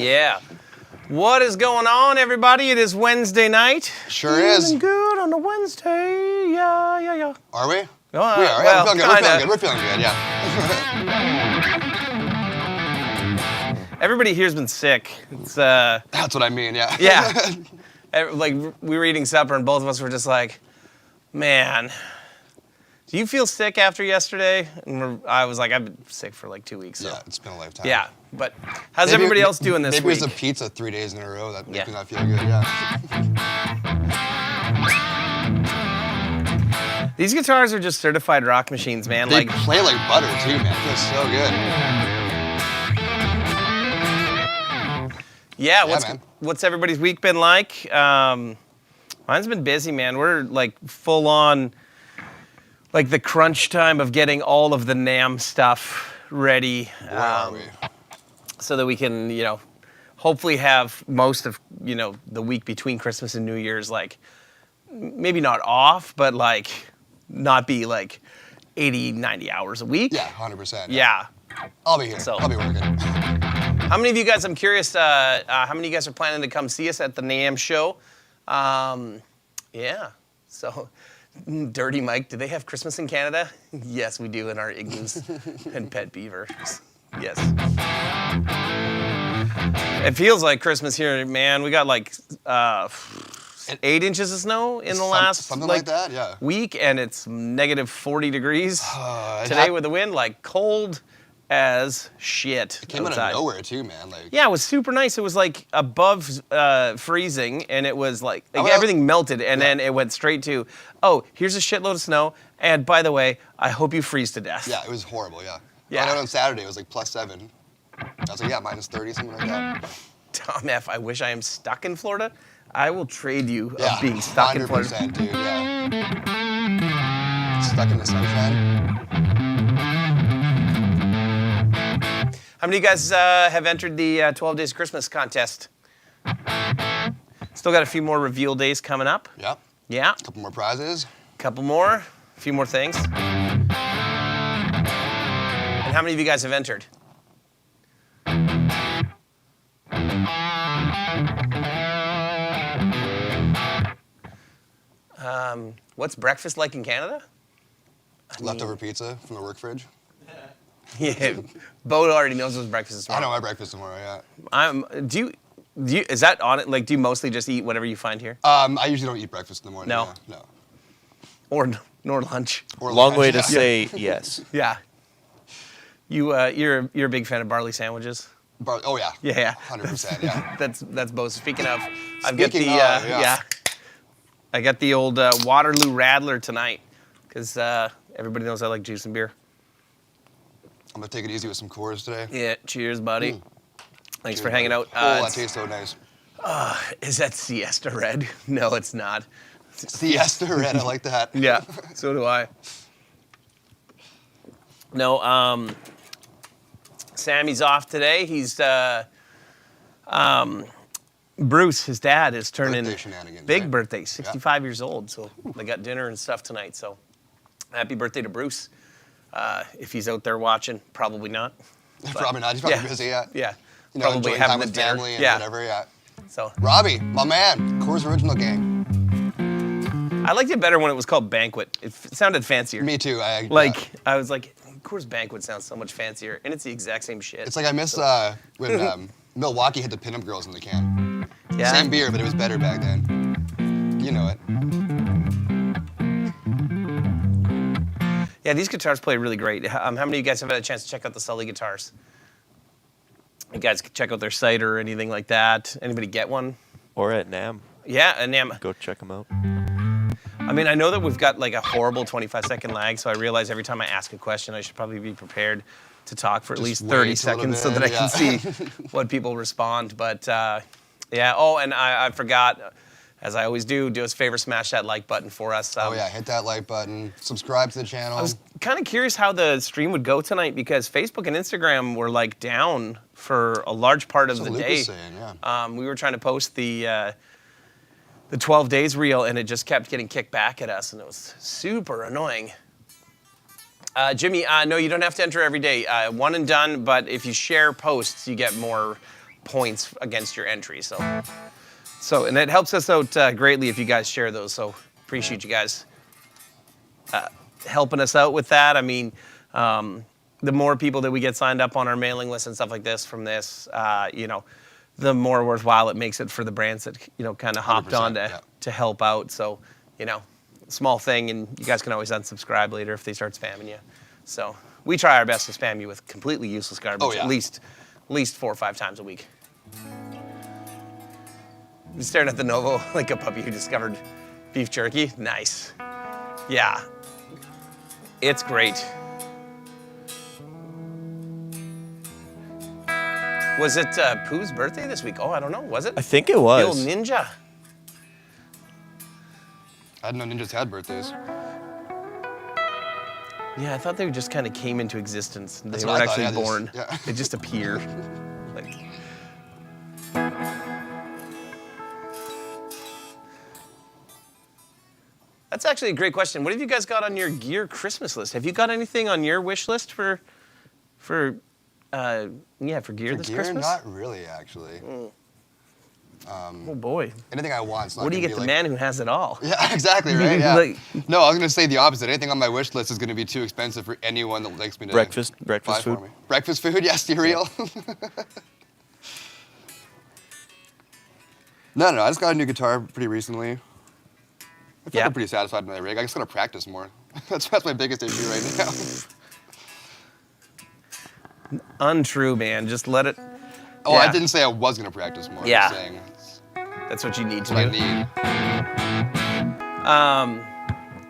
Yeah. What is going on, everybody? It is Wednesday night. Sure is. Feeling good on a Wednesday. Yeah. Are we? We are. Well, We're feeling good. Yeah. Everybody here's been sick. It's That's what I mean. Yeah. Yeah. Like we were eating supper and both of us were just like, man, do you feel sick after yesterday? And I was like, I've been sick for like 2 weeks. So. Yeah, it's been a lifetime. Yeah, but how's everybody else doing this week? Maybe it was a pizza 3 days in a row that makes me not feel good. Yeah. These guitars are just certified rock machines, man. They play like butter too, man. It feels so good. Yeah, what's everybody's week been like? Mine's been busy, man. We're like full on, like the crunch time of getting all of the NAMM stuff ready. Where are we? So that we can, hopefully have most of, the week between Christmas and New Year's, like, maybe not off, but like, not be like 80, 90 hours a week. Yeah, 100%. Yeah. I'll be here. So, I'll be working. How many of you guys, I'm curious, how many of you guys are planning to come see us at the NAMM show? Yeah. So, Dirty Mike, do they have Christmas in Canada? Yes, we do in our igloos and pet beavers. Yes. It feels like Christmas here, man. We got like 8 inches of snow in the last something like that, yeah. week, and it's negative 40 degrees today with the wind, like cold as shit. It came outside. Out of nowhere too, man. Yeah, it was super nice. It was like above freezing, and it was like everything melted, and then it went straight to, oh, here's a shitload of snow, and by the way, I hope you freeze to death. Yeah, it was horrible, yeah. Yeah. I know on Saturday it was like +7. I was like, yeah, -30, something like that. Tom F., I wish I am stuck in Florida. I will trade you of being 100%, stuck in Florida. Dude, yeah. Stuck in the sunshine. How many of you guys have entered the 12 Days of Christmas contest? Still got a few more reveal days coming up. Yep. Yeah. A couple more prizes. Couple more. A few more things. And how many of you guys have entered? What's breakfast like in Canada? Leftover pizza from the work fridge. Yeah, Bo already knows what's breakfast is tomorrow. I know my breakfast tomorrow, yeah. Do you, is that on it? Like, do you mostly just eat whatever you find here? I usually don't eat breakfast in the morning. No? No. Nor lunch. Or Long lunch, way to yeah. say yes. Yeah. You're a big fan of barley sandwiches? Oh, yeah. Yeah. 100%, yeah. That's Bo. Speaking of, I got the old Waterloo Radler tonight, because everybody knows I like juice and beer. I'm going to take it easy with some Coors today. Yeah, cheers, buddy. Thanks Cheers, for hanging buddy. out. That tastes so nice. Is that Siesta Red? No, it's not. Siesta Red, I like that. Yeah, so do I. No, Sammy's off today. He's, Bruce, his dad, is turning big birthday, 65 years old. So they got dinner and stuff tonight. So happy birthday to Bruce. If he's out there watching, probably not. Probably not. He's probably busy, yeah. Yeah. Probably having the family and whatever, yeah. So Robbie, my man, Coors Original Gang. I liked it better when it was called Banquet. It sounded fancier. Me too. I was like, Coors Banquet sounds so much fancier, and it's the exact same shit. It's like I miss when Milwaukee had the pinup girls in the can. Yeah. Same beer, but it was better back then. You know it. Yeah, these guitars play really great. How many of you guys have had a chance to check out the Sully guitars? You guys can check out their site or anything like that. Anybody get one? Or at NAMM. Yeah, at NAMM. Go check them out. I mean, I know that we've got like a horrible 25-second lag, so I realize every time I ask a question, I should probably be prepared to talk for at least 30 seconds so that I can see what people respond. But yeah, oh, and I forgot, as I always do us a favor, smash that like button for us. Oh yeah, hit that like button, subscribe to the channel. I was kind of curious how the stream would go tonight because Facebook and Instagram were like down for a large part of the day. Was saying, yeah. We were trying to post the 12 days reel, and it just kept getting kicked back at us, and it was super annoying. Jimmy, no, you don't have to enter every day. One and done, but if you share posts, you get more points against your entry. So and it helps us out greatly if you guys share those. So appreciate you guys helping us out with that. I mean, the more people that we get signed up on our mailing list and stuff like this from this, you know, the more worthwhile it makes it for the brands that, you know, kind of hopped on to help out. So, you know, small thing, and you guys can always unsubscribe later if they start spamming you. So we try our best to spam you with completely useless garbage at least 4 or 5 times a week. I'm staring at the Novo like a puppy who discovered beef jerky. Nice. Yeah. It's great. Was it Pooh's birthday this week? Oh, I don't know. Was it? I think it The was. old ninja. I didn't know ninjas had birthdays. Yeah, I thought they just kind of came into existence. They That's weren't what I thought, actually yeah, born. yeah. They just appear. Like. That's actually a great question. What have you guys got on your gear Christmas list? Have you got anything on your wish list for gear this Gear, Christmas? not really, actually. Oh boy. Anything I want. It's not What do you gonna get be the like, man who has it all? Yeah, exactly, right? Yeah. Like- No, I was gonna say the opposite. Anything on my wish list is gonna be too expensive for anyone that likes me to Breakfast buy food. for me. Breakfast food, yeah, cereal. No, I just got a new guitar pretty recently. I feel like I'm pretty satisfied with my rig. I just gotta practice more. That's my biggest issue right now. Untrue, man. Just let it. Oh, Yeah. I didn't say I was gonna practice more. Yeah. I'm saying it's That's what you need to what I do.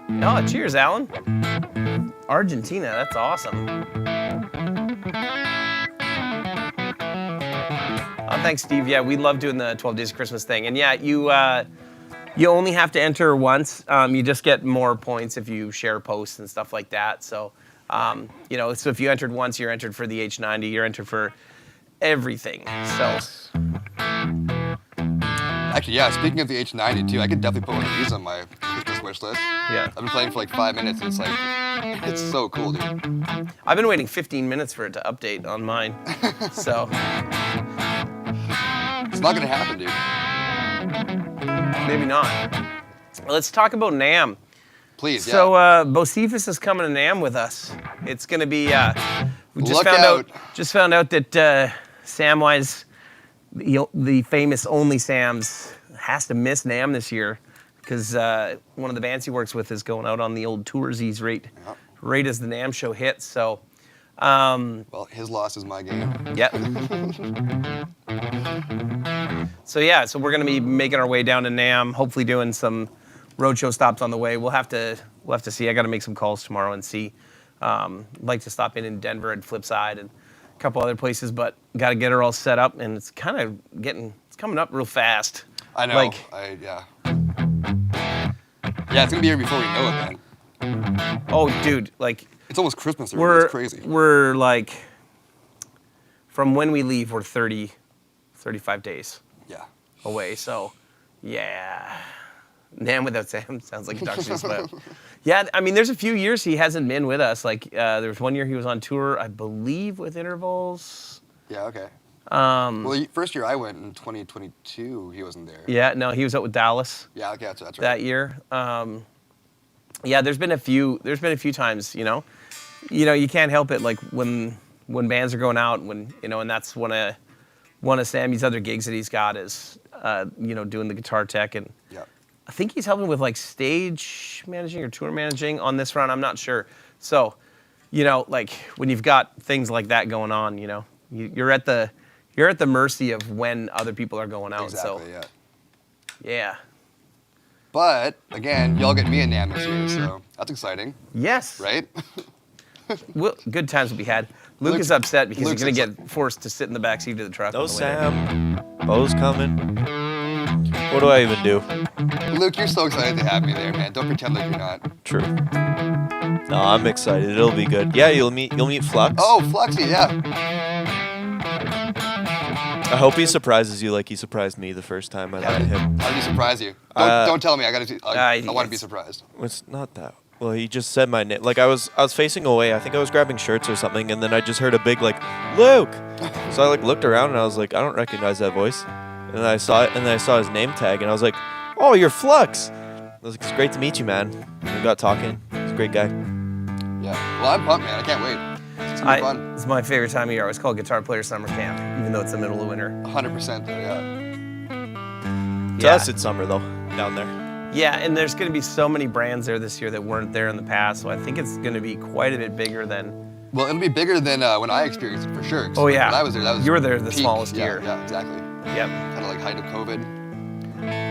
need. Oh, cheers, Alan. Argentina, that's awesome. Oh, thanks, Steve. Yeah, we love doing the 12 Days of Christmas thing. And yeah, you only have to enter once. You just get more points if you share posts and stuff like that. So, you know, so if you entered once, you're entered for the H90. You're entered for everything. So, Actually, yeah, speaking of the H90 too, I could definitely put one of these on my Christmas wish list. yeah. I've been playing for like 5 minutes and it's like, it's so cool, dude. I've been waiting 15 minutes for it to update on mine. So, It's not gonna happen, dude. maybe not. Let's talk about NAMM. Please, yeah. So Bocephus is coming to NAMM with us. It's going to be. We just Look found out. out that Samwise, the famous Only Sam's, has to miss NAMM this year because one of the bands he works with is going out on the old toursies right as the NAMM show hits. So. Well, his loss is my game. Yep. So we're gonna be making our way down to NAMM, hopefully doing some roadshow stops on the way. We'll have to see. I got to make some calls tomorrow and see. Like to stop in Denver and Flipside and a couple other places, but got to get her all set up, and it's kind of it's coming up real fast. I know. Like, Yeah, it's gonna be here before we know it, man. oh, dude, like It's almost Christmas already. It's crazy. we're like, from when we leave, we're 35 days Yeah. away. So, yeah. NAMM without Sam sounds like a dark space, but yeah, I mean, there's a few years he hasn't been with us. Like, there was one year he was on tour, I believe, with intervals. Yeah. Okay. Well, first year I went in 2022, he wasn't there. Yeah, no, he was out with Dallas Yeah. Okay. That's right. that year. Yeah, there's been a few times, you know, you can't help it. Like when bands are going out, and that's one of Sammy's other gigs that he's got is, doing the guitar tech, and Yeah. I think he's helping with like stage managing or tour managing on this run. I'm not sure. So, like when you've got things like that going on, you're at the mercy of when other people are going out. Exactly. So, Yeah. yeah. But again, y'all get me a NAMM this year, so that's exciting, Yes. right? Well, good times will be had. Luke is upset because he's going to get forced to sit in the back seat of the truck. No on the way there. Sam. Bo's coming. What do I even do? Luke, you're so excited to have me there, man. Don't pretend like you're not. True. No, I'm excited. It'll be good. Yeah, you'll meet Flux. Oh, Fluxy, yeah. I hope he surprises you like he surprised me the first time I met him. How did he surprise you? Don't tell me. I want to be surprised. It's not that. Well, he just said my name. Like I was facing away. I think I was grabbing shirts or something, and then I just heard a big like, Luke. So I like looked around and I was like, I don't recognize that voice. And then I saw it, and then I saw his name tag, and I was like, oh, you're Flux. I was like, it's great to meet you, man. And we got talking. He's a great guy. Yeah. Well, I'm pumped, man. I can't wait. It's gonna be fun. It's my favorite time of year. I always call Guitar Player Summer Camp, even though it's the middle of winter. 100% though, yeah. To us, it's summer though, down there. Yeah, and there's going to be so many brands there this year that weren't there in the past, so I think it's going to be quite a bit bigger than. Well, it'll be bigger than when I experienced it for sure. 'Cause Oh yeah. When I was there, that was you were there the peak. smallest Yeah, year. Yeah, exactly. Yep. Kind of like height of COVID.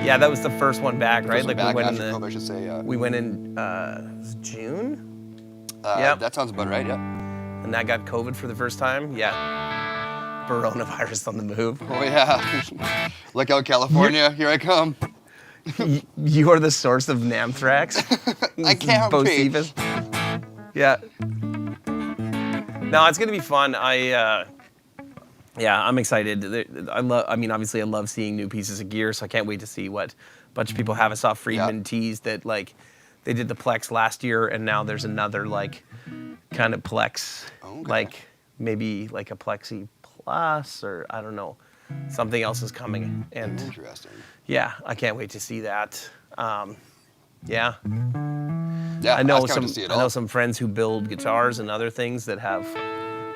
Yeah, that was the first one back, right? First one back we went after in COVID, I should say. Yeah. we went in was it June, Yep. That sounds about right. Yeah. and that got COVID for the first time. Yeah. Coronavirus on the move. Oh yeah. Look out, California! Here I come. You are the source of NAMM threats. I can't be. Bocephus. Yeah. No, it's gonna be fun. I'm excited. I mean, obviously, I love seeing new pieces of gear, so I can't wait to see what a bunch of people have. I saw Friedman tease that like they did the Plex last year, and now there's another like kind of Plex, like maybe like a Plexi Plus, or I don't know, something else is coming. And Interesting. yeah, I can't wait to see that. Yeah. Yeah. I know can't wait to see it I all. know some friends who build guitars and other things that have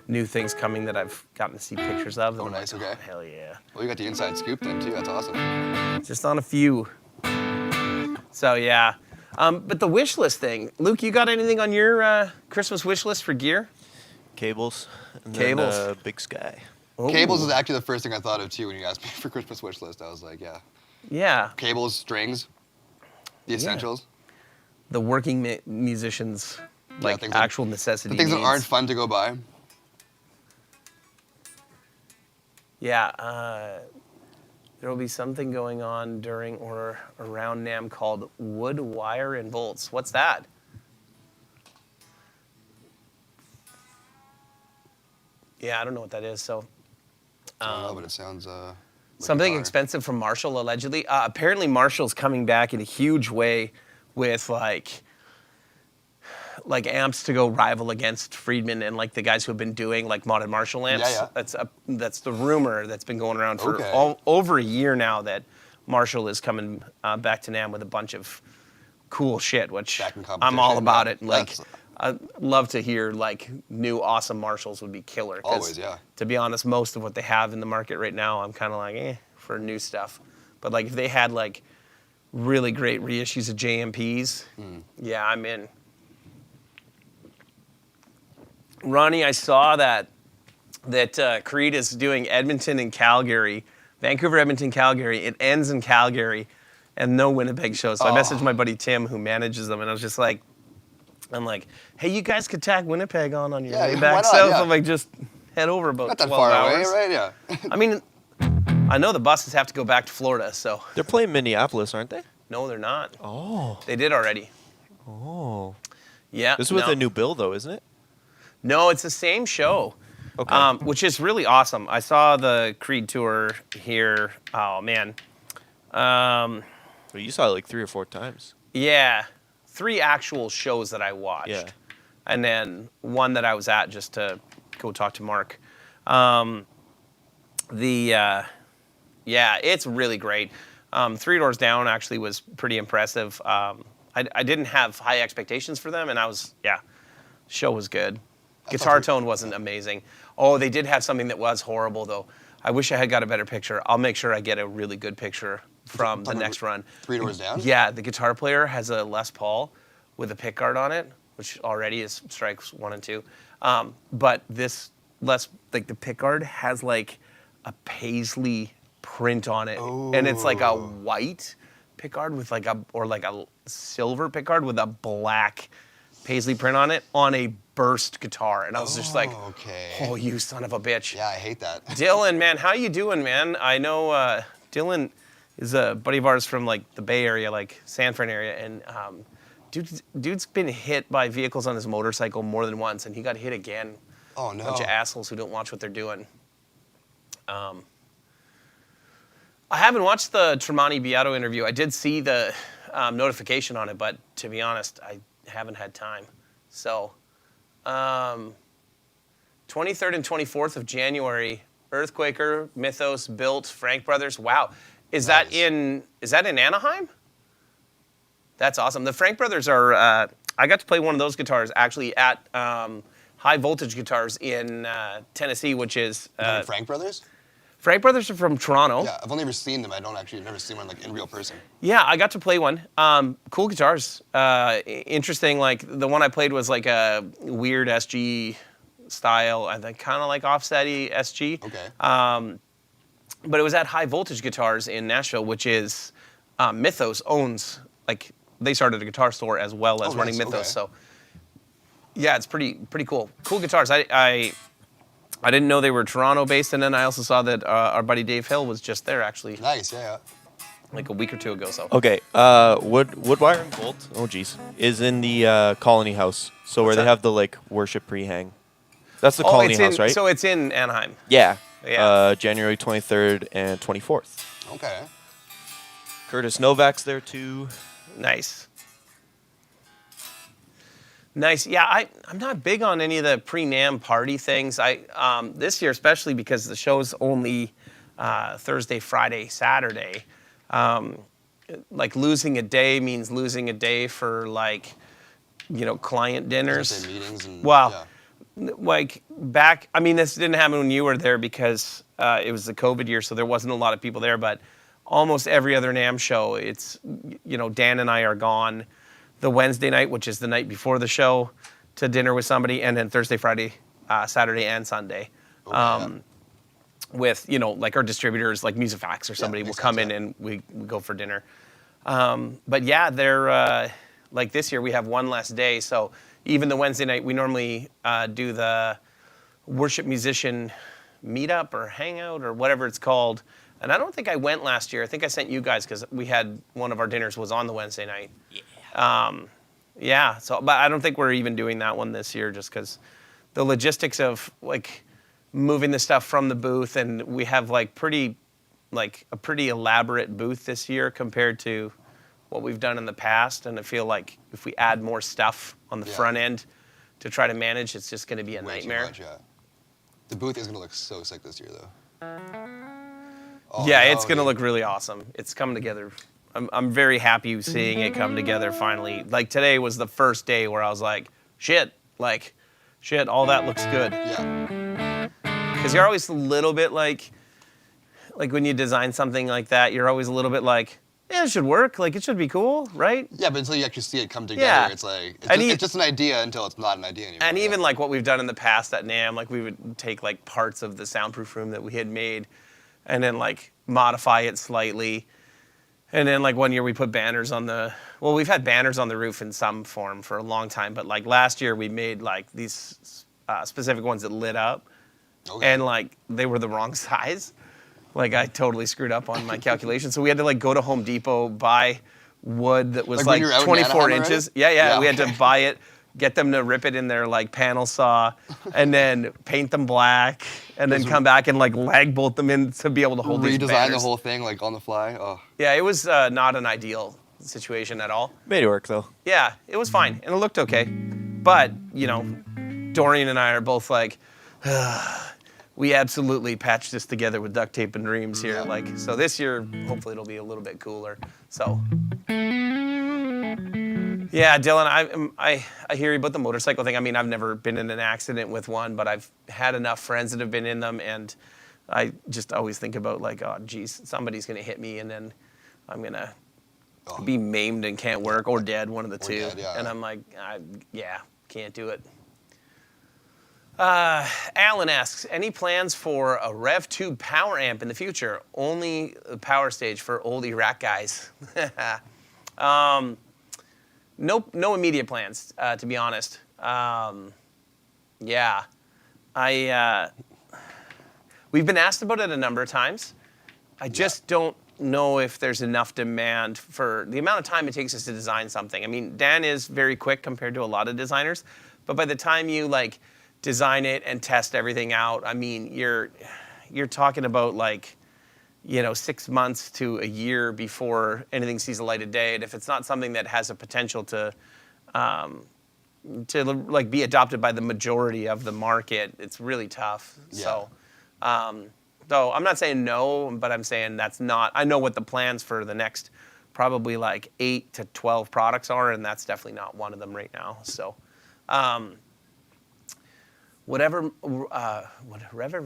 new things coming that I've gotten to see pictures of. Oh, I'm nice. like, Okay. Hell yeah. Well, you got the inside scoop then too. That's awesome. Just on a few. So yeah. But the wish list thing, Luke, you got anything on your Christmas wish list for gear? Cables. And Cables. Then, Big Sky. Ooh. Cables is actually the first thing I thought of too when you asked me for Christmas wish list. I was like, yeah. Yeah. Cables, strings, the essentials. The working musicians, like things that- actual necessity. The things that needs. aren't fun to go buy. Yeah, there will be something going on during or around NAMM called Wood, Wire, and Volts. What's that? Yeah, I don't know what that is. So I don't know, but it sounds like something a car. expensive from Marshall, allegedly. Apparently, Marshall's coming back in a huge way with like amps to go rival against Friedman and like the guys who have been doing like modded Marshall amps. Yeah. That's the rumor that's been going around for Okay. over a year now, that Marshall is coming back to NAMM with a bunch of cool shit, which Back in I'm all competition, about yeah. it. Like, That's- I'd love to hear like new awesome Marshalls would be killer. 'Cause Always, yeah. To be honest, most of what they have in the market right now, I'm kind of like, for new stuff. But like if they had like really great reissues of JMPs, yeah, I'm in. Ronnie, I saw that Creed is doing Edmonton and Calgary, Vancouver, Edmonton, Calgary. It ends in Calgary, and no Winnipeg shows. So I messaged my buddy Tim, who manages them, and I was just like, hey, you guys could tack Winnipeg on your way why back not? south. Yeah. I'm like, just head over about Not that 12 far hours. away, right? Yeah. I mean, I know the buses have to go back to Florida, so They're playing Minneapolis, aren't they? no, they're not. Oh. They did already. Oh. Yeah. This is with no. a new bill, though, isn't it? No, it's the same show. Okay. Which is really awesome. I saw the Creed tour here. Oh man. Well, you saw it like 3 or 4 times. Yeah, 3 actual shows that I watched. Yeah. And then one that I was at just to go talk to Mark. Yeah, it's really great. 3 Doors Down actually was pretty impressive. I didn't have high expectations for them, and show was good. Guitar tone wasn't amazing. Oh, they did have something that was horrible, though. I wish I had got a better picture. I'll make sure I get a really good picture from the next run. 3 Doors Down? Yeah, the guitar player has a Les Paul with a pickguard on it, which already is strikes 1 and 2. But this the pickguard has like a paisley print on it, and it's like a white pickguard with like a silver pickguard with a black paisley print on it on a burst guitar, and I was just like, okay. "Oh, you son of a bitch!" Yeah, I hate that. Dylan, man, how you doing, man? I know Dylan is a buddy of ours from like the Bay Area, like San Fran area, and dude's been hit by vehicles on his motorcycle more than once, and he got hit again. Oh no. Bunch of assholes who don't watch what they're doing. I haven't watched the Tremonti Beato interview. I did see the notification on it, but to be honest, I haven't had time. So, 23rd and 24th of January, Earthquaker, Mythos, Built, Frank Brothers. Wow. Is that in Anaheim? That's awesome. The Frank Brothers are, I got to play one of those guitars actually at High Voltage Guitars in Tennessee, which is... Frank Brothers? Frank Brothers are from Toronto. Yeah, I've only ever seen them. Never seen one like in real person. Yeah, I got to play one. Cool guitars. Interesting, like the one I played was like a weird SG style, I think kind of like offset-y SG. Okay. But it was at High Voltage Guitars in Nashville, which is Mythos owns, like they started a guitar store as well as running nice. Mythos. Okay. So yeah, it's pretty cool. Cool guitars. I didn't know they were Toronto based, and then I also saw that our buddy Dave Hill was just there actually. Nice, yeah. Like a week or two ago. So Okay, Woodwire and Bolt, oh geez, is in the Colony House. So where What's they that? have the like worship pre-hang. That's the Colony House, right? So it's in Anaheim. Yeah. Yeah. January 23rd and 24th. Okay. Curtis Novak's there too. Nice. Nice. Yeah, I'm not big on any of the pre-NAMM party things. This year, especially because the show's only Thursday, Friday, Saturday. Like losing a day means losing a day for like, client dinners. Meetings and Wow. yeah. Like back, I mean, this didn't happen when you were there because it was the COVID year, so there wasn't a lot of people there. But almost every other NAMM show, it's, Dan and I are gone the Wednesday night, which is the night before the show, to dinner with somebody, and then Thursday, Friday, Saturday, and Sunday. Okay, With, like our distributors, like Musifax or somebody will makes come sense, in and we go for dinner. But yeah, they're, like this year we have one less day, so even the Wednesday night, we normally do the worship musician meetup or hangout or whatever it's called. And I don't think I went last year. I think I sent you guys because we had one of our dinners was on the Wednesday night. Yeah. So, but I don't think we're even doing that one this year just because the logistics of like moving the stuff from the booth, and we have like a pretty elaborate booth this year compared to what we've done in the past. And I feel like if we add more stuff on the front end to try to manage, it's just going to be a Way too nightmare. much, yeah. The booth is gonna look so sick this year, though. Yeah, it's going to look really awesome. It's coming together. I'm very happy seeing it come together finally. Like today was the first day where I was like, shit, all that looks good. Yeah. Because you're always a little bit like when you design something like that, you're always a little bit like, yeah, it should work. Like, it should be cool, right? Yeah, but until you actually see it come together, Yeah. it's like, And it's just an idea until it's not an idea anymore. And even like what we've done in the past at NAMM, like we would take like parts of the soundproof room that we had made and then like modify it slightly. And then like one year we put banners on we've had banners on the roof in some form for a long time, but like last year we made like these specific ones that lit up. Okay. And like they were the wrong size. Like I totally screwed up on my calculations. So we had to like go to Home Depot, buy wood that was Like like when you were out in 24 Anaheim inches. already? Yeah, Yeah, we had okay. to buy it, get them to rip it in their like panel saw, and then paint them black, and then come back and like lag bolt them in to be able to hold these Redesign banners. the whole thing like on the fly. Oh. Yeah, it was not an ideal situation at all. Made it work though. Yeah, it was fine, and it looked okay. But, Dorian and I are both like, we absolutely patched this together with duct tape and reams here. Yeah. Like, so this year, hopefully it'll be a little bit cooler. So, yeah, Dylan, I hear you about the motorcycle thing. I mean, I've never been in an accident with one, but I've had enough friends that have been in them, and I just always think about like, oh, geez, somebody's gonna hit me, and then I'm gonna be maimed and can't work, or dead, one of the two. dead, yeah. And I'm like, can't do it. Alan asks, any plans for a Rev 2 power amp in the future? Only the power stage for old Iraq guys. No immediate plans, to be honest. We've been asked about it a number of times. I just don't know if there's enough demand for the amount of time it takes us to design something. I mean, Dan is very quick compared to a lot of designers, but by the time you like design it and test everything out, I mean, you're talking about like, 6 months to a year before anything sees the light of day. And if it's not something that has a potential to like be adopted by the majority of the market, it's really tough. Yeah. So, So I'm not saying no, but I'm saying that's not. I know what the plans for the next probably like 8 to 12 products are, and that's definitely not one of them right now. So, whatever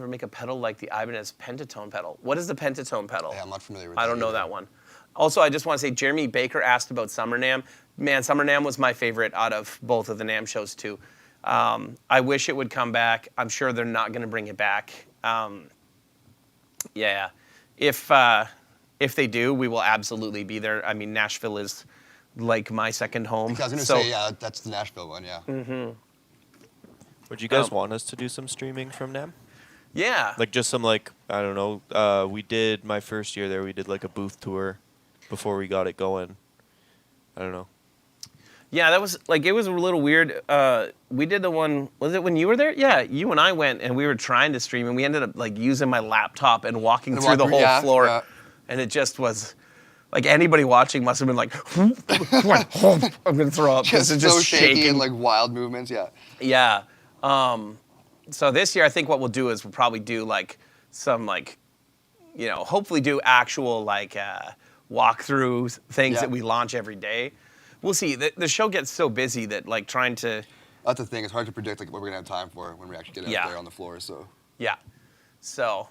make a pedal like the Ibanez Pentatone pedal. What is the Pentatone pedal? Yeah, I'm not familiar with I that don't know either. that one. Also, I just want to say Jeremy Baker asked about Summer NAMM. Man, Summer NAMM was my favorite out of both of the NAMM shows too. I wish it would come back. I'm sure they're not going to bring it back. Yeah, if they do, we will absolutely be there. I mean, Nashville is like my second home. I was going to say, yeah, that's the Nashville one, yeah. Would you guys want us to do some streaming from NAMM? Yeah. Like just some like, I don't know, we did my first year there, we did like a booth tour before we got it going. I don't know. Yeah, that was like, it was a little weird. We did the one, was it when you were there? Yeah, you and I went and we were trying to stream and we ended up like using my laptop and walking through the whole floor. Yeah. And it just was, like anybody watching must have been like, I'm gonna throw up because it's just so shaky shaking. and like wild movements, yeah. Yeah. So this year I think what we'll do is we'll probably do like some like, you know, hopefully do actual like walkthrough things that we launch every day. We'll see. The show gets so busy that like trying to. That's the thing. It's hard to predict like what we're gonna have time for when we actually get out there on the floor. So. Yeah. So.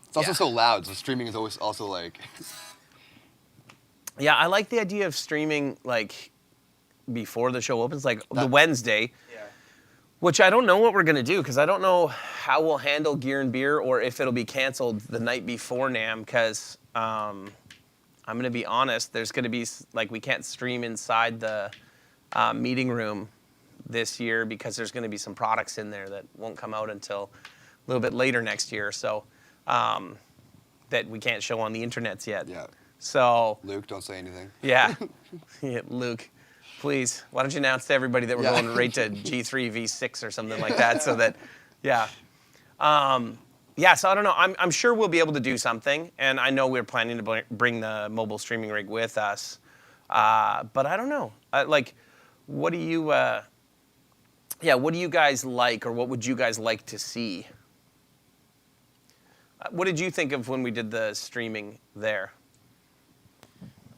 It's also so loud. So streaming is always also like. Yeah, I like the idea of streaming like before the show opens, like the Wednesday. Yeah. Which I don't know what we're gonna do because I don't know how we'll handle Gear and Beer or if it'll be canceled the night before NAMM because. I'm going to be honest, there's going to be, like, we can't stream inside the meeting room this year because there's going to be some products in there that won't come out until a little bit later next year, so, that we can't show on the internets yet. Yeah. So. Luke, don't say anything. Yeah. Yeah, Luke, please, why don't you announce to everybody that we're going right to G3 V6 or something like that so that, yeah. Yeah, so I don't know. I'm sure we'll be able to do something, and I know we're planning to bring the mobile streaming rig with us, but I don't know. Like, what do you? What do you guys like, or what would you guys like to see? What did you think of when we did the streaming there?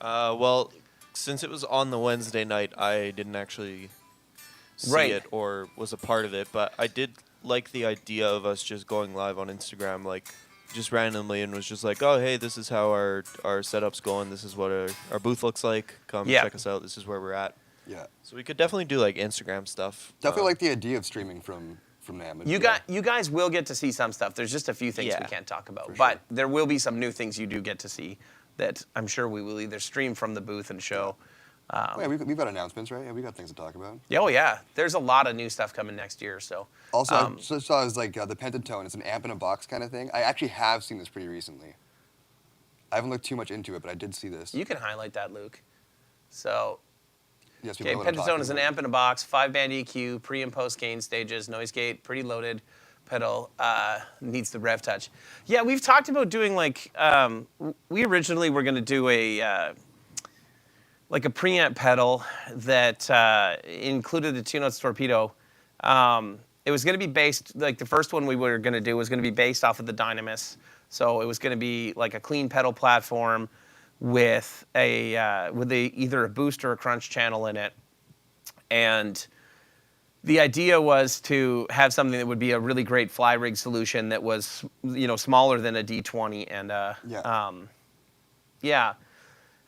Well, since it was on the Wednesday night, I didn't actually see it or was a part of it, but I did like the idea of us just going live on Instagram, like just randomly, and was just like, oh, hey, this is how our setup's going. This is what our booth looks like. Come check us out. This is where we're at. Yeah. So we could definitely do like Instagram stuff. Definitely like the idea of streaming from NAMM. You guys will get to see some stuff. There's just a few things we can't talk about, but there will be some new things you do get to see that I'm sure we will either stream from the booth and show. We've got announcements, right? Yeah, we got things to talk about. Oh yeah, there's a lot of new stuff coming next year. So also, I saw it was like the Pentatone. It's an amp in a box kind of thing. I actually have seen this pretty recently. I haven't looked too much into it, but I did see this. You can highlight that, Luke. So, yes, Pentatone is an amp in a box, 5-band EQ, pre and post gain stages, noise gate, pretty loaded pedal, needs the rev touch. Yeah, we've talked about doing like we originally were going to do like a preamp pedal that included the 2-Notes Torpedo. It was going to be based, like the first one we were going to do was going to be based off of the Dynamis. So it was going to be like a clean pedal platform with either a boost or a crunch channel in it. And the idea was to have something that would be a really great fly rig solution that was, smaller than a D20 and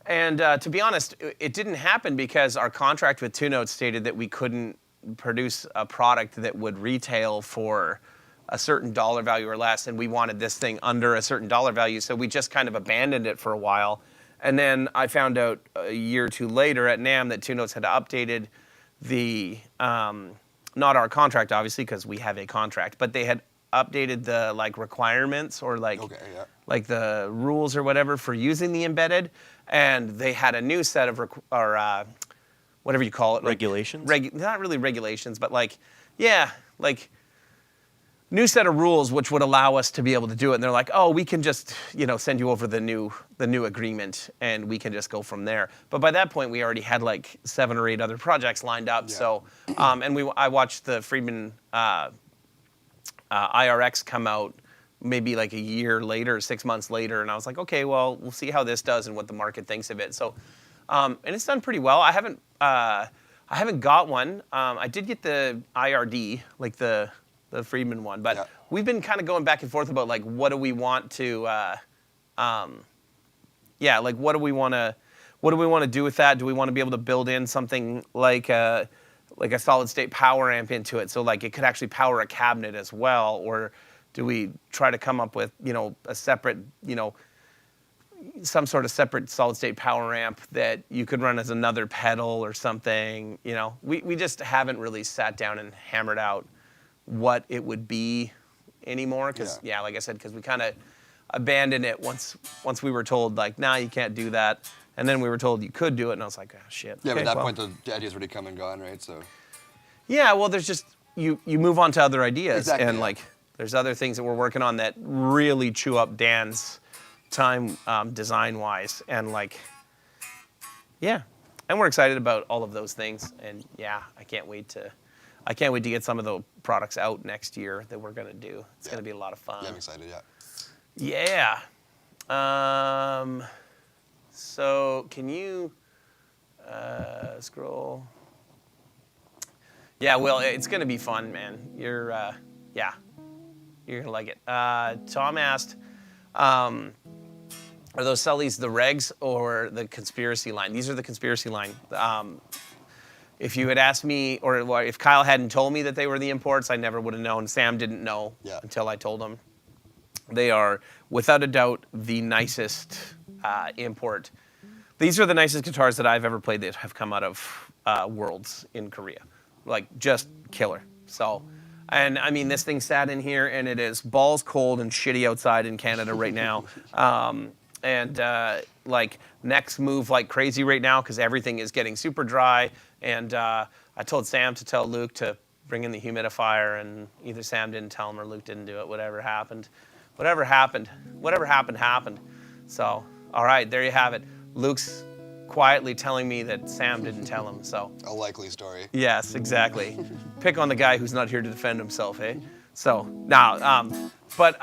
And to be honest, it didn't happen because our contract with 2-Notes stated that we couldn't produce a product that would retail for a certain dollar value or less, and we wanted this thing under a certain dollar value, so we just kind of abandoned it for a while. And then I found out a year or two later at NAMM that 2-Notes had updated the, not our contract obviously, because we have a contract, but they had updated the like requirements or like like the rules or whatever for using the embedded, and they had a new set of whatever you call it, regulations. Not really regulations, but like new set of rules which would allow us to be able to do it. And they're like, oh, we can just send you over the new agreement and we can just go from there. But by that point, we already had like 7 or 8 other projects lined up. Yeah. So I watched the Friedman IRX come out maybe like a year later, 6 months later, and I was like, okay, well, we'll see how this does and what the market thinks of it. So, and it's done pretty well. I haven't got one. I did get the IRD, like the Friedman one, but we've been kind of going back and forth about like what do we want to, like what do we want to do with that? Do we want to be able to build in something like a solid state power amp into it, so like it could actually power a cabinet as well, or do we try to come up with a separate some sort of separate solid state power amp that you could run as another pedal or something? We just haven't really sat down and hammered out what it would be anymore, because like I said, because we kind of abandoned it once we were told like, nah, you can't do that, and then we were told you could do it, and I was like, oh shit. Yeah, but at that point the idea's already come and gone, right? So yeah, well, there's just you move on to other ideas, exactly, and like there's other things that we're working on that really chew up Dan's time design wise, and like and we're excited about all of those things, and I can't wait to get some of the products out next year that we're gonna do. It's gonna be a lot of fun. Yeah, I'm excited. Yeah. So can you scroll? Yeah, well, it's gonna be fun, man. You're gonna like it. Tom asked, are those Sully's the regs or the conspiracy line? These are the conspiracy line. If you had asked me, or if Kyle hadn't told me that they were the imports, I never would have known. Sam didn't know until I told him. They are, without a doubt, the nicest import. These are the nicest guitars that I've ever played that have come out of Worlds in Korea. Like, just killer. So, and I mean, this thing sat in here, and it is balls cold and shitty outside in Canada right now. Like, necks move like crazy right now because everything is getting super dry. And I told Sam to tell Luke to bring in the humidifier, and either Sam didn't tell him or Luke didn't do it. Whatever happened. So, all right, there you have it. Luke's quietly telling me that Sam didn't tell him, so. A likely story. Yes, exactly. Pick on the guy who's not here to defend himself, eh? So, now, but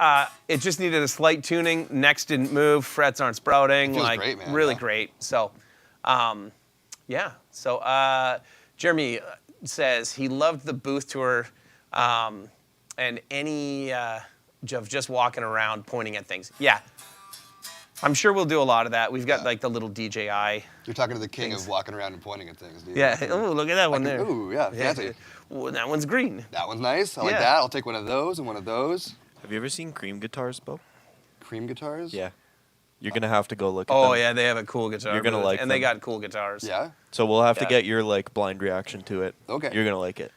it just needed a slight tuning. Necks didn't move, frets aren't sprouting. It feels like, great, man. Really great. So, So, Jeremy says he loved the booth tour and any of just walking around pointing at things. Yeah. I'm sure we'll do a lot of that. We've got like the little DJI. You're talking to the king of walking around and pointing at things, dude. Yeah. Oh, look at that one there. Ooh, yeah, fancy. Well, that one's green. That one's nice. I like that. I'll take one of those and one of those. Have you ever seen Cream guitars, Bo? Cream guitars? Yeah. You're going to have to go look at them. Oh, yeah, they have a cool guitar. You're going to like them. And they got cool guitars. Yeah? So we'll have to get your like blind reaction to it. Okay. You're going to like it.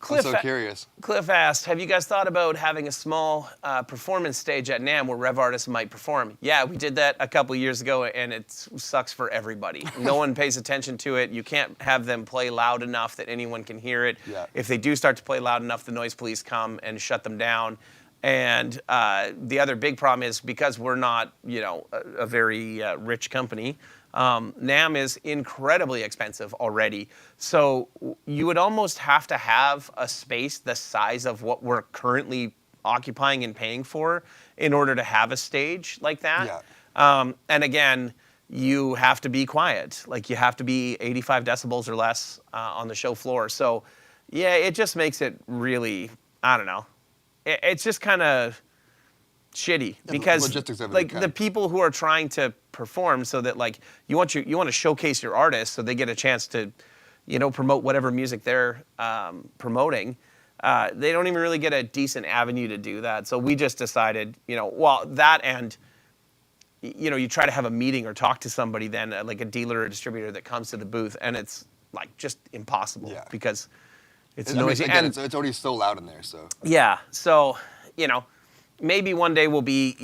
I'm so curious. Cliff asked, have you guys thought about having a small performance stage at NAMM where rev artists might perform? Yeah, we did that a couple years ago, and it sucks for everybody. No one pays attention to it. You can't have them play loud enough that anyone can hear it. Yeah. If they do start to play loud enough, the noise police come and shut them down. And the other big problem is because we're not, a very rich company, NAMM is incredibly expensive already. So you would almost have to have a space the size of what we're currently occupying and paying for in order to have a stage like that. Yeah. And again, you have to be quiet. Like you have to be 85 decibels or less on the show floor. So yeah, it just makes it really, I don't know. It's just kind of shitty because like the people who are trying to perform, so that like you want to showcase your artist so they get a chance to promote whatever music they're promoting. They don't even really get a decent avenue to do that. So we just decided, that, and you try to have a meeting or talk to somebody then, like a dealer or distributor that comes to the booth, and it's like just impossible because it's noisy. Again, it's already so loud in there, so. Yeah, so, maybe one day we'll be,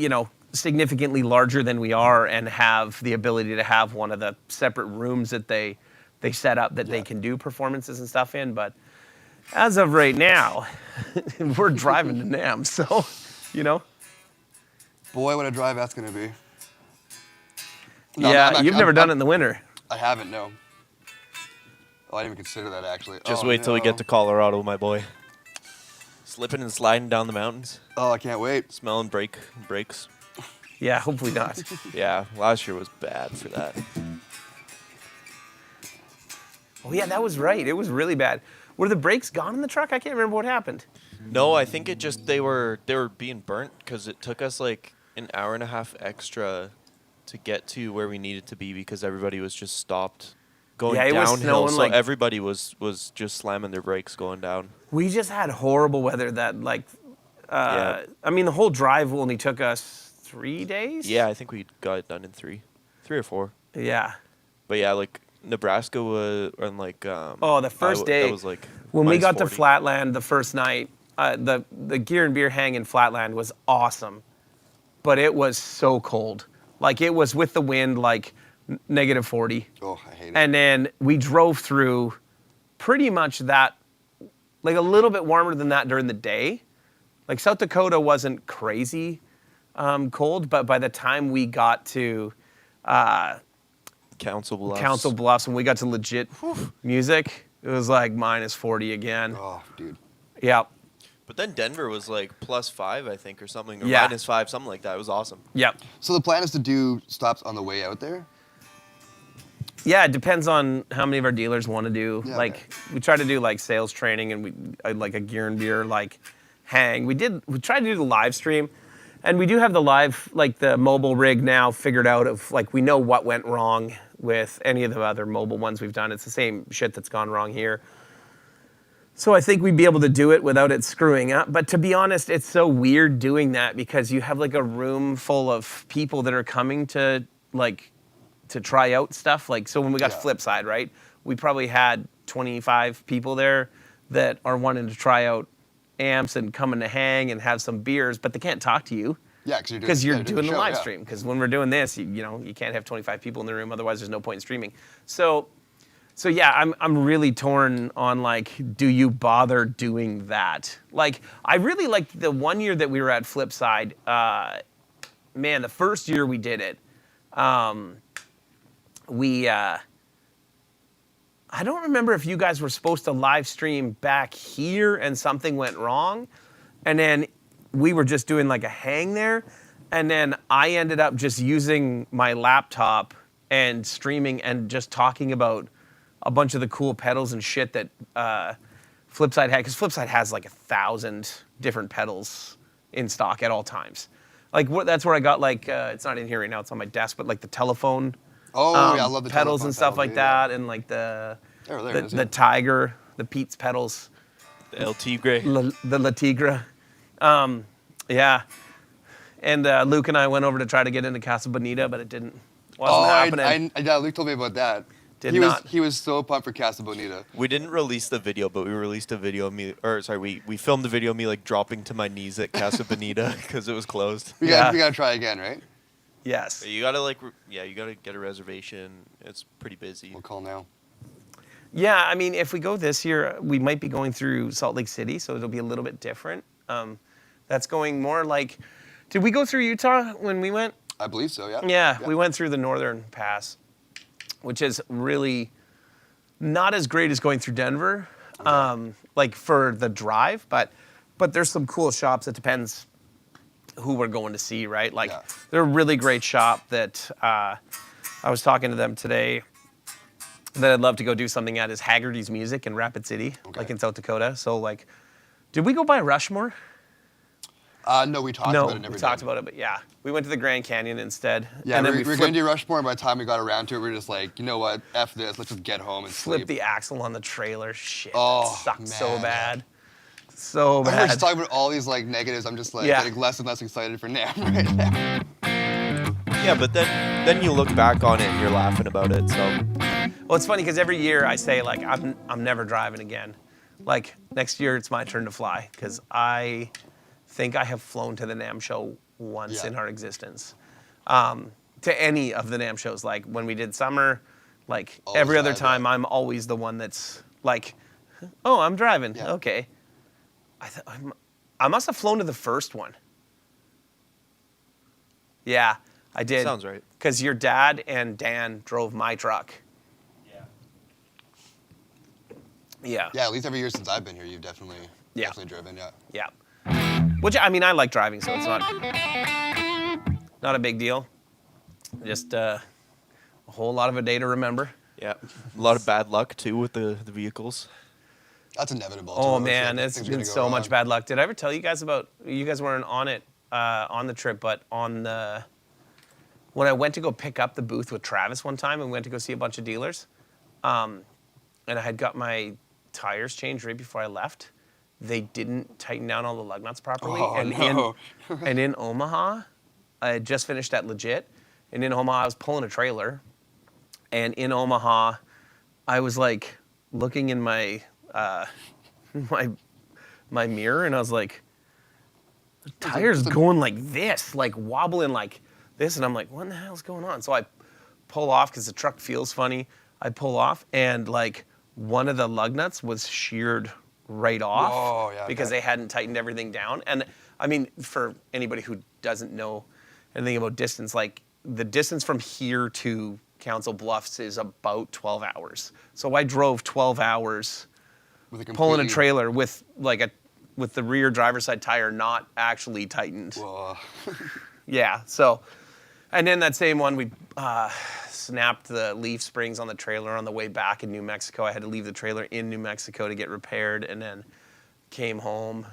significantly larger than we are and have the ability to have one of the separate rooms that they set up that they can do performances and stuff in. But as of right now, we're driving to NAMM, so, Boy, what a drive that's going to be. No, you've never done it in the winter. I haven't, no. Oh, I didn't even consider that, actually. Just wait till we get to Colorado, my boy. Slipping and sliding down the mountains, Oh, I can't wait. smelling brakes. Yeah, hopefully not. Yeah, last year was bad for that. Oh yeah, that was right. It was really bad. Were the brakes gone in the truck? I can't remember what happened. No, I think it just they were being burnt because it took us like an hour and a half extra to get to where we needed to be because everybody was just stopped going Yeah, it was downhill. snowing, So like- everybody was just slamming their brakes going down. We just had horrible weather that like. Yeah. I mean, the whole drive only took us 3 days. Yeah, I think we got it done in 3 or 4. Yeah. But yeah, like Nebraska was and like Oh, the first day that was like when we got to -40. Flatland the first night, the gear and beer hang in Flatland was awesome, but it was so cold. Like it was with the wind, like -40. Oh, I hate it. And then we drove through pretty much that, like a little bit warmer than that during the day. Like South Dakota wasn't crazy cold, but by the time we got to Council Bluffs. Council Bluffs, when we got to legit music, it was like -40 again. Oh, dude. Yeah. But then Denver was like +5, I think, or something, or Yeah. -5, something like that. It was awesome. Yep. So the plan is to do stops on the way out there? Yeah, it depends on how many of our dealers want to do. Yeah, Like okay. we try to do like sales training and like a gear and beer like hang. We tried to do the live stream, and we do have the live like the mobile rig now figured out of like we know what went wrong with any of the other mobile ones we've done. It's the same shit that's gone wrong here. So I think we'd be able to do it without it screwing up. But to be honest, it's so weird doing that because you have like a room full of people that are coming to like to try out stuff. Like so when we got to Yeah. Flipside, right? We probably had 25 people there that are wanting to try out amps and coming to hang and have some beers, but they can't talk to you. Yeah, Because you're doing the show, live yeah. stream. Because when we're doing this, you can't have 25 people in the room. Otherwise, there's no point in streaming. So yeah, I'm really torn on like, do you bother doing that? Like, I really liked the one year that we were at Flipside. Man, the first year we did it, I don't remember if you guys were supposed to live stream back here and something went wrong, and then we were just doing like a hang there, and then I ended up just using my laptop and streaming and just talking about a bunch of the cool pedals and shit that Flipside had, because Flipside has like 1,000 different pedals in stock at all times. Like that's where I got like it's not in here right now, it's on my desk, but like the telephone Oh, yeah, I love the pedals telephone and stuff pedals, like yeah. that, and like the There it is, the yeah. Tiger, the Pete's pedals, The El Tigre. the La Tigra. Yeah. And Luke and I went over to try to get into Casa Bonita, but it wasn't happening. Yeah, Luke told me about that. Did he not. He was so pumped for Casa Bonita. We didn't release the video, but we released a video of me, or sorry, we filmed the video of me like dropping to my knees at Casa Bonita because it was closed. We Yeah. gotta try again, right? Yes. You gotta you gotta get a reservation. It's pretty busy. We'll call now. Yeah, I mean, if we go this year, we might be going through Salt Lake City, so it'll be a little bit different. That's going more like, did we go through Utah when we went? I believe so, yeah. Yeah, we went through the Northern Pass, which is really not as great as going through Denver, like for the drive, but there's some cool shops. It depends who we're going to see, right? Like Yeah. they're a really great shop that I was talking to them today that I'd love to go do something at is Haggerty's Music in Rapid City, Okay. like in South Dakota. So like, did we go by Rushmore? No, we talked No, about it. Never we talked did. about it, but yeah, we went to the Grand Canyon instead. Yeah, and then we were flipped- going to do Rushmore, and by the time we got around to it, we were just like, you know what, F this, let's just get home and Flip sleep. the axle on the trailer. Shit, Oh, that sucked so man. bad. So I was just bad. talking about all these like negatives. I'm just like Yeah. getting less and less excited for NAMM right now. Yeah, but then you look back on it and you're laughing about it. So Well, it's funny because every year I say like I'm never driving again. Like next year it's my turn to fly because I think I have flown to the NAMM show once Yeah. in our existence. To any of the NAMM shows, like when we did summer, like Always every other had that. time I'm always the one that's like, oh, I'm driving. Yeah. Okay. I must have flown to the first one. Yeah, I did. Sounds right. Because your dad and Dan drove my truck. yeah. Yeah. Yeah, at least every year since I've been here, you've definitely Yeah. Definitely driven, yeah. Yeah. Which, I mean, I like driving, so it's not a big deal. Just a whole lot of a day to remember. Yeah. A lot of bad luck too with the vehicles. That's inevitable. Oh too. man, Things it's are gonna been go so much wrong. bad luck. Did I ever tell you guys about, you guys weren't on it, on the trip, but when I went to go pick up the booth with Travis one time and we went to go see a bunch of dealers, and I had got my tires changed right before I left, they didn't tighten down all the lug nuts properly. Oh, and no. and in Omaha, I had just finished at Legit, and in Omaha I was pulling a trailer, and in Omaha, I was like looking in my my mirror, and I was like, the tire's going like this, like wobbling like this, and I'm like, what the hell's going on? So I pull off because the truck feels funny. I pull off, and like one of the lug nuts was sheared right off Oh, yeah, because okay. they hadn't tightened everything down. And I mean, for anybody who doesn't know anything about distance, like the distance from here to Council Bluffs is about 12 hours. So I drove 12 hours With a pulling a completely- trailer with the rear driver's side tire not actually tightened. Whoa. Yeah, so, and then that same one, we snapped the leaf springs on the trailer on the way back in New Mexico. I had to leave the trailer in New Mexico to get repaired, and then came home,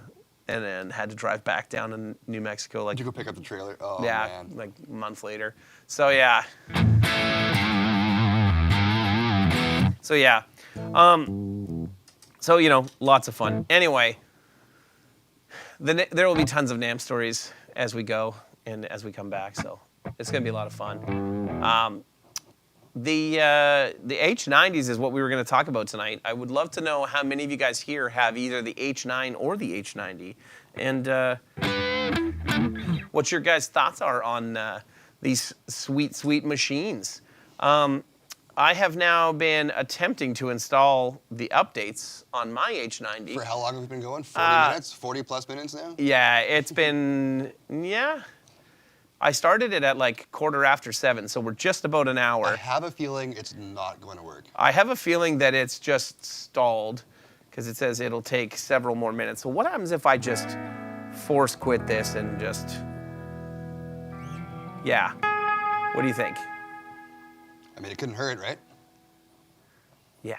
and then had to drive back down to New Mexico. Like, Did you go pick up the trailer? Oh, yeah, man. like a month later. So yeah. So yeah. So, you know, lots of fun. Anyway, there will be tons of NAMM stories as we go and as we come back, so it's going to be a lot of fun. The H90s is what we were going to talk about tonight. I would love to know how many of you guys here have either the H9 or the H90, and what your guys' thoughts are on these sweet, sweet machines. I have now been attempting to install the updates on my H90. For how long have we been going? 40 minutes? 40 plus minutes now? Yeah, it's been, I started it at like 7:15, so we're just about an hour. I have a feeling it's not going to work. I have a feeling that it's just stalled because it says it'll take several more minutes. So what happens if I just force quit this and just, yeah. What do you think? I mean, it couldn't hurt, right? Yeah.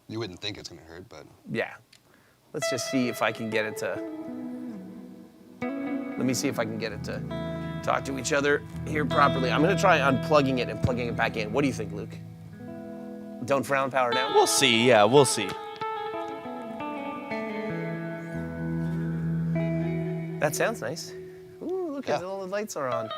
You wouldn't think it's going to hurt, but... Yeah. Let's just see if I can get it to, let me see if I can get it to talk to each other here properly. I'm going to try unplugging it and plugging it back in. What do you think, Luke? Don't frown, power down? We'll see. Yeah, we'll see. That sounds nice. Ooh, look at Yeah. all the lights are on.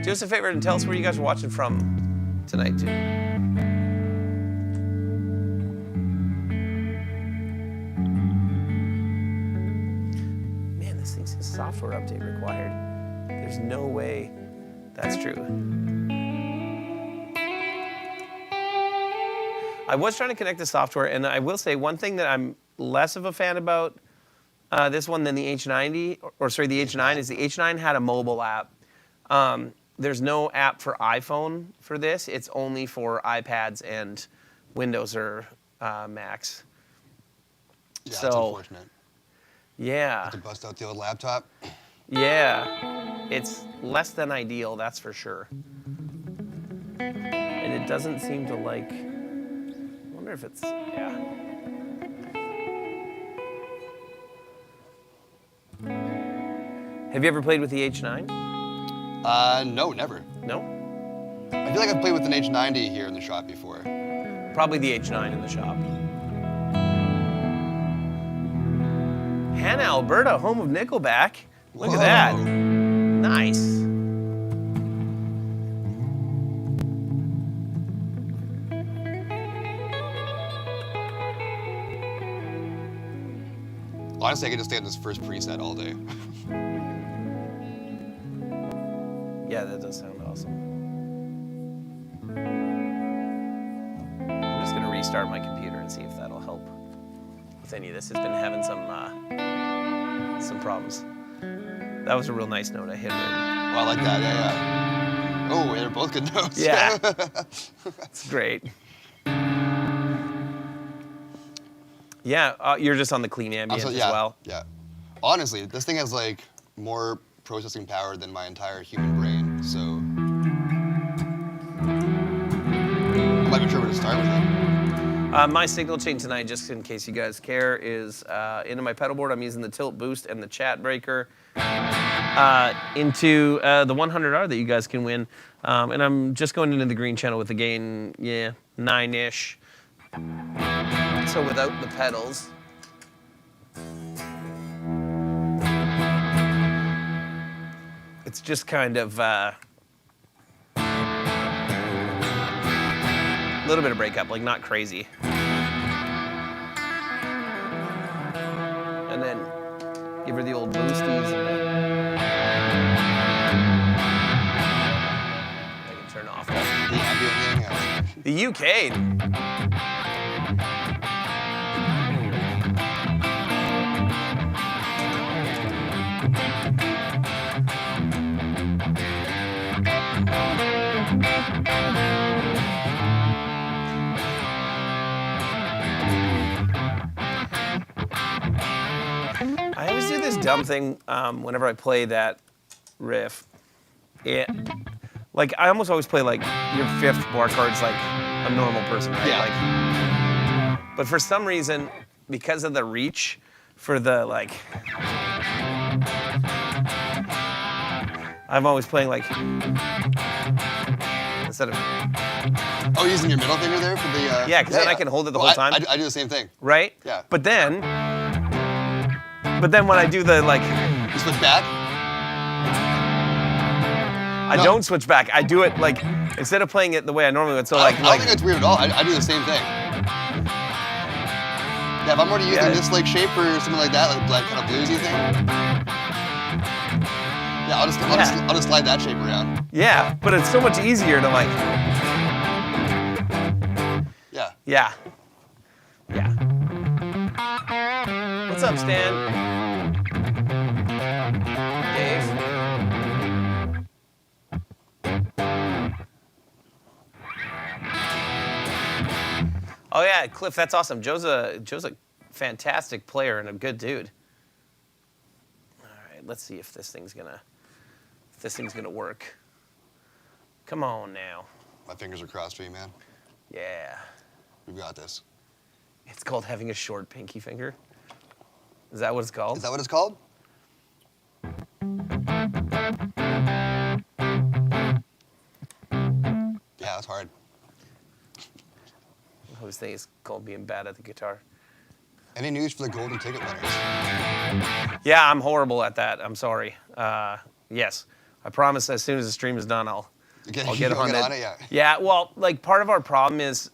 Do us a favor and tell us where you guys are watching from tonight, too. Man, this thing says software update required. There's no way that's true. I was trying to connect the software, and I will say one thing that I'm less of a fan about this one than the H90, or sorry, the H9, is the H9 had a mobile app. There's no app for iPhone for this. It's only for iPads and Windows or Macs. Yeah, So- that's unfortunate. Yeah. To bust out the old laptop. Yeah, it's less than ideal, that's for sure. And it doesn't seem to like, I wonder if it's, yeah. Have you ever played with the H9? No, never. No? I feel like I've played with an H90 here in the shop before. Probably the H9 in the shop. Hannah, Alberta, home of Nickelback. Look at that. Whoa. Nice. Honestly, I could just stay on this first preset all day. Yeah, that does sound awesome. I'm just gonna restart my computer and see if that'll help with any of this. It's been having some problems. That was a real nice note I hit. Oh, I like that. Yeah. Oh, they're both good notes. Yeah. It's great. Yeah, you're just on the clean ambient as well. Yeah. Honestly, this thing has like more processing power than my entire human brain, so I'm not even sure where to start with it. My signal chain tonight, just in case you guys care, is into my pedal board. I'm using the tilt boost and the chat breaker into the 100R that you guys can win. And I'm just going into the green channel with the gain, 9-ish. So without the pedals. It's just kind of a little bit of breakup, like not crazy. And then give her the old boosties. I can turn off the UK. I always do this dumb thing whenever I play that riff. Like I almost always play like your fifth bar chord's like a normal person, right? Yeah. Like, but for some reason, because of the reach for the like, I'm always playing like instead of. Oh, using your middle finger there for the. Yeah, because then I can hold it the whole time. I do the same thing. Right? Yeah. But then when I do the like. You switch back? I don't switch back. I do it like, instead of playing it the way I normally would, so like. I don't think it's weird at all. I do the same thing. Yeah, if I'm already using this like shape or something like that, like kind of bluesy thing. Yeah, I'll just slide that shape around. Yeah, but it's so much easier to like. Yeah. Yeah. Yeah. What's up, Stan? Dave? Oh yeah, Cliff, that's awesome. Joe's a fantastic player and a good dude. All right, let's see if this thing's gonna work. Come on now. My fingers are crossed for you, man. Yeah. We've got this. It's called having a short pinky finger. Is that what it's called? Is that what it's called? Yeah, that's hard. I always think it's called being bad at the guitar. Any news for the golden ticket winners? Yeah, I'm horrible at that. I'm sorry. Yes, I promise as soon as the stream is done, I'll get on it. Yeah. Yeah, well, like part of our problem is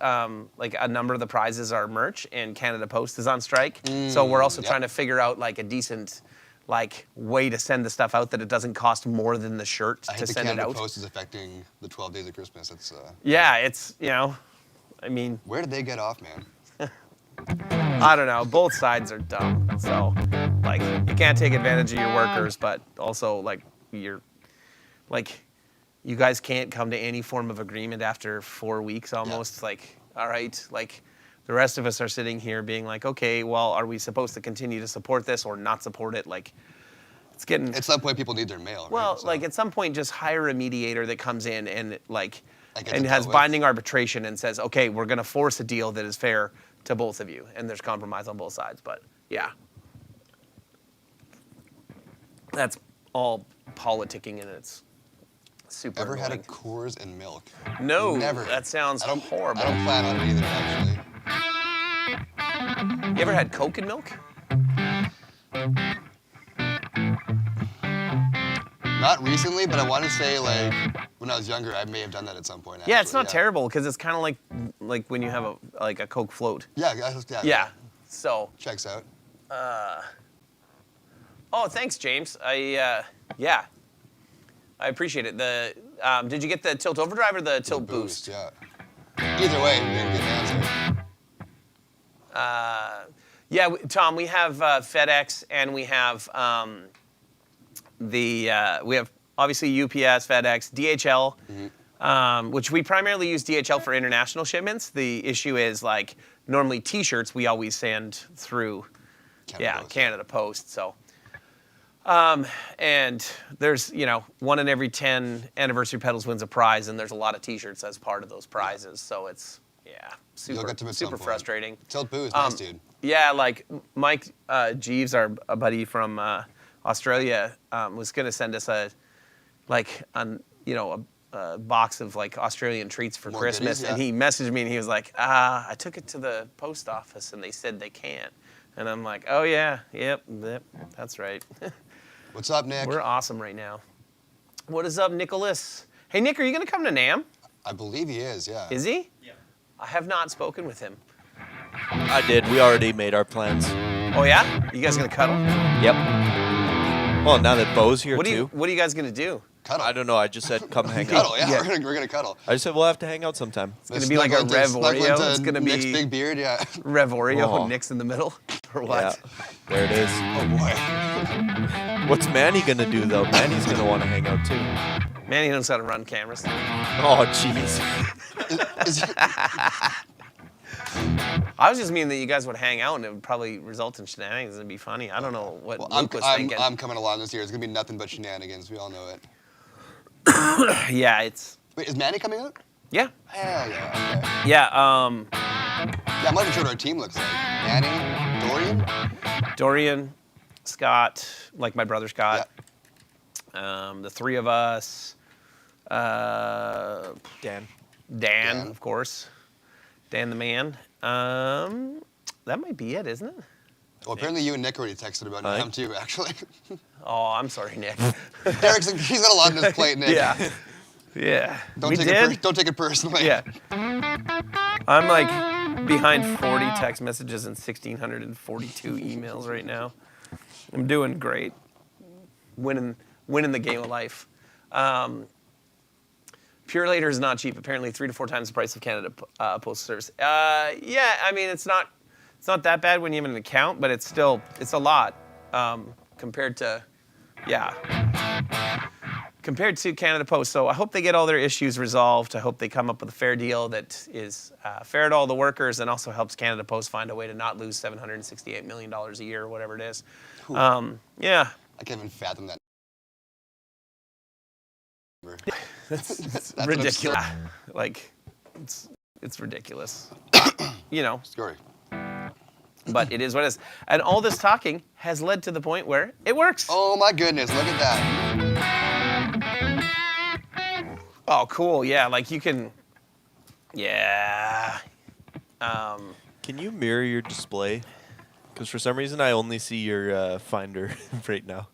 like a number of the prizes are merch and Canada Post is on strike. So we're also trying to figure out like a decent like way to send the stuff out that it doesn't cost more than the shirt to send it out. Canada Post is affecting the 12 days of Christmas. It's yeah, it's, you know, I mean, where did they get off, man? I don't know. Both sides are dumb. So, like, you can't take advantage of your workers, but also, like, you guys can't come to any form of agreement after 4 weeks almost. Yeah. Like, all right, like, the rest of us are sitting here being like, okay, well, are we supposed to continue to support this or not support it? Like, it's getting. At some point, people need their mail. Well, right? So. like, at some point, just hire a mediator that comes in and, like, and it has dealt with. binding arbitration and says, okay, we're going to force a deal that is fair to both of you, and there's compromise on both sides. But yeah, that's all politicking, and it's super. Ever annoying. had a Coors and milk? No, Never. That sounds horrible. I don't plan on it either, actually. You ever had Coke and milk? Not recently, but I want to say like when I was younger, I may have done that at some point. Actually. Yeah, it's not terrible because it's kind of like when you have a Coke float. Yeah. So. Checks out. Oh, thanks, James. I appreciate it. Did you get the tilt overdrive or the tilt boost? Yeah. Either way, we didn't get an answer. Yeah, Tom, we have FedEx and we have we have obviously UPS, FedEx, DHL, which we primarily use DHL for international shipments. The issue is like normally T-shirts we always send through Canada Post. So. And there's, 1 in every 10 anniversary pedals wins a prize, and there's a lot of T-shirts as part of those prizes. So it's, super frustrating. Tell Boo's nice, dude. Yeah, like Mike Jeeves, our buddy from Australia, was gonna send us a box of like Australian treats for Christmas, goodies, and he messaged me and he was like, I took it to the post office and they said they can't, and I'm like, oh yeah, yep, that's right. What's up, Nick? We're awesome right now. What is up, Nicholas? Hey, Nick, are you going to come to NAMM? I believe he is, yeah. Is he? Yeah. I have not spoken with him. I did. We already made our plans. Oh, yeah? You guys going to cuddle? Yep. Well, now that Bo's here, What too. are you guys going to do? Cuddle. I don't know. I just said come hang Cuddle, out. yeah. We're gonna cuddle. I just said we'll have to hang out sometime. It's going to be like a Rev Oreo? It's going to Nick's be big beard, yeah. Rev Oreo, Oh. Nick's in the middle? Or what? Yeah. There it is. Oh, boy. What's Manny going to do, though? Manny's going to want to hang out, too. Man, he knows how to run cameras. Oh, jeez. I was just meaning that you guys would hang out and it would probably result in shenanigans. It'd be funny. I don't know what Luke was thinking. I'm coming along this year. It's going to be nothing but shenanigans. We all know it. Yeah, it's... Wait, is Manny coming out? Yeah. Hell yeah. Okay. Yeah, Yeah, I'm not even sure what our team looks like. Manny, Dorian? Dorian, Scott, like my brother Scott. Yeah. The three of us. Dan. Dan, of course. Dan the man. That might be it, isn't it? Well, apparently you and Nick already texted about NAMM too, actually. Oh, I'm sorry, Nick. Eric's like, he's got a lot on his plate, Nick. Yeah. Yeah. Don't We take did? it. Don't take it personally. Yeah. I'm like behind 40 text messages and 1,642 emails right now. I'm doing great. Winning the game of life. Pure later is not cheap. Apparently 3 to 4 times the price of Canada Postal Service. Yeah, I mean it's not that bad when you have an account, but it's a lot compared to Canada Post. So I hope they get all their issues resolved. I hope they come up with a fair deal that is fair to all the workers and also helps Canada Post find a way to not lose $768 million a year or whatever it is. Yeah. I can't even fathom that. That's ridiculous. Like, it's ridiculous. Scary. But it is what it is. And all this talking has led to the point where it works. Oh my goodness, look at that. Oh, cool. Yeah, like you can. Yeah. Can you mirror your display? Because for some reason I only see your Finder right now.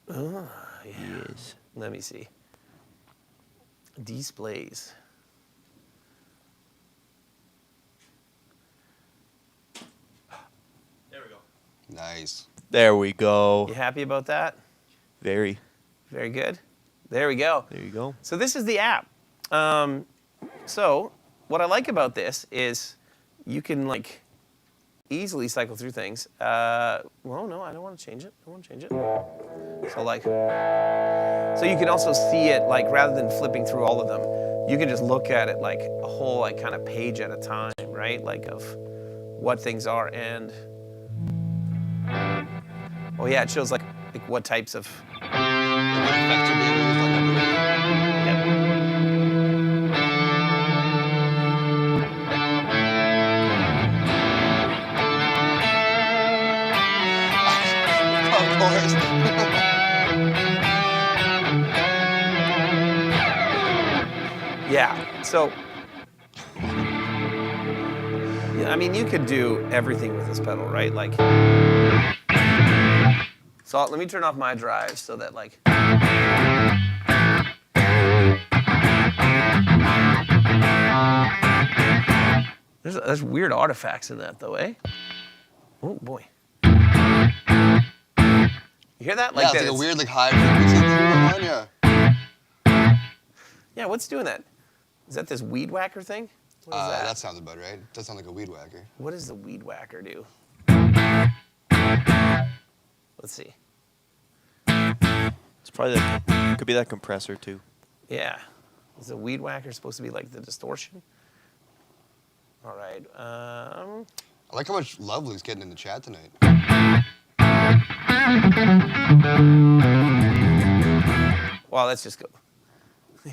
Oh, yeah. Yes. Let me see. Displays. There we go. Nice. There we go. You happy about that? Very. Very good. There we go. There you go. So this is the app. So what I like about this is you can like easily cycle through things. Well, no, I don't want to change it. So like, so you can also see it like rather than flipping through all of them, you can just look at it like a whole like kind of page at a time, right? Like of what things are and. Oh yeah, it shows like what types of. Of course. Yeah, so. Yeah, I mean, you could do everything with this pedal, right? Like. So let me turn off my drive so that like. There's weird artifacts in that though, eh? Oh boy. You hear that? Yeah, it's like a weird like high frequency on, yeah. Yeah, what's doing that? Is that this weed whacker thing? What is that? That sounds about right. That sounds like a weed whacker. What does the weed whacker do? Let's see. probably that, could be that compressor too. Yeah. Is the weed whacker supposed to be like the distortion? All right. I like how much love Luke's getting in the chat tonight. Well, let's just go.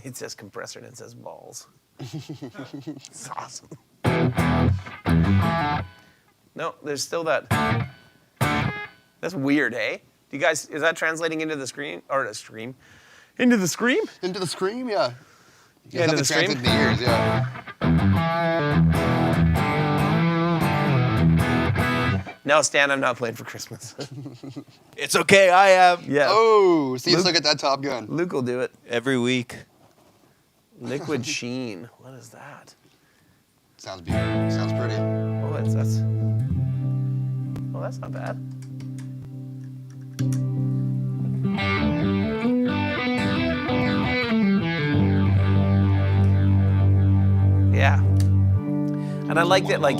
It says compressor and it says balls. It's awesome. No, there's still that. That's weird, hey? Do you guys, is that translating into the screen? Or the scream? Into the scream? Into the scream, yeah. Yeah, into the scream? In the ears, yeah. No, Stan, I'm not playing for Christmas. It's okay, I am. Yeah. Oh, see, Luke- look at that Top Gun. Luke will do it. Every week. Liquid sheen. What is that? Sounds beautiful. Sounds pretty. Oh, that's. Oh, that's not bad. Yeah. And I like that, like,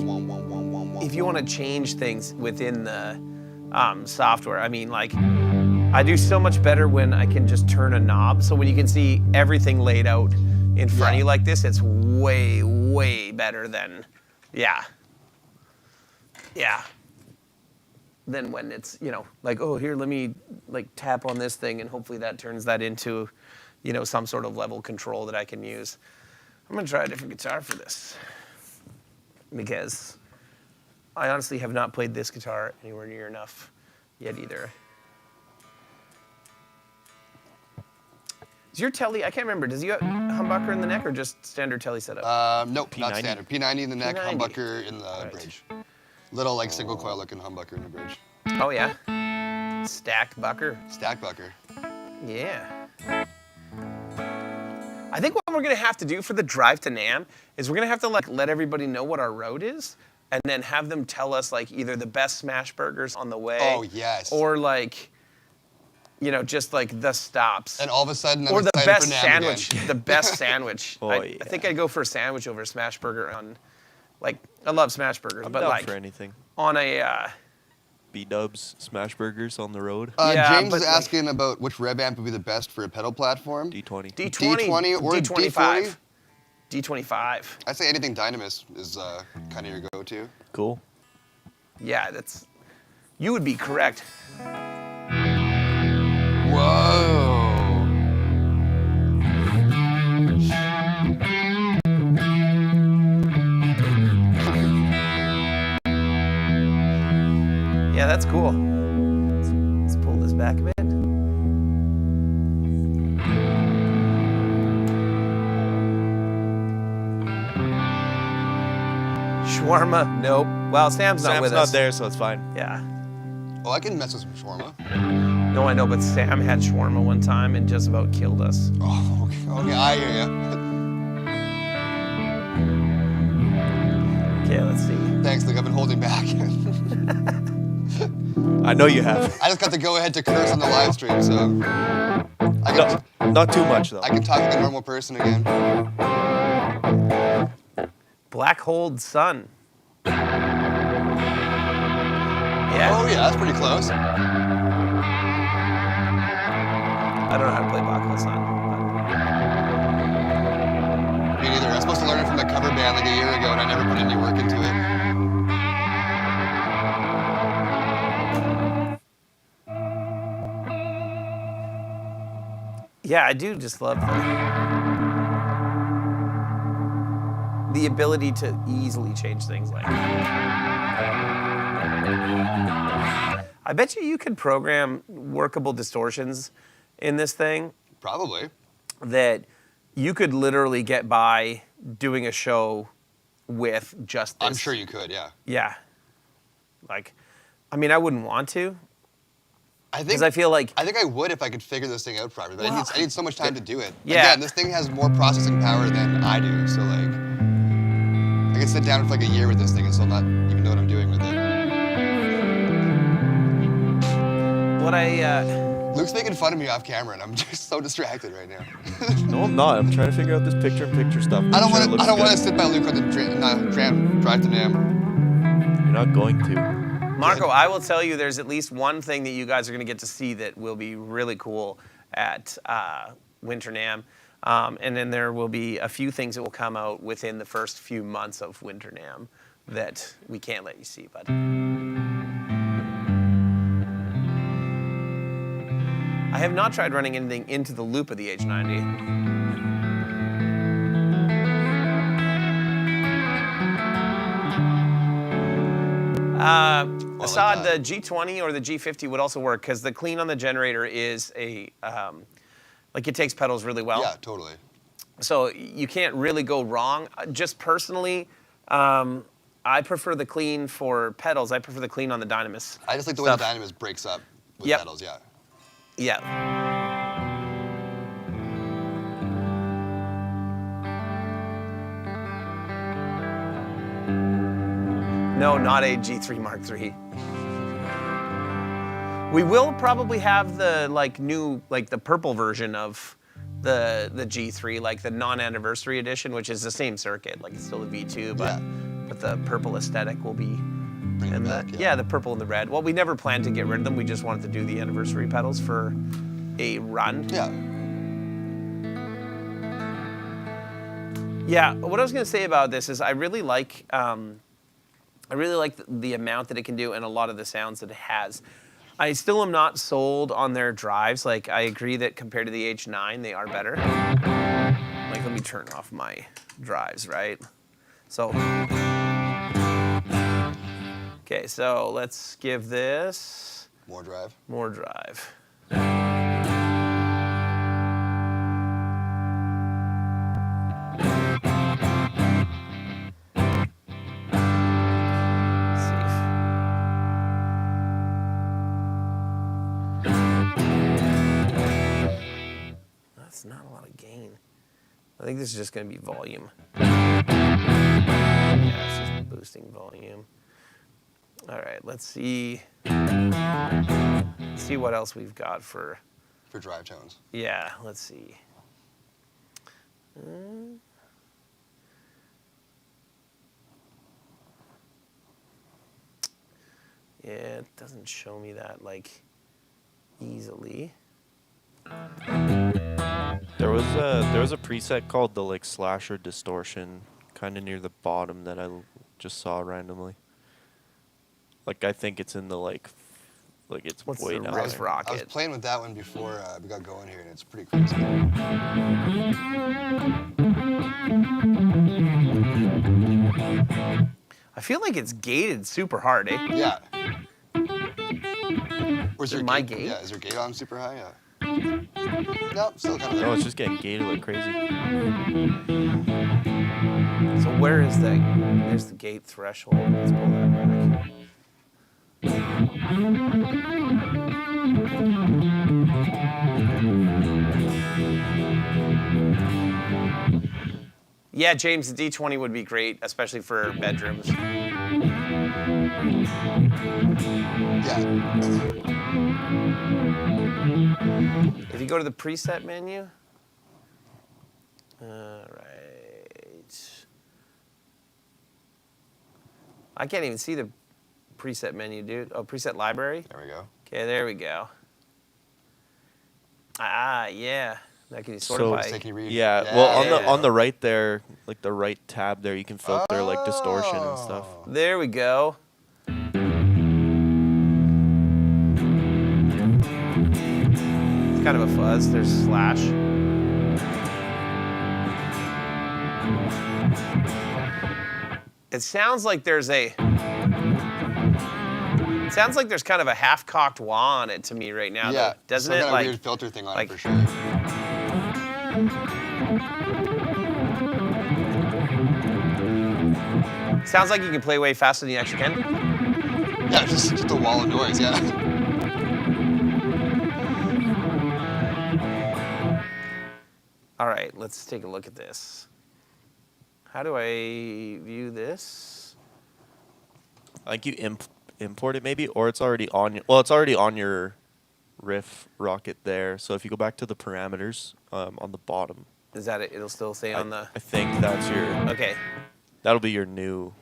if you want to change things within the software, I mean, like, I do so much better when I can just turn a knob. So when you can see everything laid out in front of you like this, it's way, way better than, yeah. Than when it's, you know, like, oh, here, let me, like, tap on this thing, and hopefully that turns that into, you know, some sort of level control that I can use. I'm going to try a different guitar for this, because I honestly have not played this guitar anywhere near enough yet either. Is your telly, I can't remember, does you have humbucker in the neck or just standard telly setup? Nope, not P90. standard. P90 in the neck, P90. humbucker in the Right. bridge. Little, like, single coil looking humbucker in the bridge. Oh, yeah? Stacked bucker. Stack bucker. Yeah. I think what we're going to have to do for the drive to NAMM is we're going to have to, like, let everybody know what our route is, and then have them tell us, like, either the best smash burgers on the way. Oh, yes. Or, like, you know, just, like, the stops. And all of a sudden, I'm Or the excited best for NAMM sandwich. again. The best sandwich. Oh, I yeah. think I'd go for a sandwich over a smash burger on, like, I love smash burgers, I'm but, down like, for anything. on a, B-dubs, smash burgers on the road. Yeah, James but, is like- asking about which rev amp would be the best for a pedal platform. D20. D20 or D25. D25. I'd say anything Dynamis is kind of your go-to. Cool. Yeah, that's, you would be correct. Whoa. Yeah, that's cool. Let's pull this back a bit. Shawarma, nope. Well, Sam's not Sam's with not us. there, so it's fine. Yeah. Oh, I can mess with some shawarma. No, I know, but Sam had shawarma one time and just about killed us. Oh, okay, I hear ya. Okay, let's see. Thanks, Luke. I've been holding back. I know you have. I just got the go-ahead to curse on the live stream, so I can, Not too much, though. I can talk like a normal person again. Black Hold Sun. Oh Yeah. yeah, that's pretty close. I don't know how to play Black Hold Sun. Me neither. I was supposed to learn it from a cover band like a year ago, and I never put any work into it. Yeah, I do just love the ability to easily change things like that. I bet you could program workable distortions in this thing Probably. that you could literally get by doing a show with just this. I'm sure you could, yeah. Yeah. Like, I mean, I wouldn't want to, I think because I feel like, I think I would if I could figure this thing out properly, but Well, I need so much time to do it. Yeah. Again, this thing has more processing power than I do, so like, I can sit down for like a year with this thing and still not even know what I'm doing with it. what I, Luke's making fun of me off camera, and I'm just so distracted right now. No, I'm not. I'm trying to figure out this picture-in-picture stuff. I don't Make sure it want to. I looks don't want to good. sit by Luke on the drive to NAMM. You're not going to. Marco, I will tell you there's at least one thing that you guys are going to get to see that will be really cool. at Winter NAMM. And then there will be a few things that will come out within the first few months of Winter NAMM that we can't let you see, but I have not tried running anything into the loop of the H90. Assad, the G20 or the G50 would also work because the clean on the generator is a like it takes pedals really well. Yeah, totally. So you can't really go wrong. Just personally, I prefer the clean for pedals. I prefer the clean on the Dynamis. I just like the way the Dynamis breaks up with pedals. Yeah. Yeah. No, not a G3 Mark III. We will probably have the new the purple version of the G3, like the non-anniversary edition, which is the same circuit. Like it's still a V2, but the purple aesthetic will be the purple and the red. Well, we never planned to get rid of them. We just wanted to do the anniversary pedals for a run. Yeah. Yeah. What I was going to say about this is I really like the amount that it can do and a lot of the sounds that it has. I still am not sold on their drives. Like, I agree that compared to the H9, they are better. Like, let me turn off my drives, right? So, okay, so let's give this more drive. More drive. That's not a lot of gain. I think this is just going to be volume. Yeah, it's just boosting volume. All right, let's see. Let's see what else we've got for drive tones. Yeah, let's see. Yeah, it doesn't show me that easily. There was a preset called the slasher distortion, kind of near the bottom that I just saw randomly. I think it's in the it's What's way the down Res there. Rocket? I was playing with that one before we got going here, and it's pretty crazy. I feel like it's gated super hard, eh? Yeah. Where's your my gate? Yeah, is your gate on super high? Yeah. No, still kind of there. No, it's just getting gated like crazy. So where is there's the gate threshold. Let's pull that back. Yeah, James, the D20 would be great, especially for bedrooms. Yeah. If you go to the preset menu, all right. I can't even see the preset menu, dude. Oh, preset library? There we go. Okay, there we go. Yeah. Now can you sort So- by... Yeah, well, on the right there, the right tab there, you can filter distortion and stuff. There we go. It's kind of a fuzz. There's slash. It sounds like there's a... It sounds like there's kind of a half-cocked wah on it to me right now. Yeah, though, doesn't some it? kind of weird filter thing on it for sure. Sounds like you can play way faster than you actually can. Yeah, just a wall of noise, yeah. All right, let's take a look at this. How do I view this? I think you import it maybe, or it's already on your... Well, it's already on your riff rocket there. So if you go back to the parameters on the bottom. Is that it? It'll still say on the... I think that's your... Okay. That'll be your new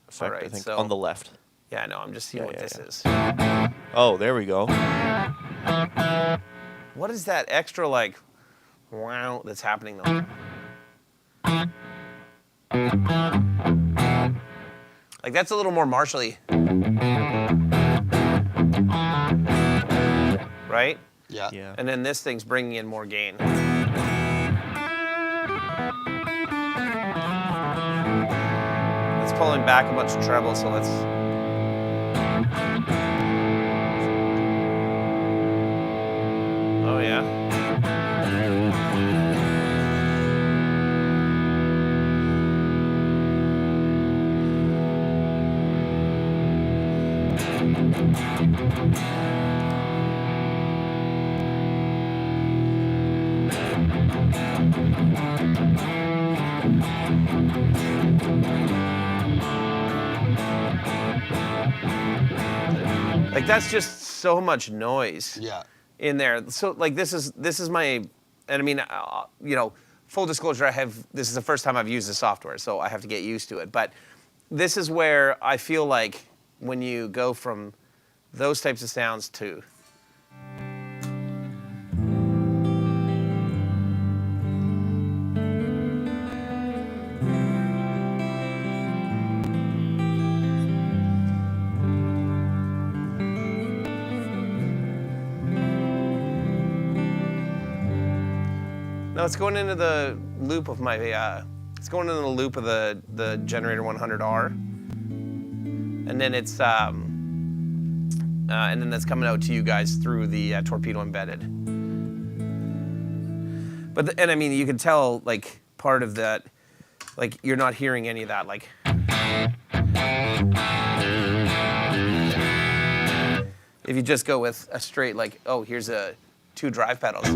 effect, All right, I think, so- on the left. Yeah, I know. I'm just seeing what this is. Oh, there we go. What is that extra like, wow, that's happening though? Like that's a little more Marshall-y. Right? Yeah. Yeah. And then this thing's bringing in more gain. It's pulling back a bunch of treble, so let's... Oh yeah. Like that's just so much noise. Yeah. In there. So like this is my, and I mean, you know, full disclosure, this is the first time I've used the software, so I have to get used to it. But this is where I feel like when you go from those types of sounds to no, it's going into the loop of my, it's going into the loop of the Generator 100R. And then it's, and then that's coming out to you guys through the torpedo embedded. But, and I mean, you can tell, like, part of that, like, you're not hearing any of that, like. If you just go with a straight, like, oh, here's two drive pedals.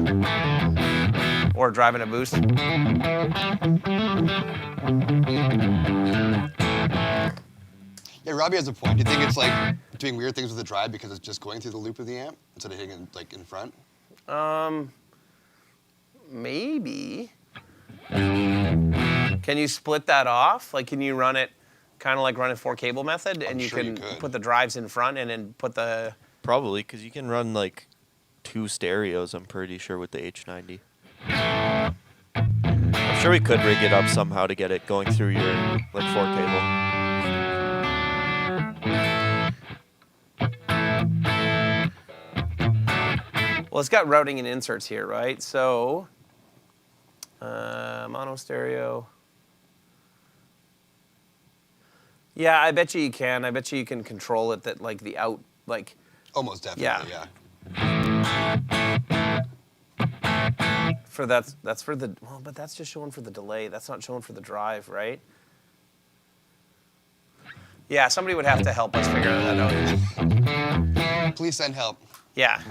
Or driving a boost. Yeah, Robbie has a point. Do you think it's like doing weird things with the drive because it's just going through the loop of the amp instead of hitting it like in front? Maybe. Can you split that off? Like, can you run it kind of like running 4-cable method, and you sure you can could. put the drives in front and then put the... Probably, because you can run like 2 stereos, I'm pretty sure, with the H90. I'm sure we could rig it up somehow to get it going through your like 4-cable. Well, it's got routing and inserts here, right? So, mono stereo. Yeah, I bet you can. I bet you can control it that like the out, like. Almost definitely, yeah. For that's for the, well, but that's just showing for the delay. That's not showing for the drive, right? Yeah, somebody would have to help us figure that out. Please send help. Yeah.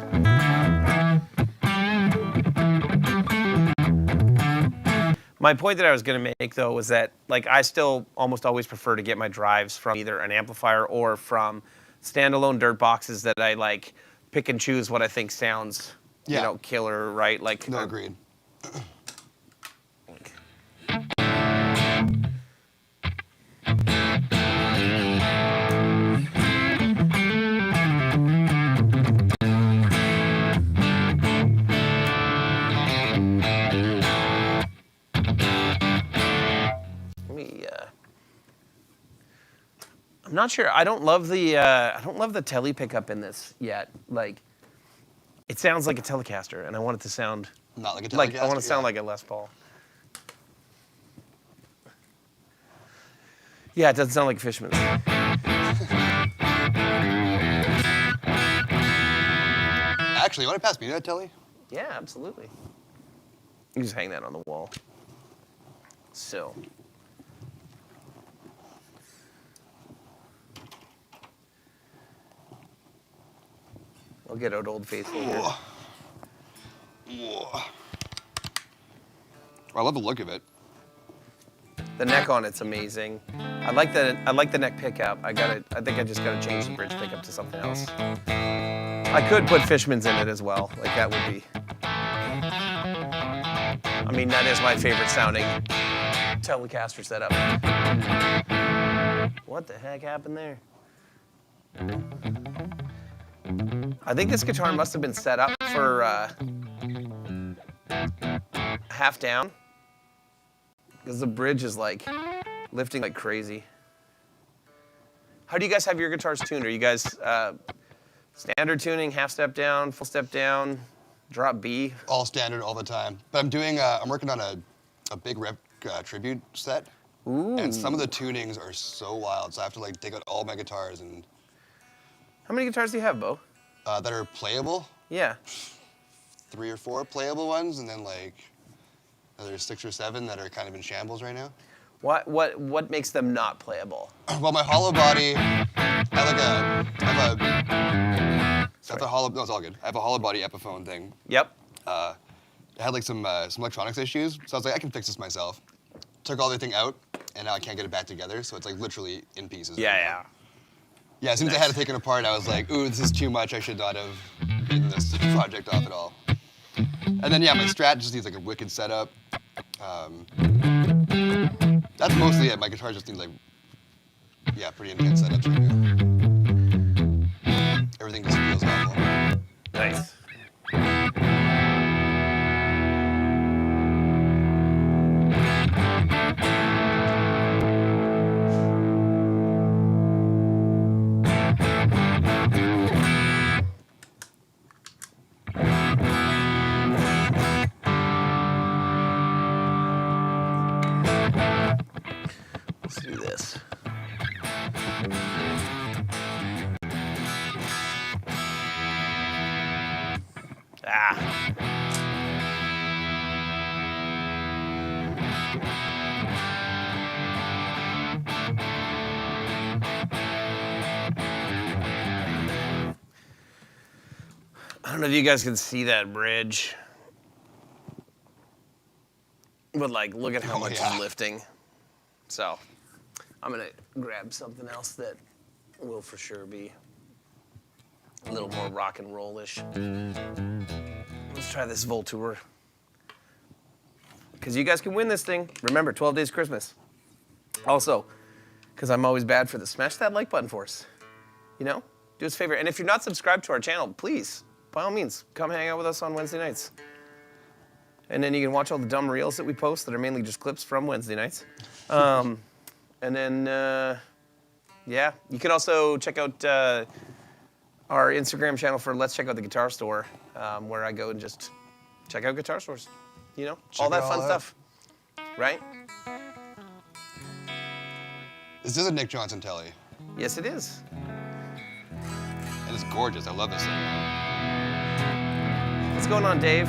My point that I was going to make, though, was that like I still almost always prefer to get my drives from either an amplifier or from standalone dirt boxes that I like pick and choose what I think sounds, you know, killer, right? Like, No, agreed. I'm not sure. I don't love the tele pickup in this yet. Like, it sounds like a Telecaster, and I want it to sound Not like a Telecaster. like I want it to sound like a Les Paul. Yeah, it doesn't sound like Fishman's. Actually, you want to pass me that, Telly? Yeah, absolutely. You just hang that on the wall. So. I'll get out Old Faithful here. Well, I love the look of it. The neck on it's amazing. I like the neck pickup. I think I just gotta change the bridge pickup to something else. I could put Fishman's in it as well. Like that would be. I mean, that is my favorite sounding Telecaster setup. What the heck happened there? I think this guitar must have been set up for half down, because the bridge is like lifting like crazy. How do you guys have your guitars tuned? Are you guys standard tuning, half step down, full step down, drop B? All standard all the time. But I'm working on a big rep tribute set. Ooh. And some of the tunings are so wild, so I have to like dig out all my guitars and How many guitars do you have, Bo? that are playable. Yeah. 3 or 4 playable ones, and then like there's 6 or 7 that are kind of in shambles right now. What makes them not playable? Well, my hollow body, I have a hollow. No, it's all good. I have a hollow body Epiphone thing. Yep. It had like some electronics issues, so I was like, I can fix this myself. Took all the thing out, and now I can't get it back together, so it's like literally in pieces. Yeah, right yeah. now. Yeah, as soon as I had it taken apart, I was like, ooh, this is too much. I should not have beaten this project off at all. And then, yeah, my Strat just needs like a wicked setup. That's mostly it. My guitar just needs like, yeah, pretty intense setups right now. Everything just feels awful. Nice. Let's do this. I don't know if you guys can see that bridge, but like, look at how much yeah. is lifting. So, I'm gonna grab something else that will for sure be a little more rock and roll-ish. Let's try this Voltour. Because you guys can win this thing. Remember, 12 days Christmas. Also, because I'm always bad for this, smash that like button for us. You know? Do us a favor. And if you're not subscribed to our channel, please, by all means, come hang out with us on Wednesday nights. And then you can watch all the dumb reels that we post that are mainly just clips from Wednesday nights. And then, yeah, you can also check out our Instagram channel for Let's Check Out the Guitar Store, where I go and just check out guitar stores. You know, all that fun stuff, right? This is a Nick Johnson telly, Yes, it is. and it's gorgeous. I love this thing. What's going on, Dave?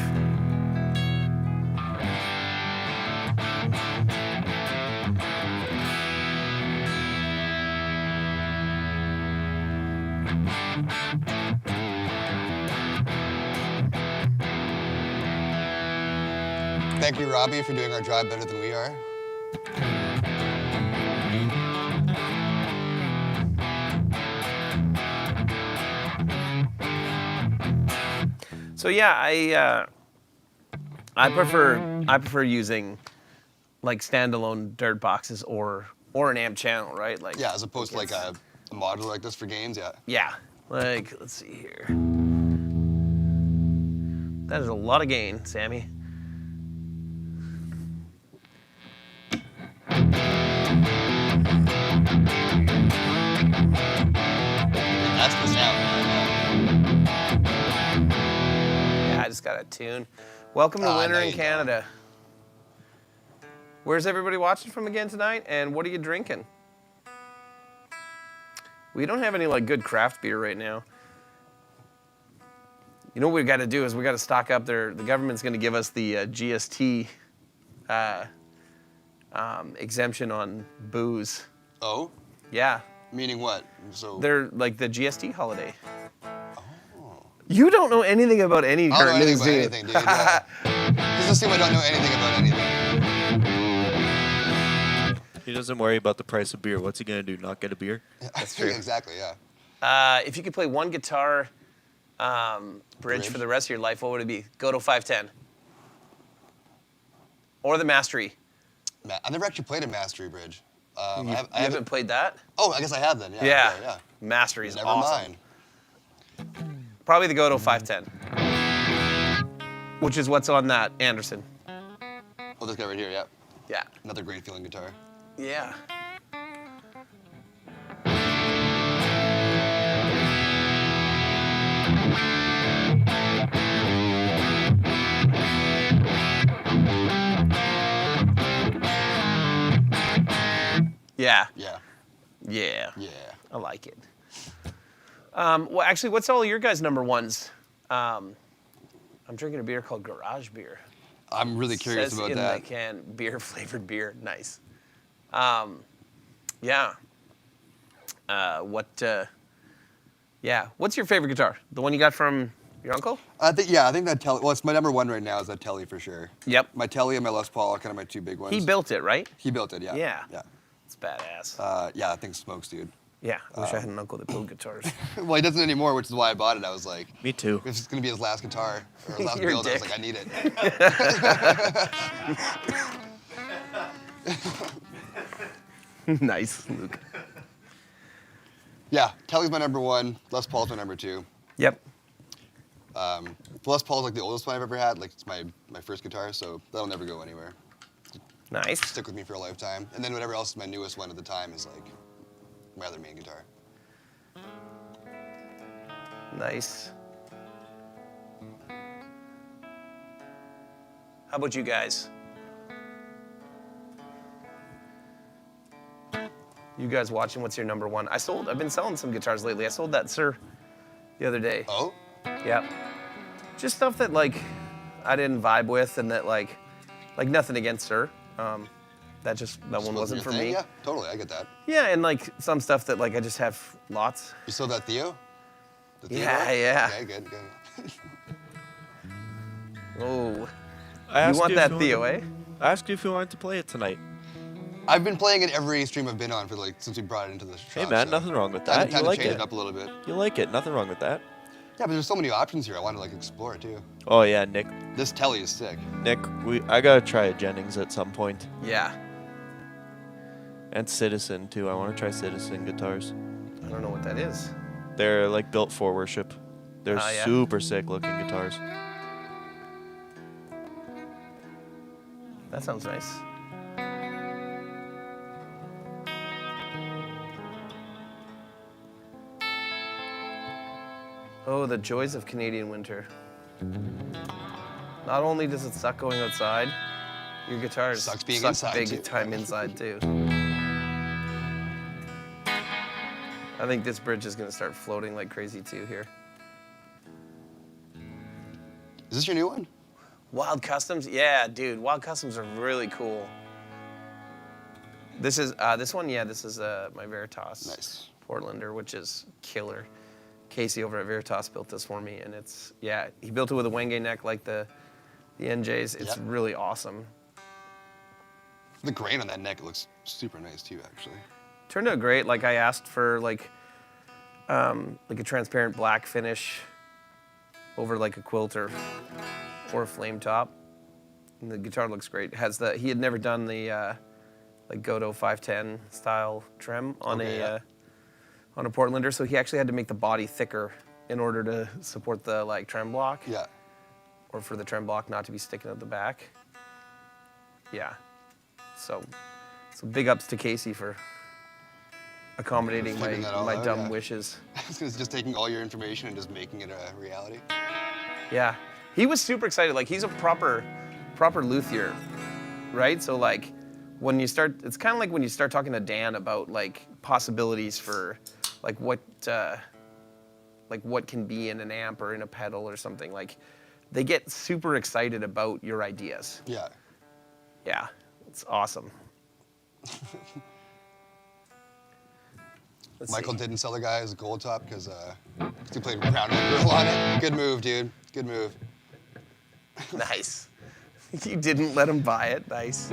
Thank you, Robbie, for doing our job better than we are. So yeah, I prefer using like standalone dirt boxes or an amp channel, right? Like Yeah, as opposed to like a module like this for games, yeah. yeah. Like let's see here. That is a lot of gain, Sammy. That's the sound. Yeah, I just got a tune. Welcome to Oh, Winter no, in you Canada. Where's everybody watching from again tonight? And what are you drinking? We don't have any like good craft beer right now. You know what we've got to do is we got to stock up there. The government's going to give us the GST exemption on booze. Oh? Yeah, Meaning what? So they're like the GST holiday. You don't know anything about any I don't know current anything news, about do you? anything, dude. Yeah. Just assume I don't know anything about anything. He doesn't worry about the price of beer. What's he gonna do? Not get a beer? That's true. Exactly, yeah. If you could play one guitar bridge for the rest of your life, what would it be? Goto 510. Or the Mastery. I've never actually played a Mastery bridge. You I haven't played that? Oh, I guess I have then. Yeah. Yeah. Okay, yeah. Mastery is Never awesome. mind. Probably the Goto 510. Which is what's on that Anderson. Oh, this guy right here, yeah. Yeah. Another great feeling guitar. Yeah. Yeah. Yeah. Yeah. Yeah. I like it. Well, actually, what's all your guys' number ones? I'm drinking a beer called Garage Beer. I'm really curious Says about in that. the can, beer flavored beer. Nice. Yeah. What's your favorite guitar? The one you got from your uncle? I think that Telly. Well, it's my number one right now is that Telly for sure. Yep. My Telly and my Les Paul are kind of my two big ones. He built it, right? He built it, yeah. Yeah. Yeah. It's badass. Yeah, that thing smokes, dude. Yeah. I wish I had an uncle that built guitars. Well, he doesn't anymore, which is why I bought it. I was like, Me too. if it's gonna be his last guitar or his last You're a build, I was dick. like, I need it. Nice, Luke. Yeah, Telly's my number one. Les Paul's my number two. Yep. Les Paul's like the oldest one I've ever had. Like it's my first guitar, so that'll never go anywhere. Nice. Stick with me for a lifetime. And then whatever else is my newest one at the time is like my other main guitar. Nice. How about you guys? You guys watching? What's your number one? I've been selling some guitars lately. I sold that Sir the other day. Oh? Yep. Just stuff that like I didn't vibe with, and that like nothing against Sir. That one wasn't for me. Yeah, totally. I get that. Yeah, and like some stuff that like I just have lots. You sold that Theo? The Theo Yeah, boy? yeah. Okay, good. Oh, I you asked want if that you Theo, wanted- eh? I asked you if you wanted to play it tonight. I've been playing it every stream I've been on for like since we brought it into the shop. Hey man, so nothing wrong with I that. had You time to like change it. it up a little bit. You like it. Nothing wrong with that. Yeah, but there's so many options here. I want to like explore too. Oh yeah, Nick. This Telly is sick. Nick, I gotta try a Jennings at some point. Yeah. And Citizen too. I want to try Citizen guitars. I don't know what that is. They're like built for worship. They're Oh, yeah. super sick looking guitars. That sounds nice. Oh, the joys of Canadian winter. Not only does it suck going outside, your guitars Sucks being suck inside, big too. time inside too. I think this bridge is gonna start floating like crazy too here. Is this your new one? Wild Customs? Yeah, dude, Wild Customs are really cool. This is this one, yeah, this is my Veritas Nice. Portlander, which is killer. Casey over at Veritas built this for me, and it's, yeah, he built it with a Wenge neck like the NJs. It's Yep. really awesome. The grain on that neck looks super nice too, actually. Turned out great. Like I asked for like a transparent black finish over like a quilt or a flame top. And the guitar looks great. It has he had never done the like Godot 510 style trim on Okay, on a Portlander, so he actually had to make the body thicker in order to support the like trem block, Yeah. or for the trem block not to be sticking out the back. Yeah. So big ups to Casey for accommodating Figuring that all my out, dumb yeah. wishes. It's just taking all your information and just making it a reality. Yeah, he was super excited. Like he's a proper luthier, right? So like when you start, it's kind of like when you start talking to Dan about like possibilities for like what can be in an amp or in a pedal or something. Like they get super excited about your ideas. Yeah. Yeah, it's awesome. Let's Michael see. didn't sell the guy his gold top because he played Brown and Grill on it. Good move, dude. Good move. Nice. You didn't let him buy it. Nice.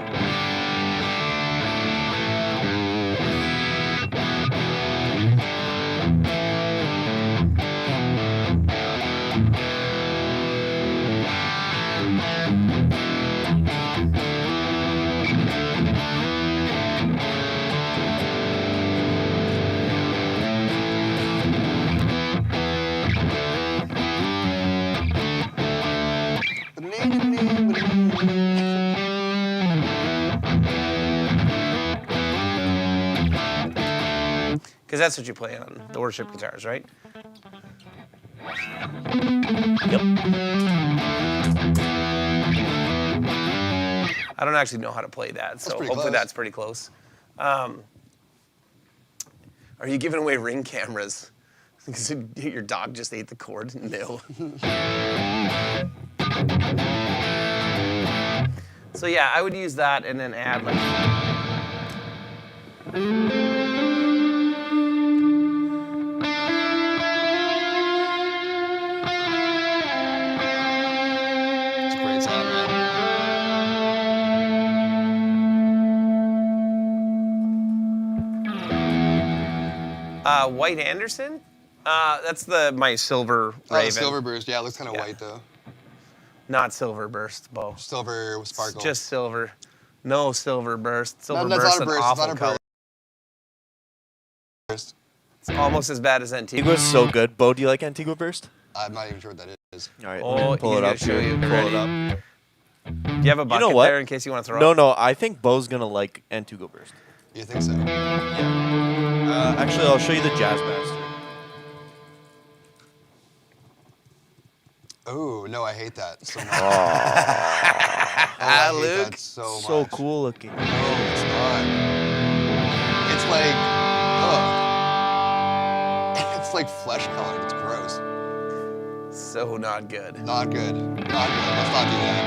The name Because that's what you play on the worship guitars, right? Yep. I don't actually know how to play that, so pretty hopefully close. that's pretty close. Are you giving away Ring cameras? Because your dog just ate the cord? No. So yeah, I would use that and then add like... It's a great sound, man. White Anderson? That's my Silver Oh, Raven. the Silver Burst. Yeah, it looks kind of Yeah. white though. Not Silver Burst, Bo. Silver with sparkle. Just silver. No Silver Burst. Silver that's Burst not a an burst. It's awful not a color. burst. It's almost as bad as Antigua. Antigua's so good. Bo, do you like Antigua Burst? I'm not even sure what that is. All right, Oh, let me pull he's it gonna up show here. you. Pull Ready? it up. Do you have a bucket what? there in case you want to throw No, it? no, I think Bo's gonna like Antigua Burst. You think so? Yeah. Actually, I'll show you the Jazz Master. Oh no, I hate that so much. I hate Luke. that so much. So cool looking. No, it's not. It's like, ugh. It's like flesh colored. It's gross. So not good. Not good. Not good. Let's not do that.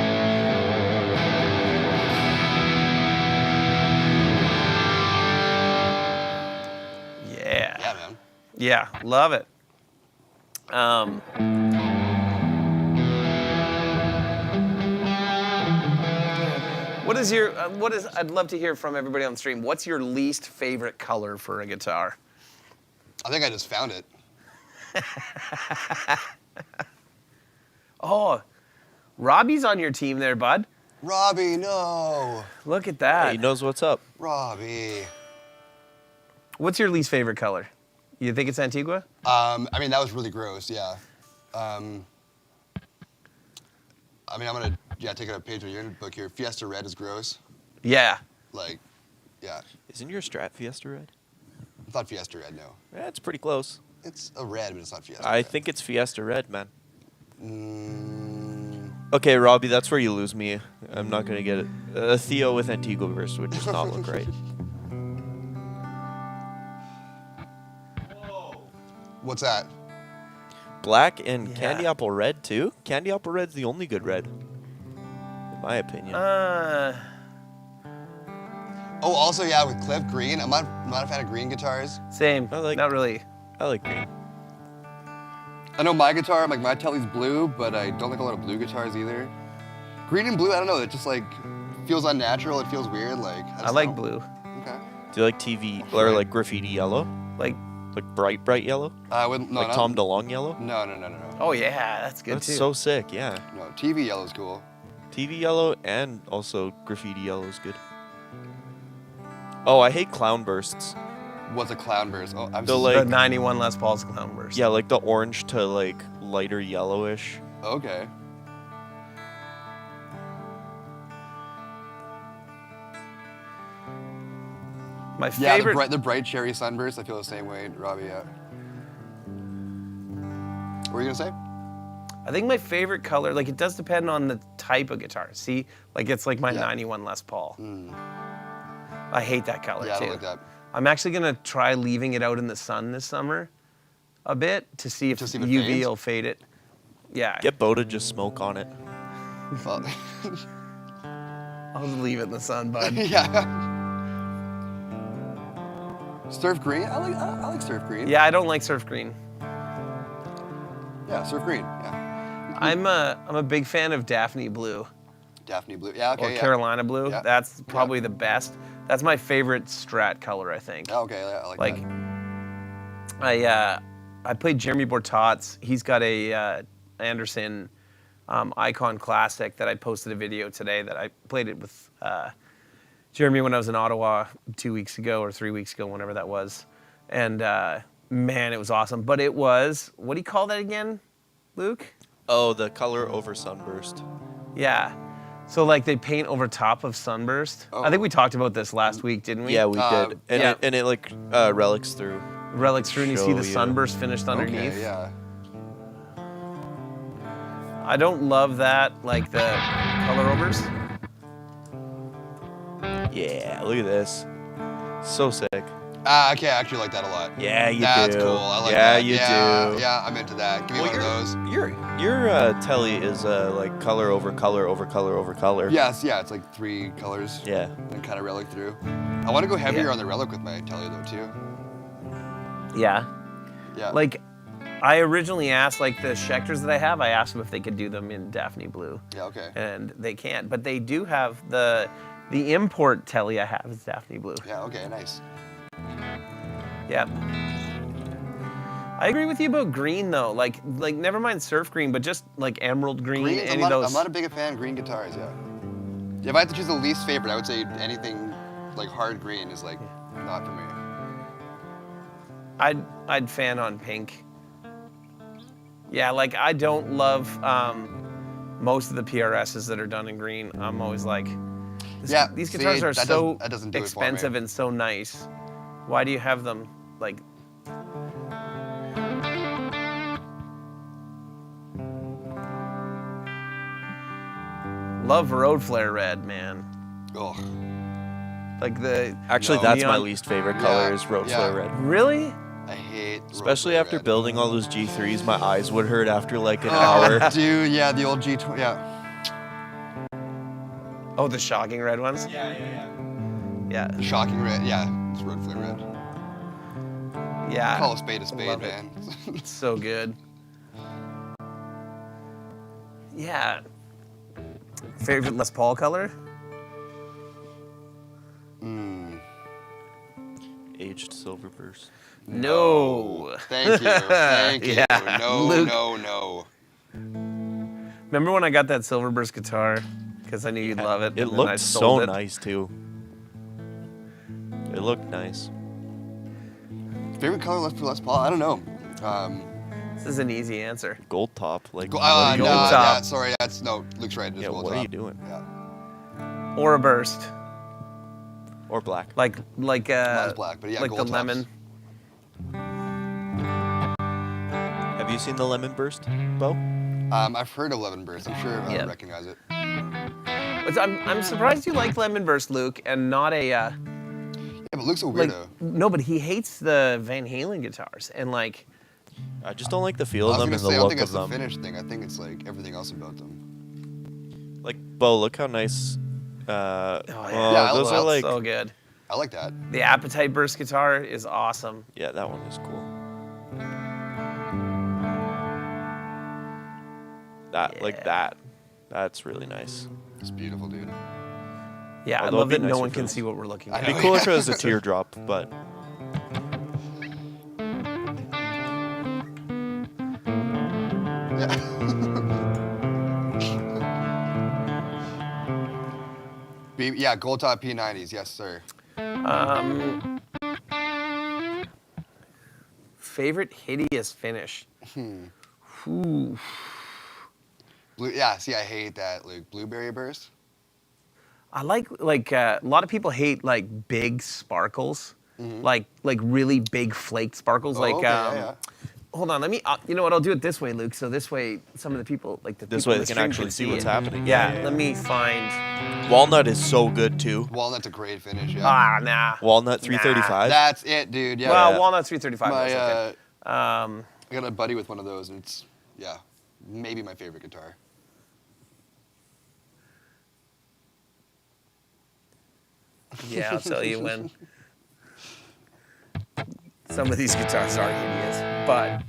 Yeah. Yeah, man. Yeah, love it. I'd love to hear from everybody on the stream. What's your least favorite color for a guitar? I think I just found it. Oh, Robbie's on your team there, bud. Robbie, no. Look at that. He knows what's up. Robbie. What's your least favorite color? You think it's Antigua? I mean, that was really gross, yeah. I mean, I'm gonna, take a page from your book here. Fiesta Red is gross. Yeah. Like, yeah. Isn't your Strat Fiesta red? It's not Fiesta Red, no. Yeah, it's pretty close. It's a red, but it's not Fiesta I Red. think it's Fiesta red, man. Mm, Okay, Robbie, that's where you lose me. I'm not gonna get it. Theo with Antigua Burst would just not look right. what's that? Black and Yeah. Candy Apple Red too. Candy Apple Red's the only good red, in my opinion. Oh, also, yeah, with Cliff, green. I'm not a fan of green guitars. Same. I like- Not really. I like green. I know my guitar, like my Telly's blue, but I don't like a lot of blue guitars either. Green and blue, I don't know. It just like feels unnatural. It feels weird. Like I just like don't- blue. Okay. Do you like TV or like graffiti yellow? Like, Like bright yellow? I wouldn't. No, Like not- Tom DeLonge yellow? No. oh yeah, that's good That's too. so sick, yeah. No, TV yellow's cool. TV yellow and also graffiti yellow is good. Oh, I hate clown bursts. What's a clown burst? Oh, I'm The, just, like- the 91 Les Paul's Clown Burst. Yeah, like the orange to like lighter yellowish. okay. My Yeah, favorite. the bright cherry sunburst. I feel the same way, Robbie. Yeah. What were you gonna say? I think my favorite color, like it does depend on the type of guitar. See, like it's like my Yeah. 91 Les Paul. I hate that color Yeah, I too. don't like that. I'm actually gonna try leaving it out in the sun this summer, a bit to see if To see if it UV fades? will fade it. Yeah, Get Bo to just smoke on it. Well, I'll leave it in the sun, bud. yeah. Surf green. I like surf green. Yeah, I don't like surf green. Yeah, surf green. Yeah. I'm a big fan of Daphne blue Daphne blue. Yeah. Okay. or yeah. Carolina blue. Yeah. That's probably the best. That's my favorite Strat color, I think. Oh, okay. Yeah, I like Like, that. I played Jeremy Bortat's. He's got a Anderson Icon Classic that I posted a video today that I played it with Jeremy when I was in Ottawa 2 weeks ago or 3 weeks ago, whenever that was. And man, it was awesome. But it was, what do you call that again, Luke? Oh, the color over sunburst. Yeah. So like they paint over top of Sunburst. Oh. I think we talked about this last week, didn't we? Yeah, we did. And yeah. it like relics through. relics through and you see the Show you. sunburst finished underneath. Okay, yeah. I don't love that, like the color overs. Yeah, look at this. So sick. Okay, I actually like that a lot. Yeah, you That's do. cool. I like yeah, that. you yeah, do. Yeah, I'm into that. Give me one of those. Your telly is like color over color over color over color. Yes, yeah, it's like 3 colors. Yeah. And kind of relic through. I want to go heavier Yeah. on the relic with my telly though too. Yeah. Yeah. Like, I originally asked, like the Schecters that I have, I asked them if they could do them in Daphne Blue. Yeah, okay. And they can't, but they do have the import telly I have is Daphne Blue. Yeah, okay, nice. Yeah. I agree with you about green though. Like never mind surf green, but just like emerald green, Green, any of those. I'm not a big fan of green guitars, yeah. If I had to choose the least favorite, I would say anything like hard green is like not for me. I'd fan on pink. Yeah, like I don't love most of the PRSs that are done in green. I'm always like, these guitars are so that doesn't do it for me. expensive and so nice. Why do you have them? Like, love Road Flare red, man. Ugh. Like the Actually, No. that's my neon- least favorite color is Road yeah. Flare Red. Really? I hate Especially Road after Red. building all those G3s, my eyes would hurt after like an hour. Dude, yeah, the old G20, yeah. Oh, the shocking red ones? Yeah. Yeah. Shocking red, yeah, it's Road Flare red. Yeah. Call a spade, Love it. man. It's so good. Yeah. Favorite Les Paul color? Aged silver burst. No. Thank you, thank you. Yeah, No, Luke. no. Remember when I got that Silverburst guitar? Because I knew you'd love it. It and then I looked so sold it. nice too. It looked nice. Favorite color for Les Paul? I don't know. This is an easy answer. Gold top, like. No, what are you doing? top. yeah, sorry, no, Luke's right. It's Yeah, gold what are top. you doing? Yeah. Or a burst. Or black. Like Mine's black, but yeah, like the gold tops. lemon. Have you seen the lemon burst, Bo? I've heard of Lemon Burst. I'm sure I Yeah. would recognize it. But I'm surprised you like lemon burst, Luke, and not a Yeah, but Luke's a like weirdo. no, but he hates the Van Halen guitars and like I just don't like the feel I of was them gonna and say, I the don't look think of it's the them. finish thing. I think it's like everything else about them. Like Bo, look how nice. yeah, Yeah, those I are love like. so good. I like that. The Appetite Burst guitar is awesome. Yeah, that one is cool. That like Yeah. that. That's really nice. It's beautiful, dude. Yeah, I Although love it'd that be no nicer one if it can was- see what we're looking I at. It'd know. be cool if it was a teardrop, but Yeah, gold top P90s. Yes, sir. Favorite hideous finish. Ooh. Blue, yeah, see, I hate that, Luke. Blueberry Burst. I like a lot of people hate like big sparkles, like really big flaked sparkles. Oh, like okay, yeah. hold on, let me. You know what? I'll do it this way, Luke. So this way, some of the people like the this people way in they the can stream actually see what's it. happening. Yeah, let me find. Walnut is so good too. Walnut's a great finish, yeah. Nah. Walnut 335. That's it, dude. Yeah. Well, Walnut 335. my, That's okay. I got a buddy with one of those, and it's, yeah, maybe my favorite guitar. Yeah, I'll tell you when. Some of these guitars are hideous, but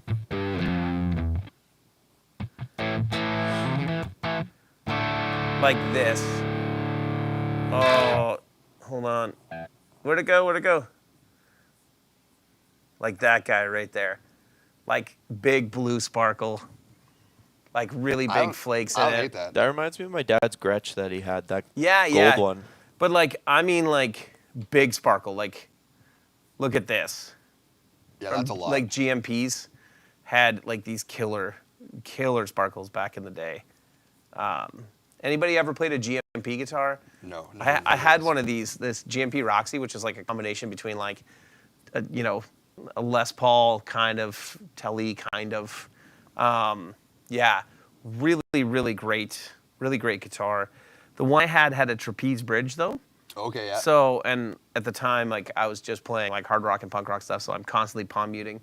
like this. Oh, hold on. Where'd it go? Where'd it go? Like that guy right there. Like big blue sparkle. Like really big flakes in I it. don't hate that. That reminds me of my dad's Gretsch that he had, that Yeah, gold yeah. one. But like, I mean like big sparkle. Like, look at this. Yeah, that's a lot. Like GMPs had like these killer sparkles back in the day. Anybody ever played a GMP guitar? No. I had one of these, this GMP Roxy, which is like a combination between like, a Les Paul kind of, Telly kind of. Yeah, really great guitar. The one I had a trapeze bridge though. Okay, yeah. So, and at the time, like I was just playing like hard rock and punk rock stuff, so I'm constantly palm muting,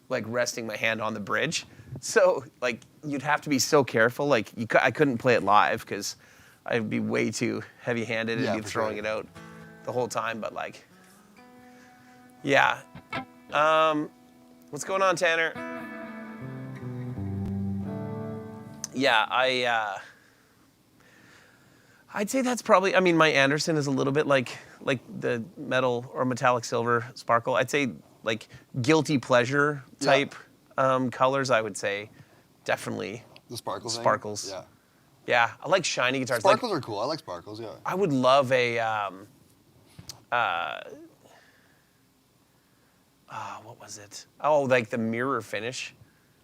like resting my hand on the bridge. So, like you'd have to be so careful. Like I couldn't play it live because I'd be way too heavy-handed and be throwing it out the whole time. But like, yeah. What's going on, Tanner? Yeah, I'd say that's probably, I mean, my Anderson is a little bit like the metal or metallic silver sparkle. I'd say like guilty pleasure type colors, I would say definitely The sparkles. Sparkles. Yeah. Yeah, I like shiny guitars. Sparkles like, are cool. I like sparkles, yeah. I would love a, what was it? Oh, like the mirror finish.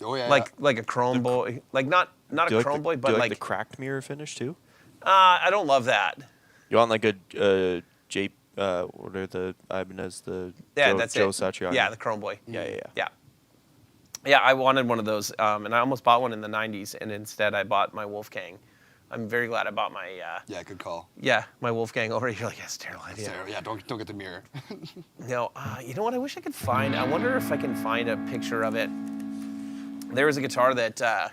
Oh, yeah. Like a Chrome Boy. Like not a Chrome Boy, but do you like the cracked mirror finish too? I don't love that. You want like a J? What are the Ibanez? The Joe Satriani. Yeah, the Chrome Boy. Yeah. Yeah, I wanted one of those, and I almost bought one in the '90s, and instead I bought my Wolfgang. I'm very glad I bought my. Yeah, good call. Yeah, my Wolfgang over here. You're like, that's a terrible idea. Yeah, don't get the mirror. No, you know what? I wish I could find. I wonder if I can find a picture of it. There was a guitar that.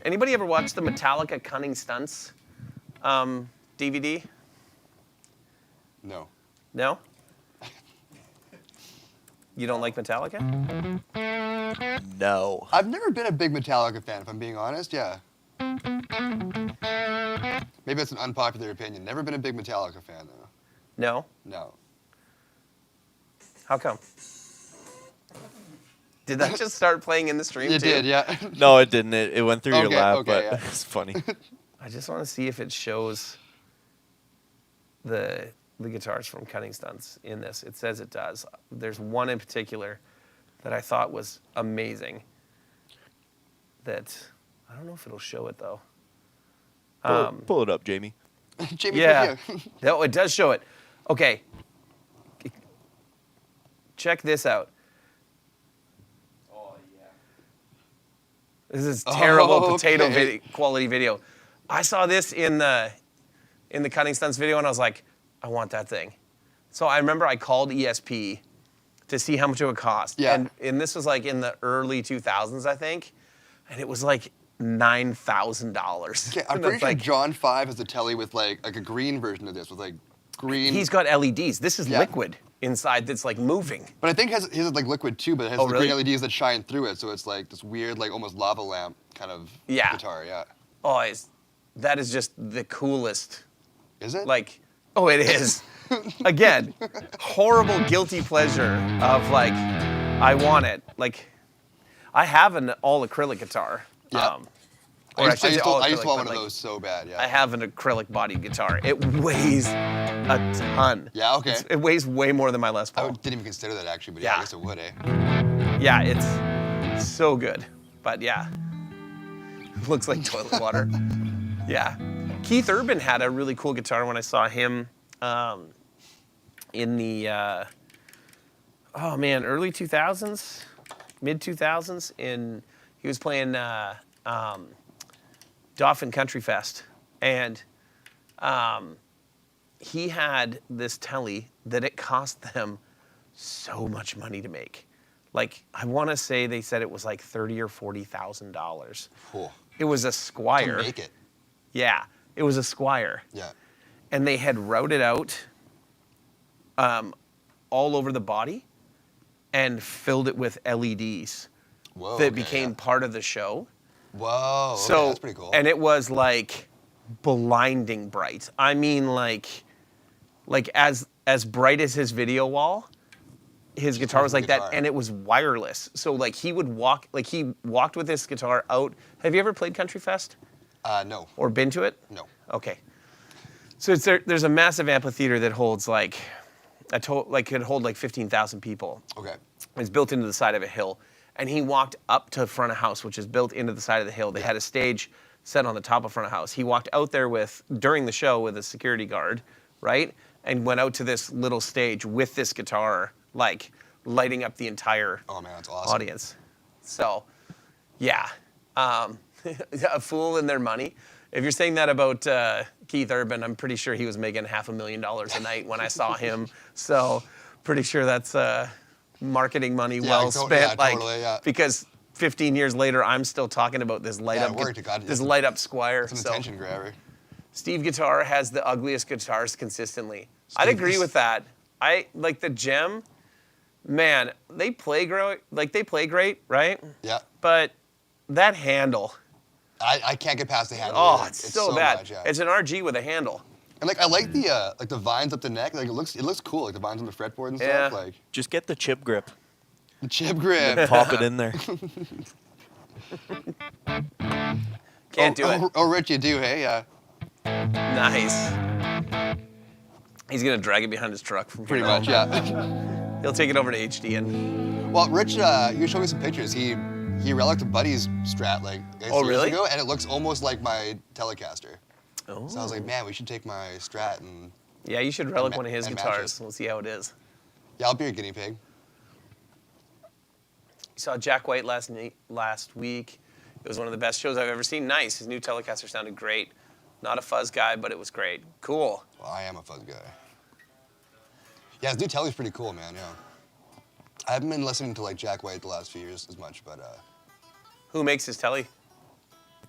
Anybody ever watch the Metallica Cunning Stunts DVD? No. No? You don't like Metallica? No. I've never been a big Metallica fan, if I'm being honest, yeah. Maybe that's an unpopular opinion. Never been a big Metallica fan, though. No? No. How come? Did that just start playing in the stream You too? did, yeah. No, it didn't. It went through your Okay, lap, okay, but yeah. it's funny. I just want to see if it shows the guitars from Cunning Stunts in this. It says it does. There's one in particular that I thought was amazing. That I don't know if it'll show it though. Pull it up, Jamie. Jamie, Yeah, yeah. no, it does show it. Okay, check this out. This is terrible potato quality video. I saw this in the Cunning Stunts video, and I was like, I want that thing. So I remember I called ESP to see how much it would cost. Yeah. And this was like in the early 2000s, I think, and it was like $9,000. Okay, I'm pretty sure John 5 has a telly with like a green version of this with like green. He's got LEDs. This is Yeah. liquid inside that's like moving. But I think his is like liquid too, but it has Oh, the really? green LEDs that shine through it, so it's like this weird, like almost lava lamp kind of guitar. Yeah. Oh, that is just the coolest. Is it? Like, oh, it is. Again, horrible guilty pleasure of like, I want it. Like, I have an all acrylic guitar. Yeah. Or I used to all want acrylic, one but, of those so bad. Yeah. I have an acrylic bodied guitar. It weighs a ton. Yeah. Okay. It weighs way more than my Les I Paul. didn't even consider that actually, but Yeah. I guess it would, eh? Yeah, it's so good. But yeah, it looks like toilet water. Yeah. Keith Urban had a really cool guitar when I saw him in the, early 2000s, mid 2000s. He was playing Dauphin Country Fest. And he had this telly that it cost them so much money to make. Like, I want to say they said it was like $30,000 or $40,000. Cool. It was a Squire. To make it. Yeah, it was a Squire. Yeah. And they had routed out all over the body and filled it with LEDs Whoa. that okay, became yeah. part of the show. Whoa. Okay, So that's pretty cool. And it was like blinding bright. I mean, like as bright as his video wall. His guitar was like that, and it was wireless. So like he walked with this guitar out. Have you ever played Country Fest? No. Or been to it? No. Okay. So there's a massive amphitheater that holds like could hold like 15,000 people. Okay. It's built into the side of a hill, and he walked up to the front of house, which is built into the side of the hill. They had a stage set on the top of front of house. He walked out there during the show with a security guard, right? And went out to this little stage with this guitar, like lighting up the entire Oh man, that's awesome. audience. So, yeah, a fool in their money. If you're saying that about Keith Urban, I'm pretty sure he was making $500,000 a night when I saw him. So, pretty sure that's marketing money well spent. Totally, yeah. Because 15 years later, I'm still talking about this light up Squire. It's an attention grabber. Steve Guitar has the ugliest guitars consistently. I'd agree with that. I like the Gem. Man, they play great. Like they play great, right? Yeah. But that handle. I can't get past the handle. Oh, either. it's so bad. Much, yeah. It's an RG with a handle. And like I like the vines up the neck. Like it looks cool. Like the vines on the fretboard and Yeah. stuff. Like Just get the chip grip. the chip grip. Pop it in there. Can't do it. Oh, Rich, you do, hey? Yeah. Nice. He's gonna drag it behind his truck from Pretty here on. much, yeah. He'll take it over to HD and. Well, Rich, you showed me some pictures. He reliced a buddy's Strat like 8 Oh, years really? ago, and it looks almost like my Telecaster. Oh. So I was like, man, we should take my Strat and Yeah, you should relic ma- one of his and match guitars. it. We'll see how it is. yeah, I'll be your guinea pig. You saw Jack White last week. It was one of the best shows I've ever seen. Nice. His new Telecaster sounded great. Not a fuzz guy, but it was great. Cool. Well, I am a fuzz guy. Yeah, his new Tele's pretty cool, man. Yeah. I haven't been listening to like Jack White the last few years as much, but Who makes his Tele?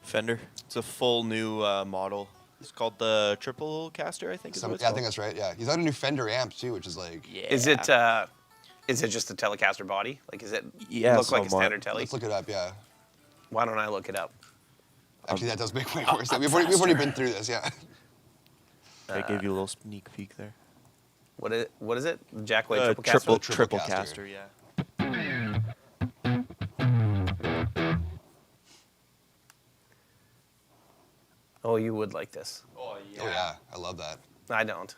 Fender. It's a full new model. It's called the Triple Caster, I think. Is what it's yeah, I called. think that's right. Yeah, he's got a new Fender amp too, which is like. Yeah. Is it just a Telecaster body? Like, is it Yeah, look like a somewhat. standard Tele? Let's look it up. Yeah. Why don't I look it up? Actually, that does make way worse. We've already been through this. Yeah. I gave you a little sneak peek there. What is it? Jack White Triple Caster? Triple Triple Caster. Caster, yeah. Oh, you would like this. Oh Oh yeah, I love that. I don't.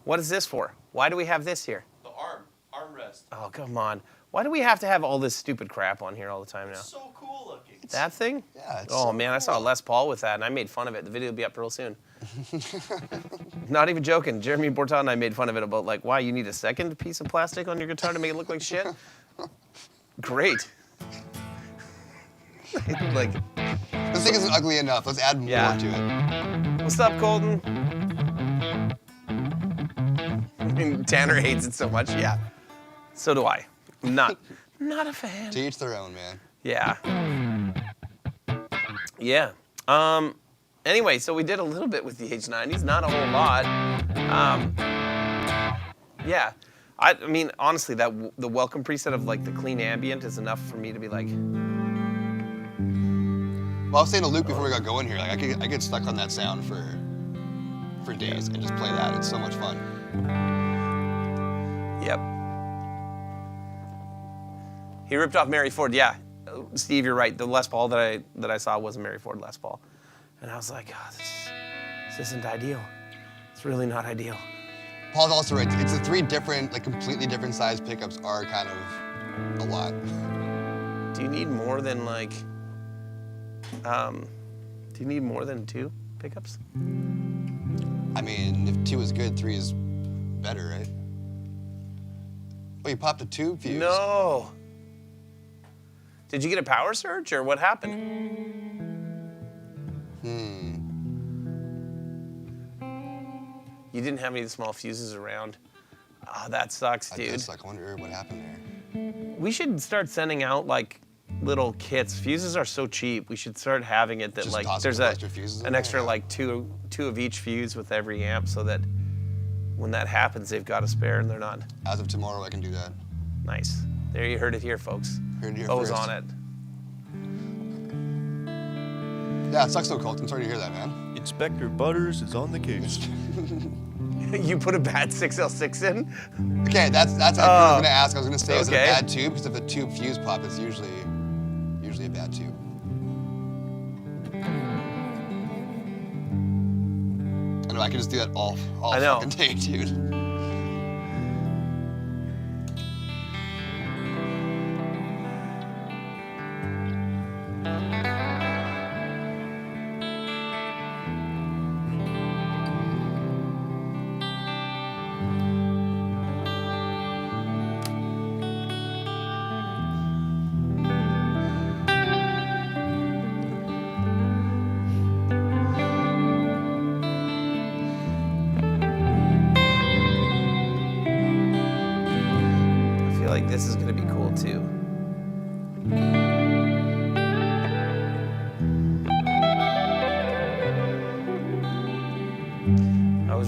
What is this for? Why do we have this here? The armrest. Oh, come on. Why do we have to have all this stupid crap on here all the time now? So cool looking. That thing? Yeah. It's Oh so man, I saw cool. Les Paul with that, and I made fun of it. The video will be up real soon. Not even joking. Jeremy Borton and I made fun of it about like, why you need a second piece of plastic on your guitar to make it look like shit. Great. Like, This thing isn't ugly enough. Let's add more Yeah. to it. what's up, Colton? And Tanner hates it so much. Yeah. So do I. Not a fan. To each their own, man. Yeah. Yeah. Anyway, so we did a little bit with the H90s, not a whole lot. Yeah. I mean, honestly, the welcome preset of like the clean ambient is enough for me to be like, Well, I was saying to Luke before we got going here, like I get stuck on that sound for days and just play that. It's so much fun. yep. He ripped off Mary Ford. Yeah, Steve, you're right. The Les Paul that I saw was a Mary Ford Les Paul, and I was like, oh, this isn't ideal. It's really not ideal. Paul's also right. It's the three different, like completely different size pickups are kind of a lot. Do you need more than like? Do you need more than 2 pickups? I mean, if 2 is good, 3 is better, right? Oh, you popped a tube fuse. No. Did you get a power surge or what happened? You didn't have any of the small fuses around. Oh, that sucks, I dude. just like wonder what happened there. We should start sending out like little kits. Fuses are so cheap. We should start having it that Just like toss there's a couple extra fuses in an there, extra yeah. like two of each fuse with every amp, so that when that happens, they've got a spare and they're not. As of tomorrow, I can do that. Nice. There, you heard it here, folks. Heard it here Bo's first. on it. Yeah, it sucks though, Colt. I'm sorry to hear that, man. Inspector Butters is on the case. You put a bad 6L6 in? Okay, that's actually what I was gonna ask. I was gonna say, is it a okay. bad tube? Because if a tube fuse pop, it's usually a bad tube. I know I could just do that all I know. fucking day, dude.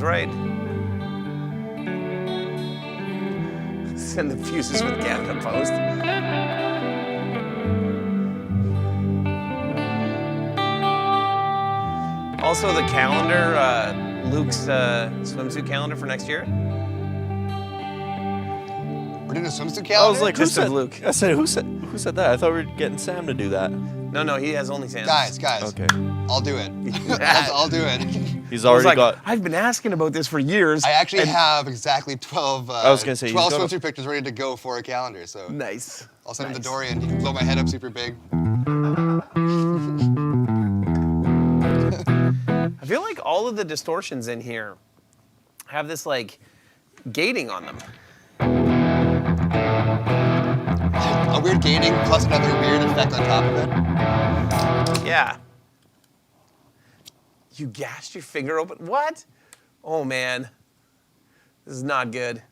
was right. Send the fuses with Canada Post. Also, the calendar, Luke's swimsuit calendar for next year. We're doing a swimsuit calendar? I was like, who Just of said Luke. I said, who said that? I thought we were getting Sam to do that. No, he has only Sam. Guys, Okay. I'll do it. I'll do it. He's I was already like, got. I've been asking about this for years. I actually have exactly 12, I was gonna say, 12 he's got a- swimsuit pictures ready to go for a calendar, so Nice. I'll send him to Nice. Dorian. He can blow my head up super big. I feel like all of the distortions in here have this like gating on them. A weird gating plus another weird effect on top of it. Yeah. You gashed your finger open. What? Oh man, this is not good.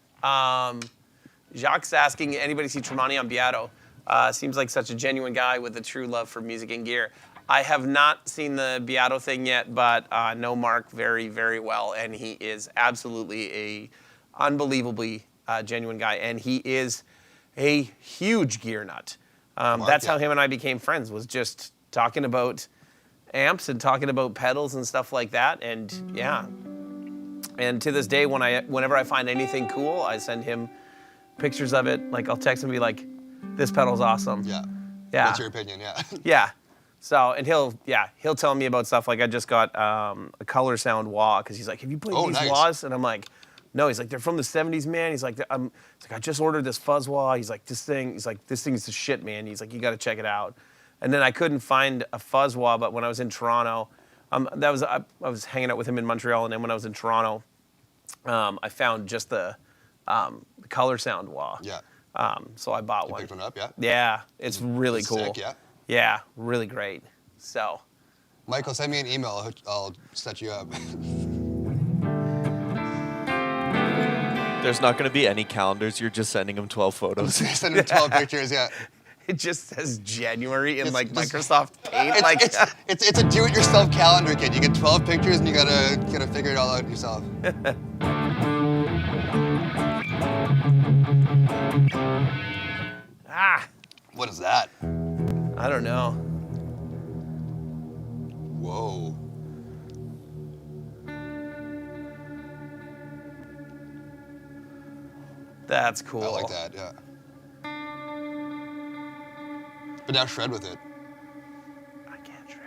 Jacques asking, anybody see Tremonti on Beato? Seems like such a genuine guy with a true love for music and gear. I have not seen the Beato thing yet, but know Mark very, very well, and he is absolutely a unbelievably genuine guy, and he is a huge gear nut. That's how him and I became friends, was just talking about amps and talking about pedals and stuff like that, and yeah. And to this day, whenever I find anything cool, I send him pictures of it. Like I'll text him and be like, "This pedal's awesome." Yeah. Yeah. What's your opinion? Yeah. Yeah. So, and he'll tell me about stuff like I just got a color sound wah because he's like, "Have you played these nice. wahs?" And I'm like, "No." He's like, "They're from the '70s, man." He's like, "I just ordered this fuzz wah." He's like, "This thing's the shit, man." He's like, "You got to check it out." And then I couldn't find a fuzz wah, but when I was in Toronto, I was hanging out with him in Montreal, and then when I was in Toronto, I found just the color sound wah. Yeah. So I bought You one. picked one up, yeah? Yeah, it's really It's cool. sick, yeah? Yeah, really great. So. Michael, send me an email. I'll set you up. There's not going to be any calendars. You're just sending him 12 photos. Send him 12 pictures, yeah. It just says January in It's like just- Microsoft Paint. It's a do-it-yourself calendar, kid. You get 12 pictures and you gotta figure it all out yourself. What is that? I don't know. Whoa. That's cool. I like that, yeah. But now shred with it. I can't shred.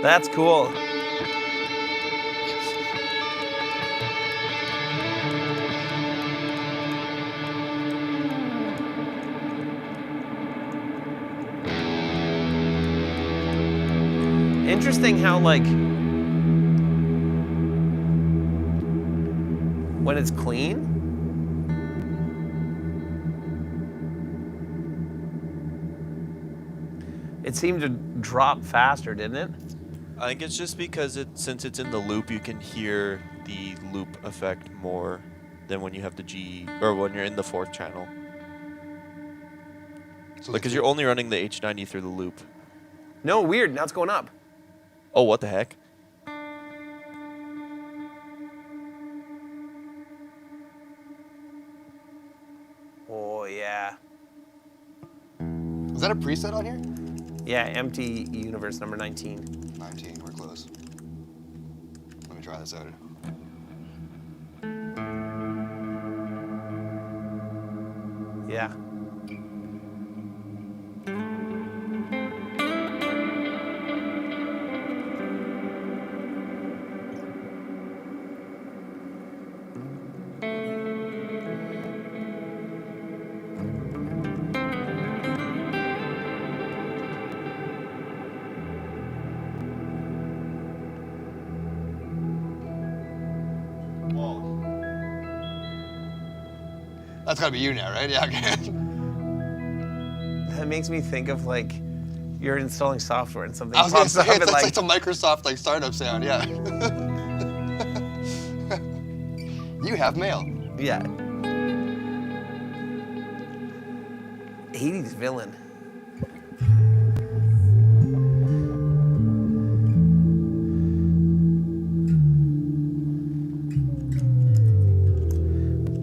That's cool. Interesting how, like, when it's clean, it seemed to drop faster, didn't it? I think it's just because since it's in the loop, you can hear the loop effect more than when you have the G, or when you're in the fourth channel. So Because you're only running the H90 through the loop. No, weird. Now it's going up. Oh, what the heck? Oh, yeah. Is that a preset on here? Yeah, empty universe number 19. 19, we're close. Let me try this out. Yeah. That's gotta be you now, right? Yeah, okay. That makes me think of like you're installing software and something I was gonna pops say, up and it's like, like some Microsoft like startup sound, yeah. half male. Yeah. 80s villain.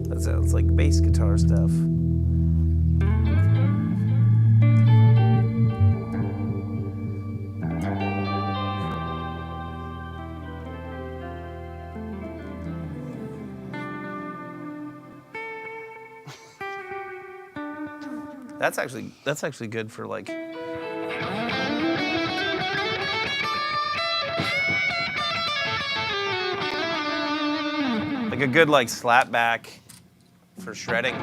That sounds like bass guitar stuff. That's actually good for like a good like slap back for shredding.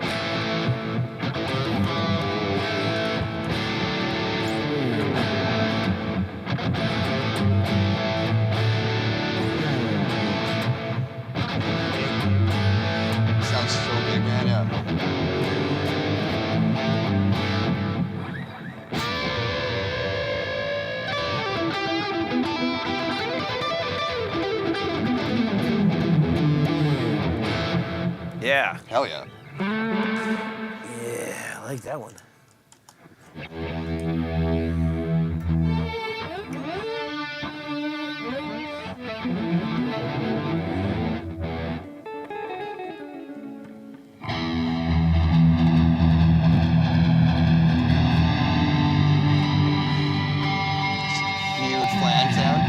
Sounds so big, man. Yeah. Yeah. Hell yeah. Yeah, I like that one. Huge flange sound.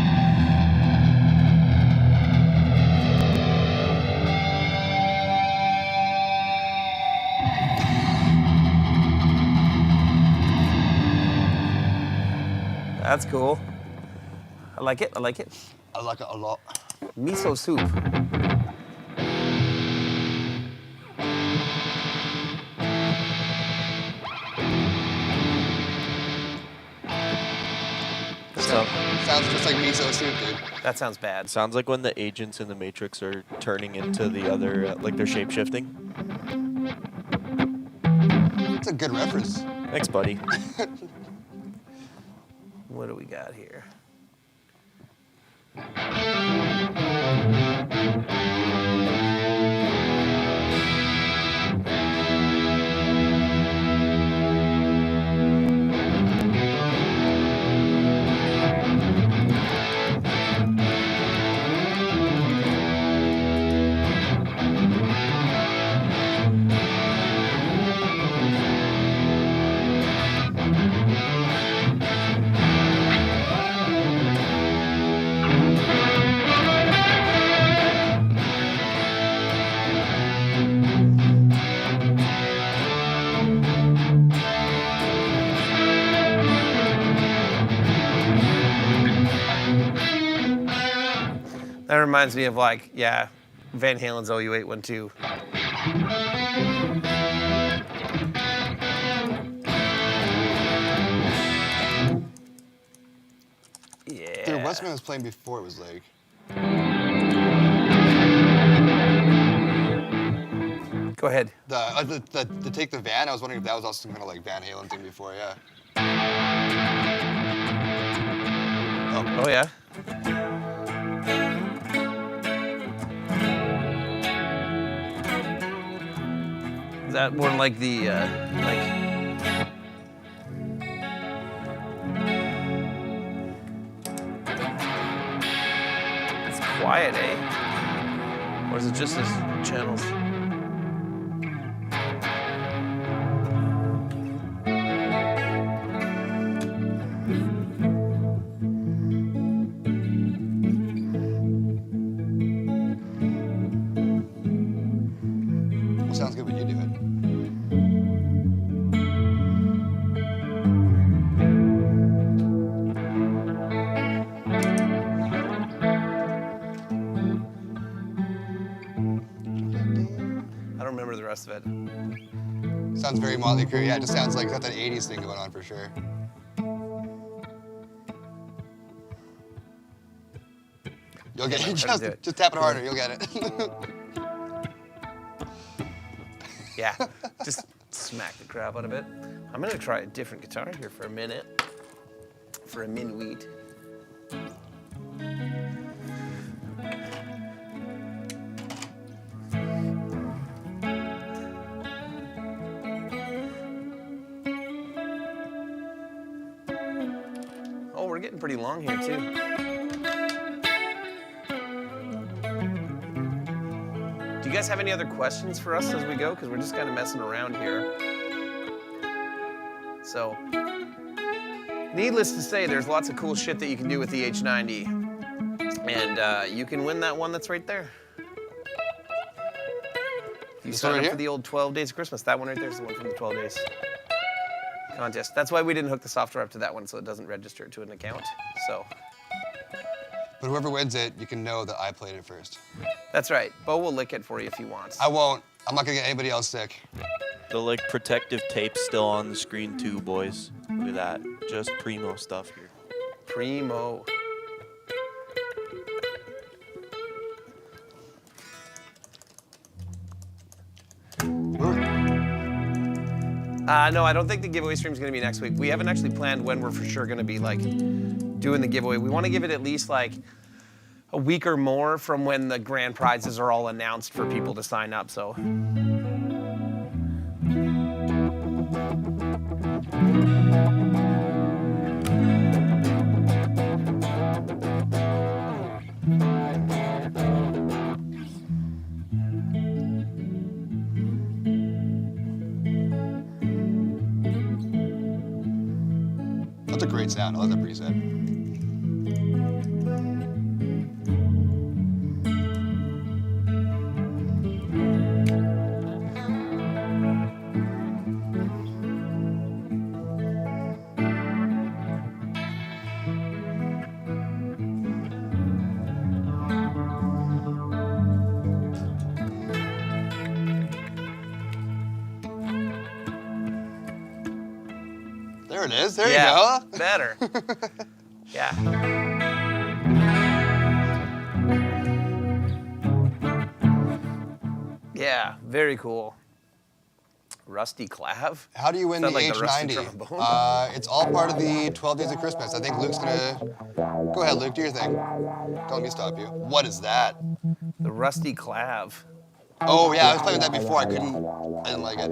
That's cool. I like it. I like it. I like it a lot. Miso soup. Sounds just like miso soup, dude. That sounds bad. Sounds like when the agents in the Matrix are turning into the other, like they're shape shifting. It's a good reference. Thanks, buddy. What do we got here? That reminds me of like, yeah, Van Halen's OU812. Yeah. Dude, Westman was playing before it was like. Go ahead. The Take the Van, I was wondering if that was also some kind of like Van Halen thing before, yeah. Oh yeah. Is that more like the like? It's quiet, eh? Or is it just his channels? Sounds good when you do it. I don't remember the rest of it. Sounds very Motley Crue. Yeah, it just sounds like it's got that 80s thing going on for sure. You'll get it. Just tap it harder, you'll get it. Yeah, just smack the crap out of it. I'm gonna try a different guitar here for a minute. For a minuet. Oh, we're getting pretty long here too. Do you guys have any other questions for us as we go? Because we're just kind of messing around here. So, needless to say, there's lots of cool shit that you can do with the H90. And you can win that one that's right there. You sign up for the old 12 Days of Christmas. That one right there is the one from the 12 Days contest. That's why we didn't hook the software up to that one, so it doesn't register to an account. So. But whoever wins it, you can know that I played it first. That's right. Bo will lick it for you if he wants. I won't. I'm not gonna get anybody else sick. The like protective tape's still on the screen too, boys. Look at that. Just primo stuff here. Primo. No, I don't think the giveaway stream is going to be next week. We haven't actually planned when we're for sure going to be like doing the giveaway. We want to give it at least like a week or more from when the grand prizes are all announced for people to sign up. So. That's a great sound. I love that preset. There it is. There you go. Better. Yeah. Yeah, very cool. Rusty clav? How do you win the Like H90? the It's all part of the 12 Days of Christmas. I think Luke's gonna... Go ahead, Luke, do your thing. Don't let me stop you. What is that? The rusty clav. Oh, yeah, I was playing with that before. I didn't like it.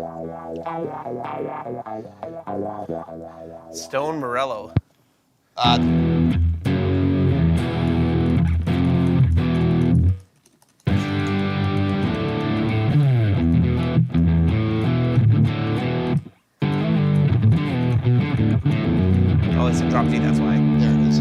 Stone Morello. Oh, it's a drop D, that's why. There it is.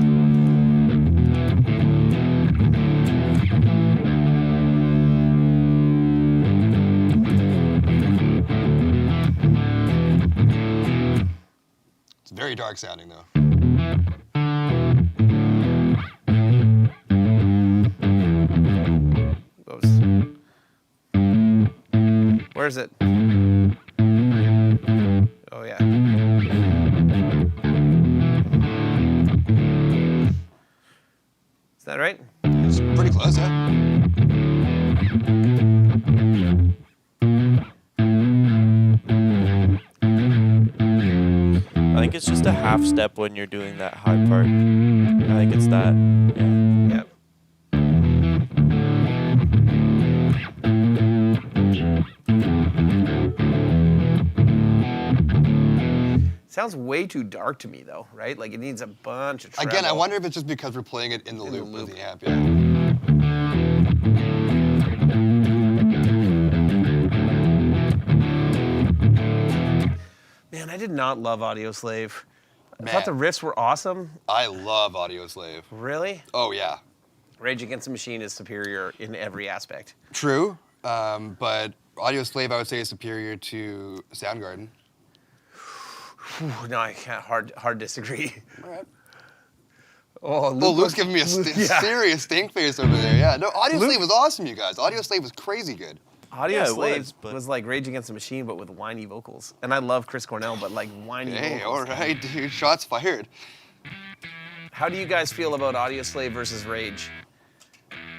It's very dark sounding, though. Where is it? Oh, yeah. Is that right? It's pretty close, huh? I think it's just a half step when you're doing that high part. I think it's that. Yeah. Yep. Sounds way too dark to me, though, right? Like it needs a bunch of treble. Again, I wonder if it's just because we're playing it in the loop of the amp, yeah. Man, I did not love Audio Slave. I Man. thought the riffs were awesome. I love Audio Slave. Really? Oh, yeah. Rage Against the Machine is superior in every aspect. True, but Audio Slave, I would say, is superior to Soundgarden. Whew, no, I can't. Hard disagree. All right. Oh, Luke's giving me a serious stink face over there. Yeah, no, Audio Luke- Slave was awesome, you guys. Audio Slave was crazy good. Audio Yeah, it Slave was, was, but- like Rage Against the Machine, but with whiny vocals. And I love Chris Cornell, but like whiny Hey, vocals. all right, dude. Shots fired. How do you guys feel about Audio Slave versus Rage?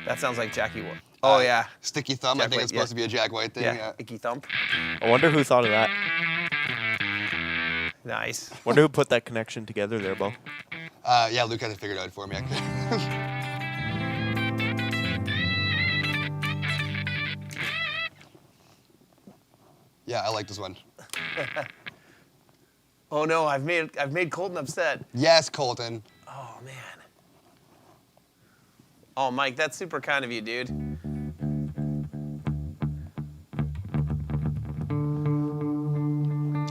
That sounds like Jackie White. Oh, yeah. Sticky Thumb. Jack I think White, it's supposed yeah. to be a Jack White thing. Yeah, Icky Thump. I wonder who thought of that. Nice. Wonder who put that connection together there, Bo. Yeah, Luke had it figured out for me. Yeah, I like this one. Oh no, I've made Colton upset. Yes, Colton. Oh man. Oh, Mike, that's super kind of you, dude.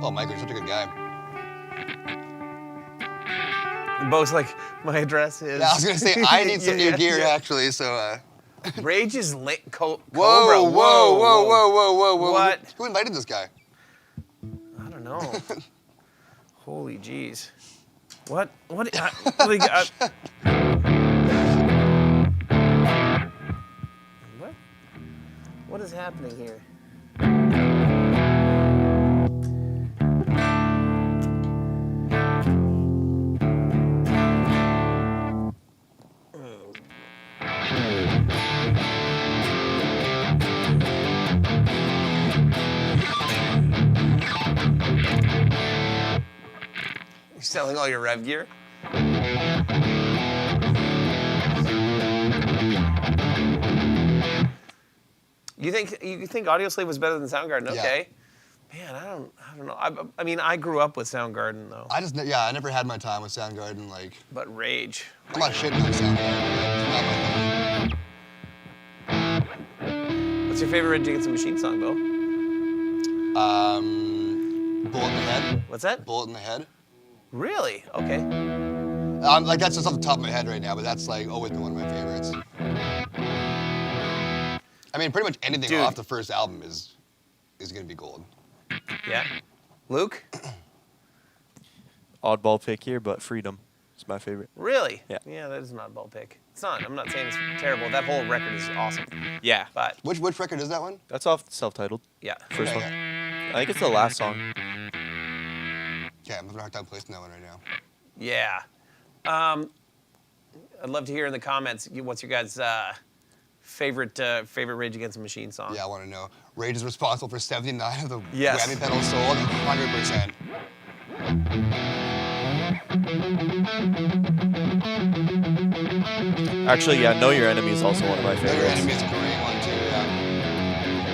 Oh, Mike, you're such a good guy. Bo's like, my address is. Yeah, I was gonna say I need some Yeah, new gear yeah. actually. So. Rage is Cobra. Whoa, whoa. What? Who invited this guy? I don't know. Holy jeez. What? What do you got? What? What is happening here? You're selling all your rev gear? You think Audioslave was better than Soundgarden? Okay. Man, I don't know. I mean, I grew up with Soundgarden though. I never had my time with Soundgarden. Like, But Rage. I'm not shitting on Soundgarden. It's not my thing. What's your favorite Rage Against the Machine song, Bo? Bullet in the Head. What's that? Bullet in the Head. Really? Okay. Like that's just off the top of my head right now, but that's like always been one of my favorites. I mean, pretty much anything Dude. off the first album is gonna be gold. Yeah. Luke? Oddball pick here, but Freedom is my favorite. Really? Yeah. Yeah, that is an oddball pick. It's not. I'm not saying it's terrible. That whole record is awesome. Yeah. But Which record is that one? That's off self-titled. yeah. First Okay, one. yeah. I think it's the last song. Okay, I'm having a hard time placing that one right now. Yeah. I'd love to hear in the comments what's your guys' favorite Rage Against the Machine song. Yeah, I want to know. Rage is responsible for 79 of the Yes. Grammy pedals sold, 100%. Actually, yeah, Know Your Enemy is also one of my Know Your favorites. Enemy is a great one too. Yeah.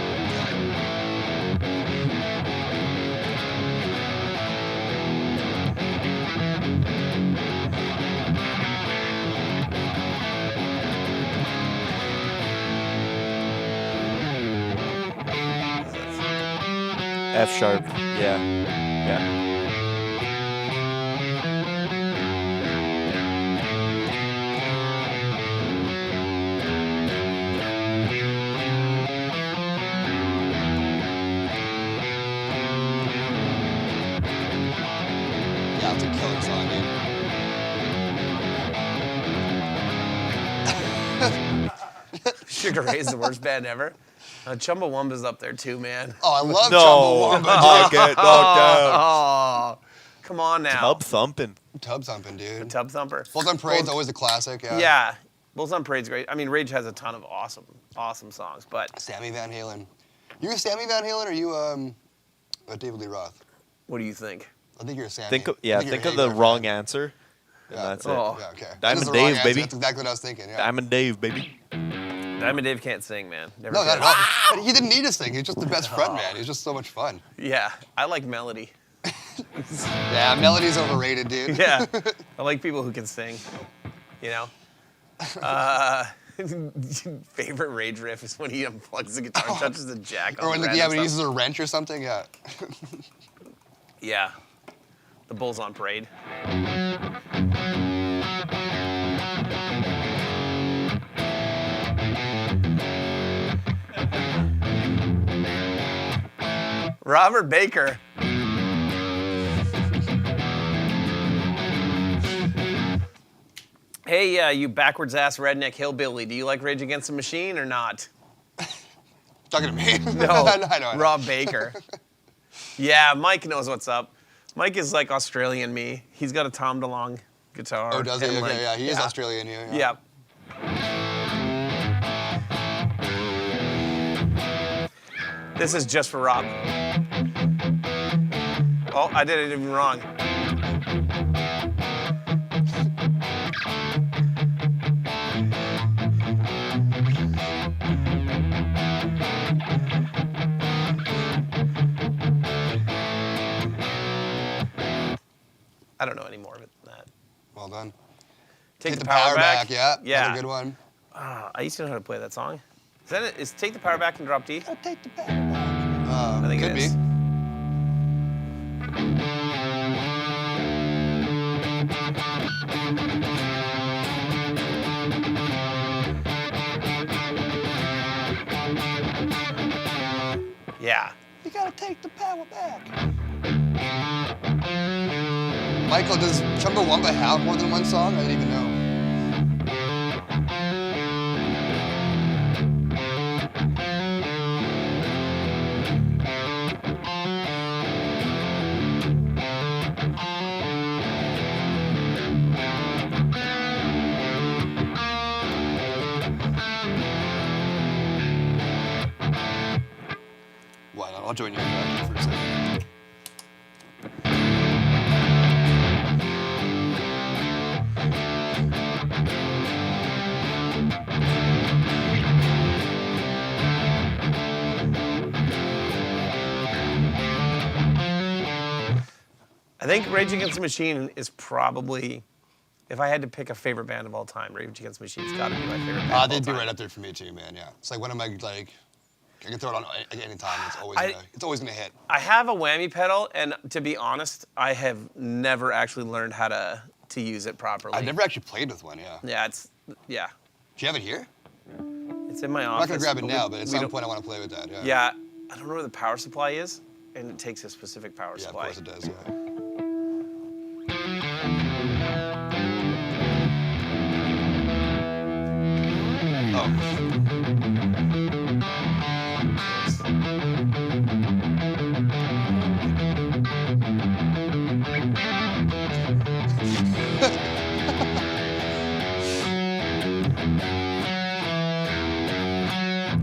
F sharp. Yeah. Yeah. Yeah, it's a killer song, dude. Sugar Ray is the worst band ever. Chumbawamba's up there too, man. Oh, I love No. Chumbawamba, Oh, get knocked down. Oh, come on now. Tub thumping. dude. Tub thumping, dude. Tub Thumper. Bulls on Parade's always a classic. Yeah. Yeah. Bulls on Parade's great. I mean, Rage has a ton of awesome songs, but Sammy Van Halen. You a Sammy Van Halen or you a David Lee Roth? what do you think? I think you're a Sammy. Think of I think think you're of a the Hagar wrong fan. answer. And Yeah. that's it. Oh. Yeah, okay. Diamond That is the wrong Dave, answer. baby. That's exactly what I was thinking. Yeah. Diamond Dave, baby. Diamond Dave can't sing, man. Never No, not could. at all. But he didn't need to sing. He's just the best front man. He's just so much fun. Yeah, I like melody. Yeah, Melody's overrated, dude. Yeah, I like people who can sing. You know. Favorite Rage riff is when he unplugs the guitar and touches the jack on Or when, random when he stuff. uses a wrench or something. Yeah. Yeah, the Bulls on Parade. Robert Baker. Hey, you backwards ass redneck hillbilly, do you like Rage Against the Machine or not? Talking to me? No, I know. Rob Baker. Yeah, Mike knows what's up. Mike is like Australian me. He's got a Tom DeLonge guitar. Oh, does he? and, Okay, like, yeah, he is Australian. Yeah. Yeah. This is just for Rob. Oh, I did it even wrong. I don't know any more of it than that. Well done. Take the Power Back. Yeah, Yeah. That's a good one. I used to know how to play that song. Is that it? Is Take the Power Back and Drop D? Gotta take the power back. I think could it be. is. Yeah. You gotta take the power back. Michael, does Chumbawamba have more than one song? I didn't even know. Why not? I'll join you for a second. I think Rage Against the Machine is probably, if I had to pick a favorite band of all time, Rage Against the Machine's got to be my favorite band of all They'd be time. right up there for me too, man. Yeah, it's like one of my like. I can throw it on at any time. It's always gonna hit. I have a whammy pedal, and to be honest, I have never actually learned how to use it properly. I've never actually played with one. Yeah. Yeah, Do you have it here? it's in my I'm office. not gonna grab it now, but at we some don't- point I want to play with that. Yeah. Yeah, I don't know where the power supply is, and it takes a specific power Yeah, of supply. course it does. Yeah. Oh.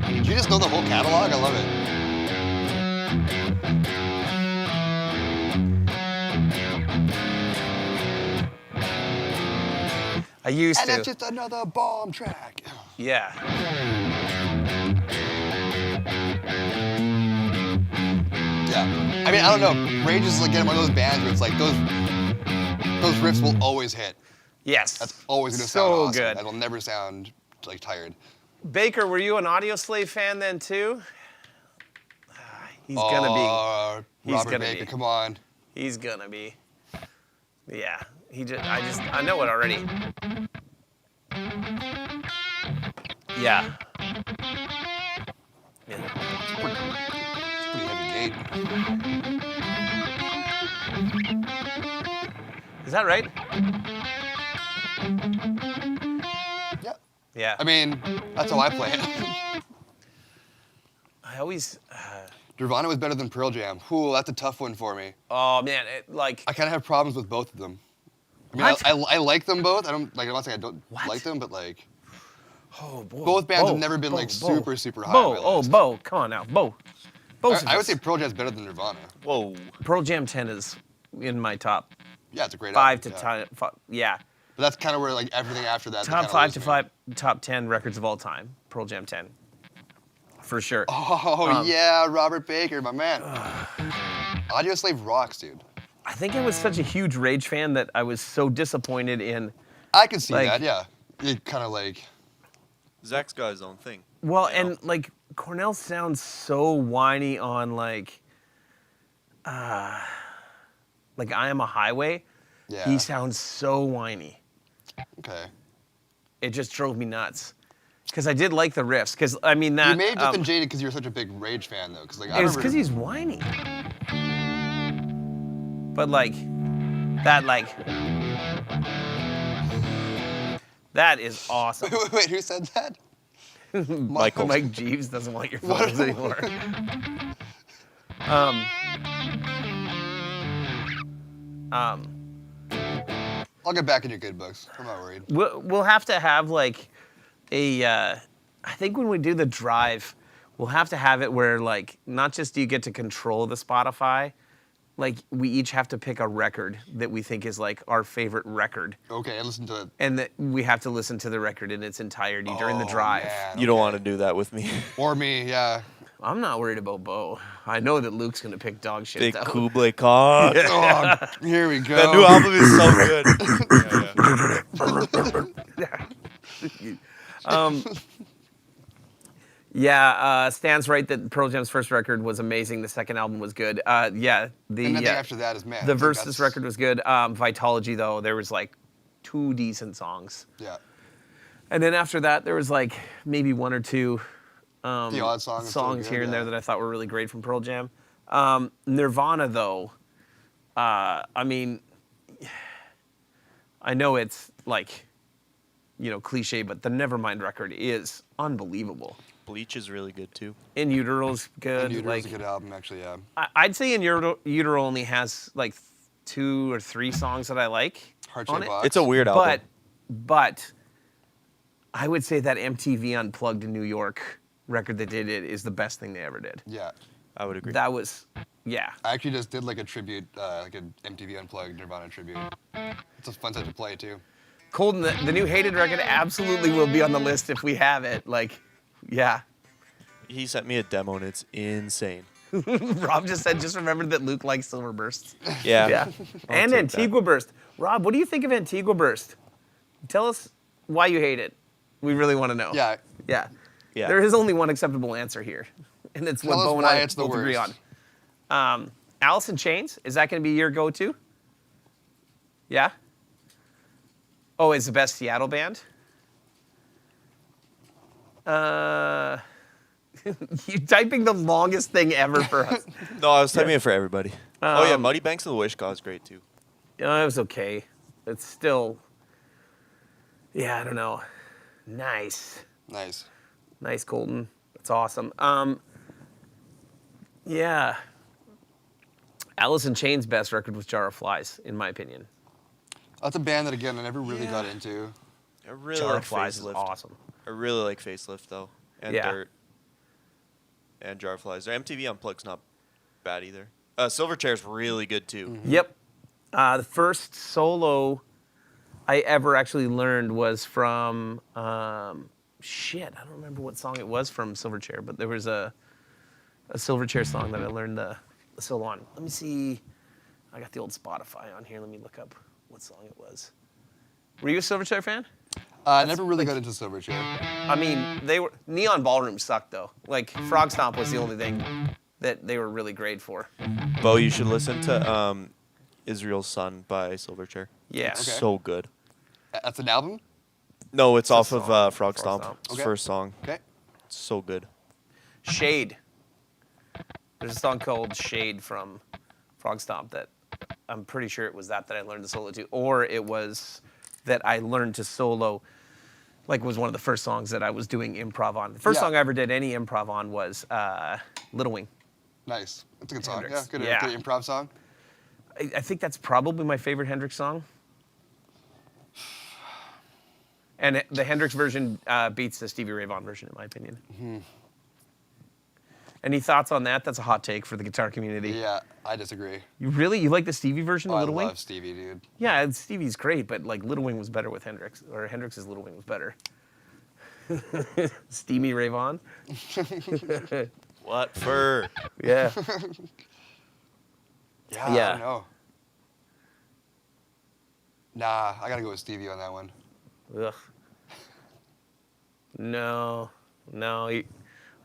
Do you just know the whole catalog? I love it. I used And to. that's just another bomb track. Yeah. Yeah. I mean, I don't know. Rage is like getting one of those bands where it's like those riffs will always hit. Yes. That's always gonna so sound awesome. good. That'll never sound like tired. Baker, were you an Audio Slave fan then too? He's gonna be. He's Robert gonna Baker, be. come on. He's gonna be. Yeah. I know it already. Yeah. Yeah. It's pretty heavy gate. Is that right? Yeah. Yeah. I mean, that's how I play it. I always. Nirvana was better than Pearl Jam. Ooh, that's a tough one for me. Oh man, like. I kind of have problems with both of them. I mean, What? I like them both. I'm not saying I don't What? like them, but like Oh, Bo, both bands Bo, have never been Bo, like Bo. super high Bo, on my oh, list. Bo, come on now, Bo. Both of I would us. say Pearl Jam's better than Nirvana. Whoa. Pearl Jam 10 is in my top Yeah, it's a great 5 to album, 10. Yeah, But that's kind of where like everything after that. top 5 to top 10 records of all time. Pearl Jam 10, for sure. Oh yeah, Robert Baker, my man. Audio Slave rocks, dude. I think I was such a huge Rage fan that I was so disappointed in. I can see Like- that. Yeah, it kind of like. Zach's got his own thing. Well, you know? and like Cornell sounds so whiny on like I Am a Highway. Yeah. He sounds so whiny. Okay. It just drove me nuts. Because I did like the riffs. Because I mean that. You may have just been jaded because you're such a big Rage fan, though. Because like I It was remember. because he's whiny. But like, that is awesome. Wait, who said that? Michael. Mike Jeeves doesn't want your photos anymore. I'll get back in your good books. I'm not worried. We'll have to have like a. I think when we do the drive, we'll have to have it where like not just do you get to control the Spotify, like we each have to pick a record that we think is like our favorite record, Okay, listen to it. and that we have to listen to the record in its entirety during the Oh, drive. man, You don't okay. want to do that with me. Or me, yeah. I'm not worried about Bo. I know that Luke's gonna pick dog shit Big though. Kublai Khan. Oh, here we go. That new album is so good. Yeah, Stan's right that Pearl Jam's first record was amazing. The second album was good. And nothing after that is man. The Versus record was good. Vitology, though, there was like 2 decent songs. Yeah. And then after that, there was like maybe 1 or 2 The odd songs here and there that I thought were really great from Pearl Jam. Nirvana, though, I mean, I know it's like, cliche, but the Nevermind record is unbelievable. Bleach is really good too. In Utero's good. In Utero's a good album, actually, yeah. I'd say In Utero only has like 2 or 3 songs that I like on it. It's a weird album. But I would say that MTV Unplugged in New York record they did is the best thing they ever did. Yeah. I would agree. That was, yeah. I actually just did like a tribute, like an MTV Unplugged Nirvana tribute. It's a fun set to play too. Colton, the new Hated record absolutely will be on the list if we have it. Like, yeah. He sent me a demo and it's insane. Rob just said, just remember that Luke likes Silver Bursts. Yeah. Yeah. And Antigua Burst. Rob, what do you think of Antigua Burst? Tell us why you hate it. We really want to know. Yeah. Yeah. Yeah. There is only one acceptable answer here. And it's what Bo and I both agree on. Alice in Chains, is that going to be your go-to? Yeah? Oh, it's the best Seattle band? You're typing the longest thing ever for us. No, I was typing it for everybody. Oh yeah, Muddy Banks of the Wish God is great too. It was okay. It's still, yeah, I don't know. Nice. Nice, Colton. That's awesome. Yeah. Alice in Chains' best record was Jar of Flies, in my opinion. That's a band that, again, I never really got into. I really Jar like of Flies Facelift. is awesome. I really like Facelift though, and Yeah. Dirt, and Jar of Flies. Their MTV Unplugged's not bad either. Silverchair's really good too. Mm-hmm. Yep. The first solo I ever actually learned was from, I don't remember what song it was from Silverchair, but there was a Silverchair song that I learned the solo on. Let me see. I got the old Spotify on here. Let me look up what song it was. Were you a Silverchair fan? I never really got into Silverchair. I mean, Neon Ballroom sucked though. Like Frog Stomp was the only thing that they were really great for. Bo, you should listen to Israel's Son by Silverchair. Yeah. It's Okay. so good. That's an album? No, it's off song. of Frog Stomp. Stomp. It's Okay. first song. Okay. It's so good. Shade. There's a song called Shade from Frog Stomp that I'm pretty sure it was that I learned to solo to, or it was that I learned to solo, like it was one of the first songs that I was doing improv on. The first song I ever did any improv on was Little Wing. Nice. That's a good song. Hendrix. Yeah, good, Yeah. good improv song. I think that's probably my favorite Hendrix song. And the Hendrix version beats the Stevie Ray Vaughan version, in my opinion. Mm-hmm. Any thoughts on that? That's a hot take for the guitar community. Yeah, I disagree. You like the Stevie version of I Little Wing? love Stevie, dude. Yeah, Stevie's great, but like Little Wing was better with Hendrix, or Hendrix's Little Wing was better. Steamy Ray Vaughan. What for? Yeah. Yeah, Yeah. I don't know. Nah, I gotta go with Stevie on that one. Ugh. No, I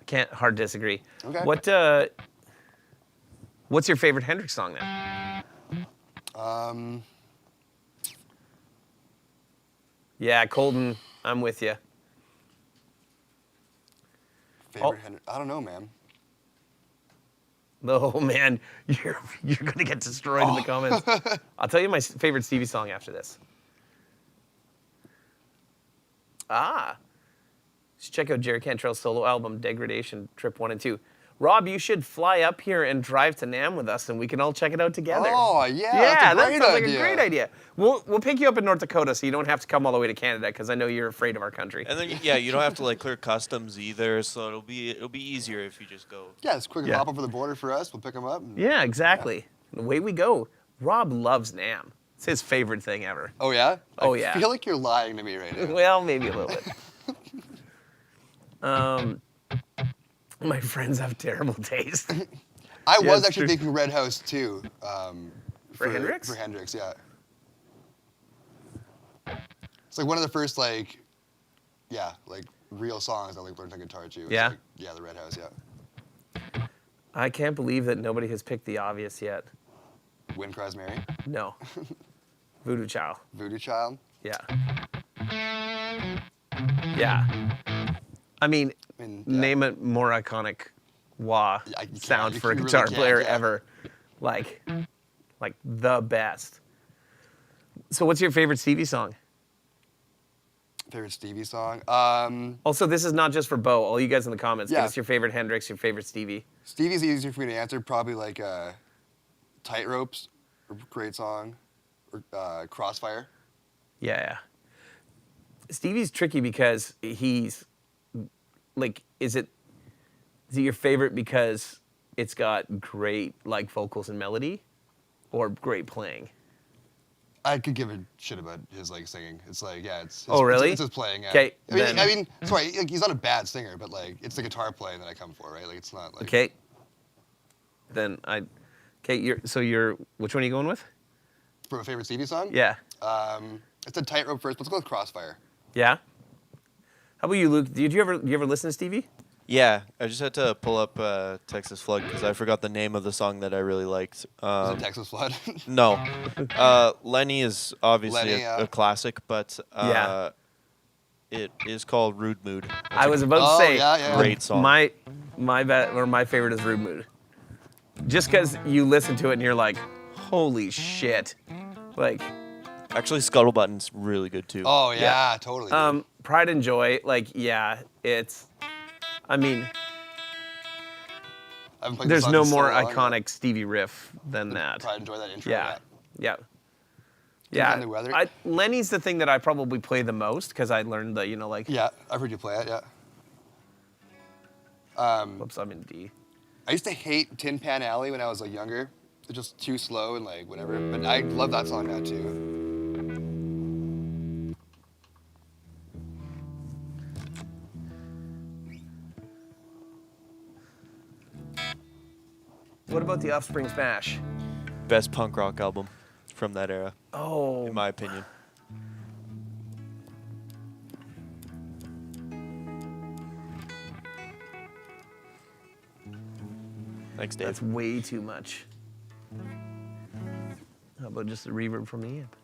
can't hard disagree. Okay. What's your favorite Hendrix song then? Yeah, Colton, I'm with you. Favorite Hendrix? I don't know, man. Oh man, you're gonna get destroyed in the comments. I'll tell you my favorite Stevie song after this. Just check out Jerry Cantrell's solo album, Degradation, Trip 1 and 2. Rob, you should fly up here and drive to NAMM with us, and we can all check it out together. Oh, yeah, Yeah, that's a that great sounds like idea. a great idea. We'll pick you up in North Dakota, so you don't have to come all the way to Canada, because I know you're afraid of our country. And then you don't have to like clear customs either, so it'll be easier if you just go. Yeah, it's quick Yeah. hop over the border for us. We'll pick them up. Yeah, exactly. Away we go. Rob loves NAMM. It's his favorite thing ever. Oh, yeah? Oh, I yeah. feel like you're lying to me right now. Well, maybe a little bit. My friends have terrible taste. I Yeah, was it's actually true. thinking Red House, too. For Hendrix? For Hendrix, yeah. It's like one of the first like real songs I like learned on guitar too. It's Yeah? Like, yeah, the Red House. Yeah. I can't believe that nobody has picked the obvious yet. Wind Cries Mary. No. Voodoo Child. Voodoo Child. Yeah. Yeah. I mean, Yeah. name a more iconic wah Yeah, you can't. sound You for a really guitar can't, player yeah. ever. Like the best. So what's your favorite Stevie song? Favorite Stevie song. Also, this is not just for Bo. All you guys in the comments, give Yeah. us your favorite Hendrix, your favorite Stevie. Stevie's easier for me to answer. Probably like Tightropes, a great song, or Crossfire. Yeah. Stevie's tricky because he's like, is it your favorite because it's got great like vocals and melody, or great playing? I could give a shit about his like singing. It's like it's. Oh, really? It's his playing. Yeah. 'Kay, I mean, then- sorry, like, he's not a bad singer, but like it's the guitar playing that I come for, right? Like it's not like. Okay. Then you're which one are you going with? For a favorite Stevie song. Yeah. It's a Tightrope first. Let's go with Crossfire. Yeah. How about you, Luke? Did you ever listen to Stevie? Yeah, I just had to pull up Texas Flood because I forgot the name of the song that I really liked. Is it Texas Flood? No. Lenny is obviously Lenny, yeah. a classic, but Yeah. it is called Rude Mood. I was about to say yeah. Great song. my favorite is Rude Mood. Just because you listen to it and you're like, holy shit. Like, Actually, Scuttlebutton's really good too. Oh yeah, totally. Pride and Joy, like, yeah, I mean, I haven't played there's this song no in so more long. iconic Stevie riff than that. Pride and Joy, that intro. Yeah. Depends Yeah. on the weather. Lenny's the thing that I probably play the most because I learned the, like, Yeah, I've heard you play it. Yeah. whoops, I'm in D. I used to hate Tin Pan Alley when I was like younger. It's just too slow and like whatever. But I love that song now too. What about the Offspring Smash? Best punk rock album from that era, Oh, in my opinion. Thanks, Dave. that's way too much. How about just the reverb from the amp?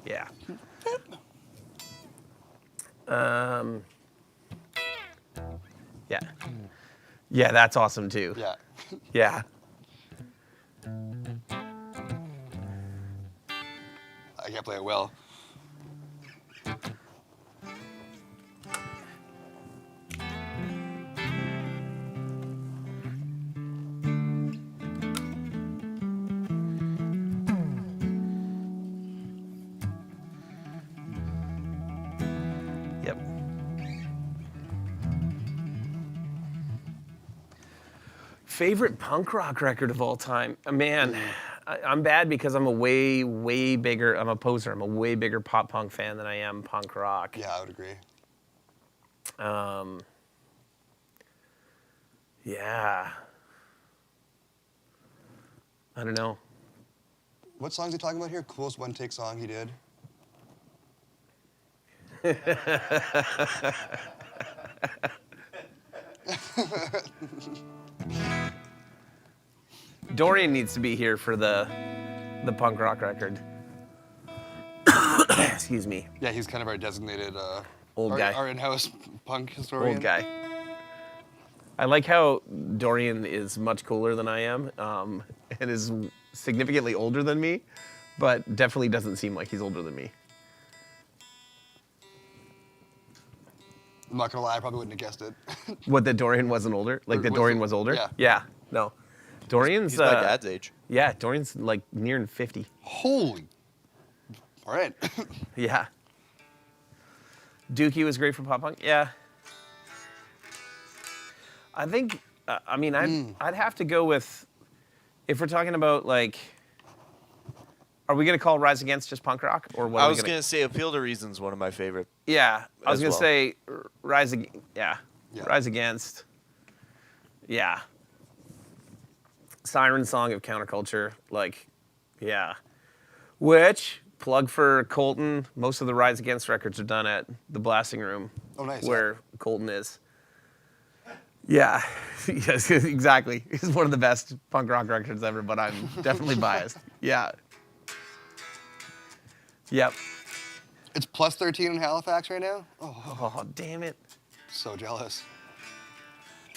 Yeah. Yeah. Yeah, that's awesome too. Yeah. Yeah. I can't play it well. Yep. Favorite punk rock record of all time? Man, I'm bad because I'm a way bigger, I'm a poser. I'm a way bigger pop punk fan than I am punk rock. Yeah, I would agree. Yeah. I don't know. What songs are you talking about here? Coolest one take song he did? Dorian needs to be here for the punk rock record. Excuse me. Yeah, he's kind of our designated Old guy. our in-house punk historian. Old guy. I like how Dorian is much cooler than I am, and is significantly older than me, but definitely doesn't seem like he's older than me. I'm not gonna lie, I probably wouldn't have guessed it. What, that Dorian wasn't older? Like Or that was Dorian he- was older? yeah. Yeah. No. Dorian's He's my dad's age. Yeah, Dorian's like nearing 50. Holy. All right. Yeah. Dookie was great for pop punk. Yeah. I think. I mean, I'd have to go with. If we're talking about like, are we gonna call Rise Against just punk rock, or what? I are we was gonna say Appeal to Reason's one of my favorite. Yeah, I was as gonna well. say Rise Against. Yeah. Yeah. Rise Against. Yeah. Siren Song of Counterculture. Like, yeah. Which, plug for Colton, most of the Rise Against records are done at the Blasting Room. Oh, nice. Where Colton is. Yeah. Yes, exactly. It's one of the best punk rock records ever, but I'm definitely biased. Yeah. Yep. It's plus 13 in Halifax right now? Oh, damn it. So jealous.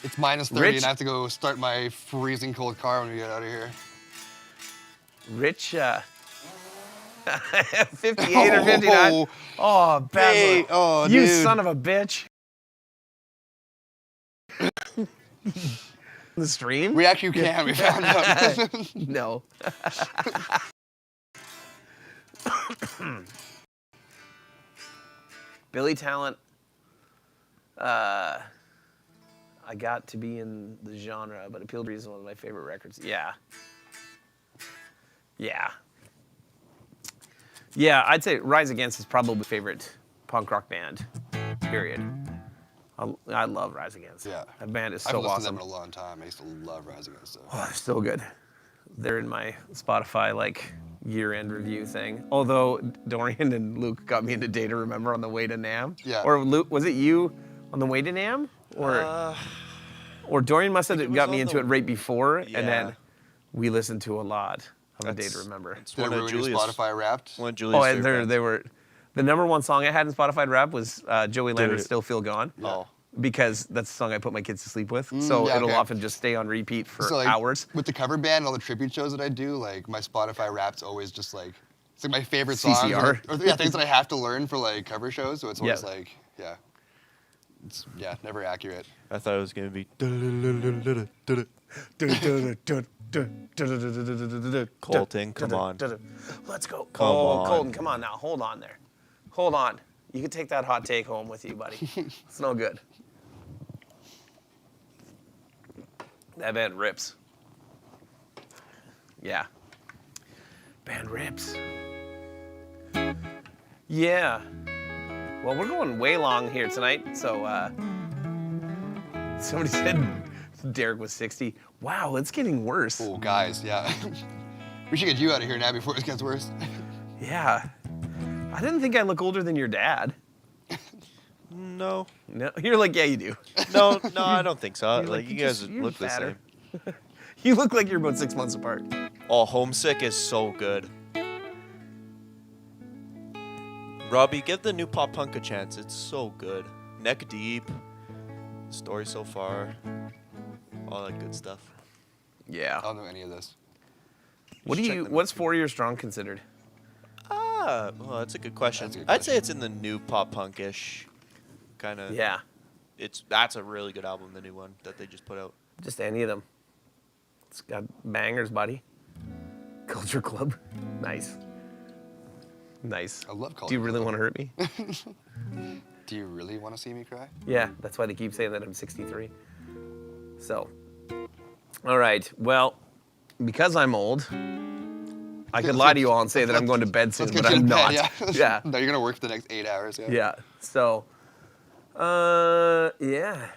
It's minus 30 Rich- and I have to go start my freezing cold car when we get out of here. Rich, 58 or 59. Oh, Basil. Hey, oh, you dude. son of a bitch. The stream? We actually can, we found out. No. Billy Talent. I got to be in the genre, but Appeal to Reason is one of my favorite records. Yeah. Yeah. Yeah, I'd say Rise Against is probably my favorite punk rock band, period. I love Rise Against. Yeah. That band is I've so listened awesome. to them in a long time. I used to love Rise Against them. Oh, they're so good. They're in my Spotify, like, year-end review thing. Although Dorian and Luke got me into Day to Remember on the way to NAMM. Yeah. Or Luke, was it you on the way to NAMM? Or Dorian must have got me into it right before, Yeah. and then we listened to a lot of A Day That's- to Remember. It's Did it one of ruin your Julia's. Spotify Wrapped? One of Julia's Oh, and favorite they bands. were the number one song I had in Spotify rap was Joey Lander's Dude. "Still Feel Gone," Oh. because that's the song I put my kids to sleep with. So yeah, it'll okay. often just stay on repeat for So, like, hours. With the cover band and all the tribute shows that I do, like my Spotify Wrapped's always just like, it's like my favorite songs. CCR. Or yeah, things that I have to learn for like cover shows. So it's always Yeah. like, yeah. It's, yeah, never accurate. I thought it was gonna be Colton, come on. Let's go. Come on. Colton, come on now. Hold on there. Hold on. You can take that hot take home with you, buddy. It's no good. That band rips. Yeah. Band rips. Yeah. Well, we're going way long here tonight, so somebody said Derek was 60. Wow, it's getting worse. Oh, guys, yeah. We should get you out of here now before it gets worse. Yeah. I didn't think I look older than your dad. No. No, you're like, yeah, you do. No, I don't think so. You're Like, you guys look the fatter. same. You look like you're about 6 months apart. Oh, Homesick is so good. Robbie, give the new pop punk a chance. It's so good. Neck Deep, Story So Far, all that good stuff. Yeah. I don't know any of this. What do check you? them What's 4 Years Strong considered? Well, that's a good question. That's a good I'd say question. it's in the new pop punk-ish kind of. Yeah. That's a really good album, the new one that they just put out. Just any of them. It's got bangers, buddy. Culture Club. Nice. Nice. I love Culture Do you really Club. want to hurt me? Do you really want to see me cry? Yeah, that's why they keep saying that I'm 63. So, all right. Well, because I'm old, I could lie to you all and say that I'm going to bed soon, Let's get but you I'm in bed, not. yeah. Yeah. No, you're going to work for the next 8 hours. Yeah. Yeah. So, yeah.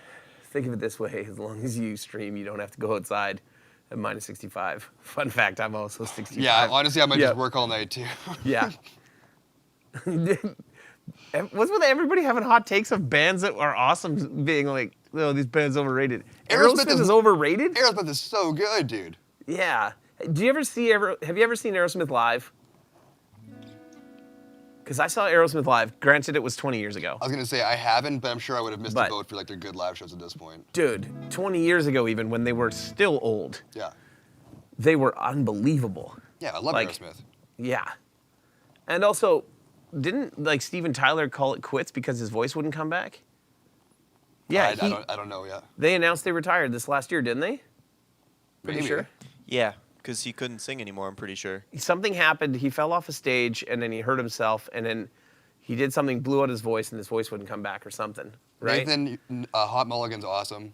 Think of it this way: as long as you stream, you don't have to go outside at minus 65. Fun fact: I'm also 65. Yeah, honestly, I might Yeah. just work all night too. Yeah. What's with everybody having hot takes of bands that are awesome being like, oh, these bands overrated? Aerosmith is overrated? Aerosmith is so good, dude. Yeah. Do you ever see have you ever seen Aerosmith live? Because I saw Aerosmith live. Granted, it was 20 years ago. I was gonna say I haven't, but I'm sure I would have missed But- the boat for like their good live shows at this point. Dude, 20 years ago even, when they were still old, Yeah. they were unbelievable. Yeah, I love Like- Aerosmith. Yeah. And also, didn't like Steven Tyler call it quits because his voice wouldn't come back? Yeah, I don't know yet. they announced they retired this last year, didn't they? Pretty Maybe. sure. Yeah, because he couldn't sing anymore, I'm pretty sure. Something happened. He fell off a stage, and then he hurt himself, and then he did something, blew out his voice, and his voice wouldn't come back or something. Right? Nathan, Hot Mulligan's awesome.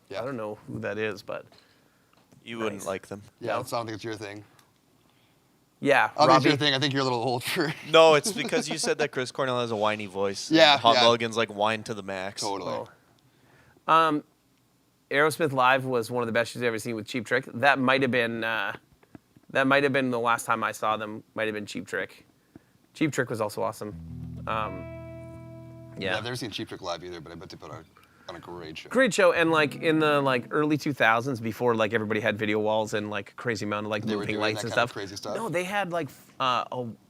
Yeah. I don't know who that is, but You wouldn't Nice. like them. Yeah, No. I don't think it's your thing. Yeah, Obviously, Robbie. I think you're a little old for. No, it's because you said that Chris Cornell has a whiny voice. and Yeah, Hot yeah. Mulligan's like whine to the max. Totally. Aerosmith Live was one of the best shows I've ever seen with Cheap Trick. That might have been the last time I saw them. Might have been Cheap Trick. Cheap Trick was also awesome. Yeah, I've never seen Cheap Trick live either, but I bet they put on a great show. Great show, and like in the like early 2000s, before like everybody had video walls and like a crazy amount of like They were moving doing lights that and kind of stuff. crazy stuff? No, they had like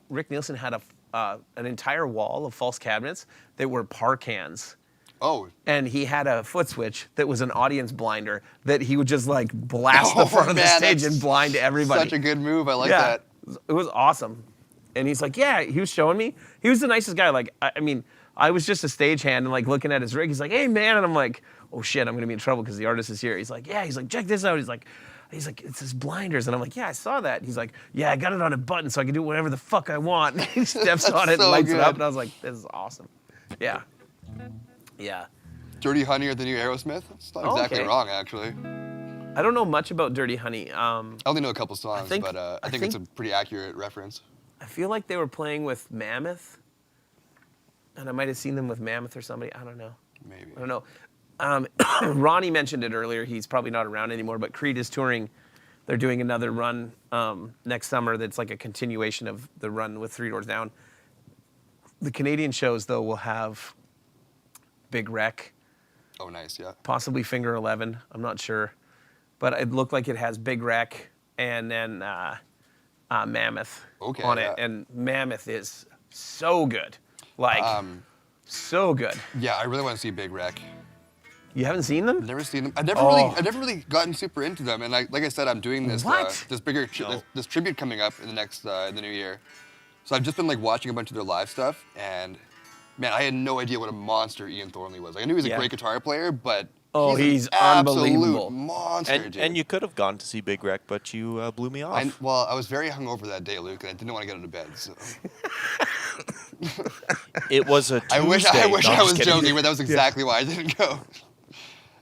Rick Nielsen had an entire wall of false cabinets that were par cans. Oh. And he had a foot switch that was an audience blinder that he would just like blast the Oh, front of the man, stage that's and blind everybody. Such a good move. I like that. It was awesome. And he's like, yeah, he was showing me. He was the nicest guy. Like, I mean, I was just a stagehand and like looking at his rig. He's like, hey man, and I'm like, oh shit, I'm gonna be in trouble because the artist is here. He's like, yeah. He's like, check this out. He's like, it's his blinders, and I'm like, yeah, I saw that. He's like, yeah, I got it on a button so I can do whatever the fuck I want. And he steps on it so and lights it good. up, and I was like, this is awesome. Yeah, yeah. Dirty Honey or the new Aerosmith? It's not Oh, exactly okay. wrong, actually. I don't know much about Dirty Honey. I only know a couple songs, think- but I I think it's a think- pretty accurate reference. I feel like they were playing with Mammoth, and I might have seen them with Mammoth or somebody. I don't know. Maybe. I don't know. Ronnie mentioned it earlier. He's probably not around anymore, but Creed is touring. They're doing another run next summer that's like a continuation of the run with Three Doors Down. The Canadian shows, though, will have Big Wreck, Oh, nice, yeah. possibly Finger 11. I'm not sure. But it looked like it has Big Wreck and then Mammoth Okay, on it. yeah. And Mammoth is so good. Like, so good. Yeah, I really want to see Big Wreck. You haven't seen them? Never seen them. I've Oh. never really gotten super into them. And like I said, I'm doing this What? this tribute coming up in the next in the new year. So I've just been like watching a bunch of their live stuff, and man, I had no idea what a monster Ian Thornley was. Like, I knew he was a Yeah. great guitar player, but Oh, he's an absolute unbelievable. monster, dude. And you could have gone to see Big Wreck, but you blew me off. Well, I was very hungover that day, Luke, and I didn't want to get out of bed. So It was a Tuesday. I wish No, I I'm was just kidding. joking, but that was exactly why I didn't go.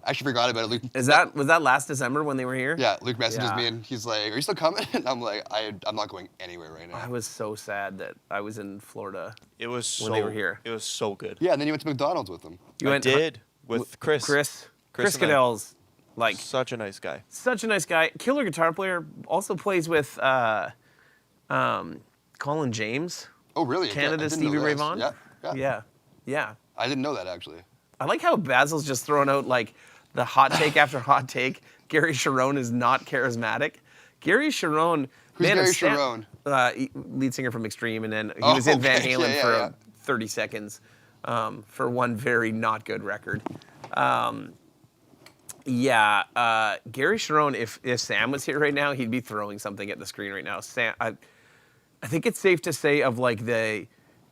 I actually forgot about it. Luke, Was that last December when they were here? yeah, Luke messages Yeah. me and he's like, "Are you still coming?" And I'm like, "I'm not going anywhere right now." I was so sad that I was in Florida. It was When so, they were here. It was so good. Yeah, and then you went to McDonald's with them. You I went did with Chris. Chris and I. Goodell's like Such a nice guy. such a nice guy. Killer guitar player. Also plays with Colin James. Oh, really? Canada's I didn't know Stevie Ray this. Vaughan. Yeah. Yeah. Yeah. I didn't know that actually. I like how Basil's just throwing out like the hot take after hot take. Gary Sharon is not charismatic. Gary Sharon. Who's man, Gary if Sharon? Lead singer from Extreme, and then he Oh, was in Van okay. Halen Yeah, for yeah. 30 seconds for one very not good record. Gary Sharon, if Sam was here right now, he'd be throwing something at the screen right now. Sam, I think it's safe to say of like the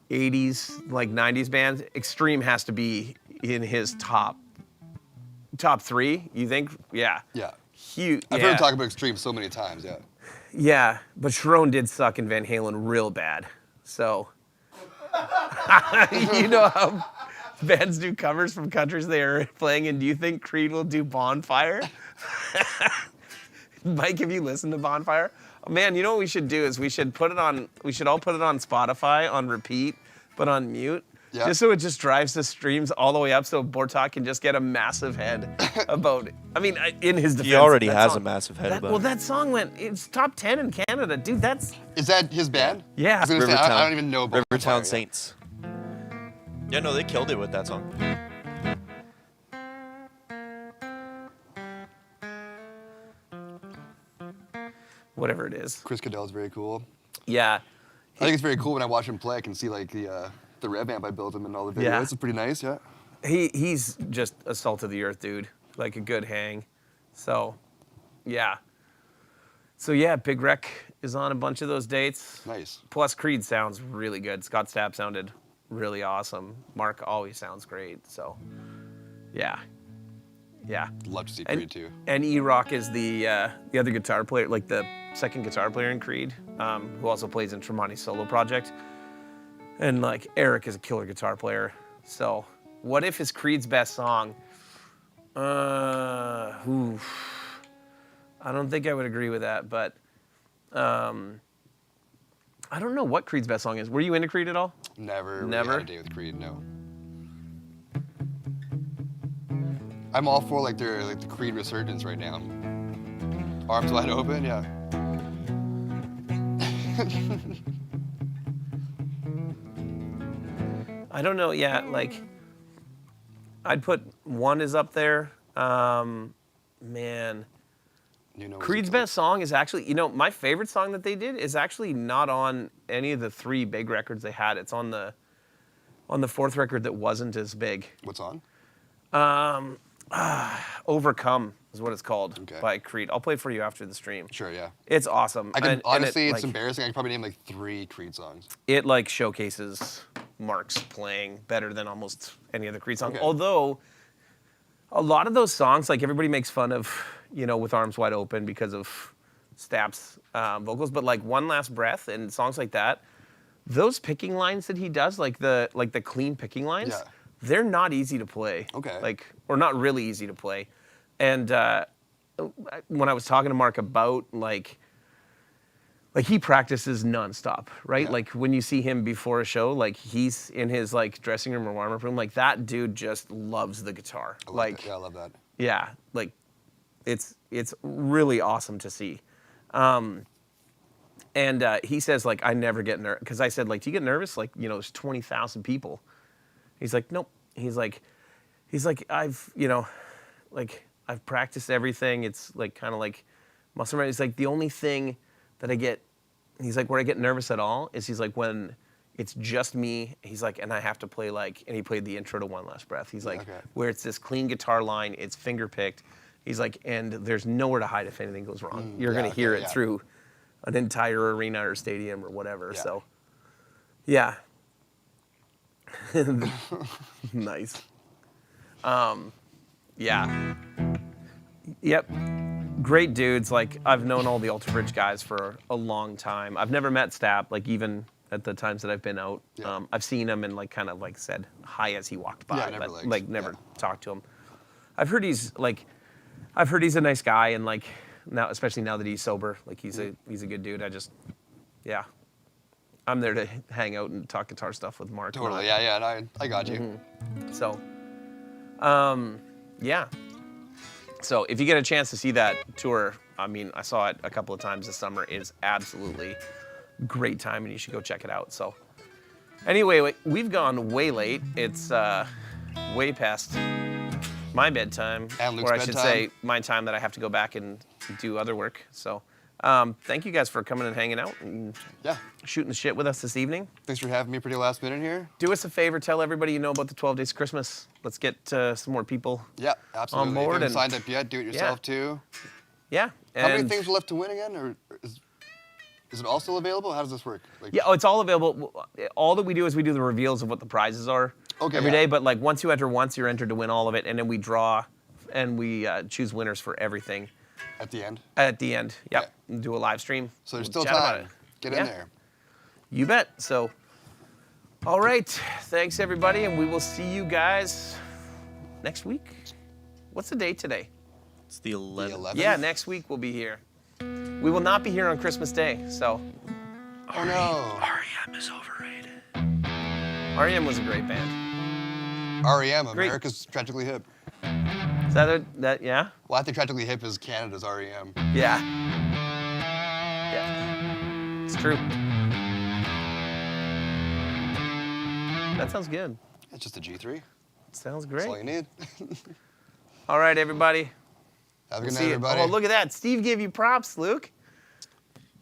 80s, like 90s bands, Extreme has to be in his top three. You think? Yeah. Yeah. Huge. I've heard him talk about Extreme so many times. Yeah. Yeah, but Sharon did suck in Van Halen real bad. So, you know how bands do covers from countries they are playing in. Do you think Creed will do Bonfire? Mike, have you listened to Bonfire? Oh, man, you know what we should do is we should all put it on Spotify on repeat, but on mute. Yeah. Just so it just drives the streams all the way up so Bortok can just get a massive head about it. I mean, in his defense. He already that has song- a massive head that, about Well, it. that song it's top 10 in Canada. Dude, that's... Is that his band? Yeah. I was gonna say, Rivertown. I don't even know about Rivertown Bonfire. Saints. Yeah, no, they killed it with that song. Whatever it is. Chris Cadell's very cool. Yeah. I think it's very cool when I watch him play. I can see like the rev amp I built him and all the videos. Yeah. It's pretty nice. Yeah. He's just a salt of the earth dude. Like a good hang. So, yeah. So, yeah, Big Wreck is on a bunch of those dates. Nice. Plus, Creed sounds really good. Scott Stapp sounded really awesome. Mark always sounds great. So, yeah. Yeah. Love to see And- Creed too. And E-Rock is the other guitar player, like the second guitar player in Creed, who also plays in Tremonti's solo project. And like Eric is a killer guitar player. So what if is Creed's best song? I don't think I would agree with that, but I don't know what Creed's best song is. Were you into Creed at all? Never. Never? Really had a date with Creed. No. I'm all for like the Creed resurgence right now. Arms wide open, yeah. I don't know. Yeah, like I'd put One is up there. Man, Creed's best song is actually, my favorite song that they did is actually not on any of the 3 big records they had. It's on the 4th record that wasn't as big. What's on? Overcome is what it's called by Creed. I'll play it for you after the stream. Sure, yeah. It's awesome. Honestly, it's embarrassing. I can probably name like 3 Creed songs. It like showcases Mark's playing better than almost any other Creed song. Okay. Although a lot of those songs, like everybody makes fun of, With Arms Wide Open because of Stapp's vocals, but like One Last Breath and songs like that, those picking lines that he does, like the clean picking lines, they're not easy to play. Okay. Or not really easy to play. And when I was talking to Mark about like he practices nonstop, right? Yeah. Like when you see him before a show, like he's in his like dressing room or warm-up room, like that dude just loves the guitar. I love that. Yeah, I love that. Yeah, like it's really awesome to see. And he says like I never get nervous because I said like do you get nervous? Like there's 20,000 people. He's like nope. He's like I've I've practiced everything. It's like kind of like muscle memory. He's like the only thing that I get. He's like where I get nervous at all is he's like when it's just me. He's like and I have to play and he played the intro to One Last Breath. He's like where it's this clean guitar line. It's finger picked. He's like and there's nowhere to hide if anything goes wrong. You're gonna hear it through an entire arena or stadium or whatever. Yeah. So yeah. Nice. Yeah. Yep. Great dudes. Like I've known all the Alter Bridge guys for a long time. I've never met Stapp, like even at the times that I've been out. Yeah. I've seen him and like kind of like said hi as he walked by, Yeah, never but never talked to him. I've heard he's a nice guy and like now, especially now that he's sober, like he's a good dude. I'm there to hang out and talk guitar stuff with Mark. Totally, yeah, and I got you. So, yeah. So if you get a chance to see that tour, I mean, I saw it a couple of times this summer. It is absolutely great time, and you should go check it out. So, anyway, we've gone way late. It's way past my bedtime, and Luke's or I should bedtime. say my time that I have to go back and do other work. So. Thank you guys for coming and hanging out and shooting the shit with us this evening. Thanks for having me pretty last minute here. Do us a favor, tell everybody you know about the 12 Days of Christmas. Let's get some more people absolutely. on board. If you haven't signed up yet, do it yourself too. Yeah. How many things are left to win again? Or is it all still available? How does this work? It's all available. All that we do is we do the reveals of what the prizes are every day. But like once you enter once, you're entered to win all of it. And then we draw and we choose winners for everything. At the end? At the end, yep. Yeah. Do a live stream. So there's still time. Get in there. You bet. So, all right. Thanks, everybody, and we will see you guys next week. What's the date today? It's the 11th. Yeah, next week we'll be here. We will not be here on Christmas Day, so. Oh, no. R.E.M. is overrated. R.E.M. was a great band. R.E.M., America's Tragically Hip. Is that yeah? Well, I think Tragically Hip is Canada's REM. Yeah. Yeah. It's true. That sounds good. It's just a G3. Sounds great. That's all you need. All right, everybody. Have a good night, everybody. Oh, look at that. Steve gave you props, Luke.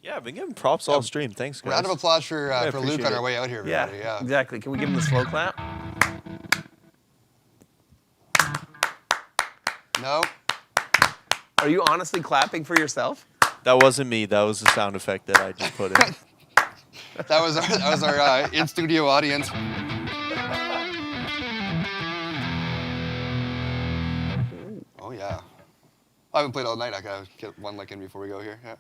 Yeah, I've been giving props all stream. Thanks, guys. Round of applause for Luke on our way out here, everybody. Yeah, exactly. Can we give him the slow clap? No. Are you honestly clapping for yourself? That wasn't me. That was the sound effect that I just put in. that was our in-studio audience. Oh, yeah. I haven't played all night. I gotta get one lick in before we go here. Yeah.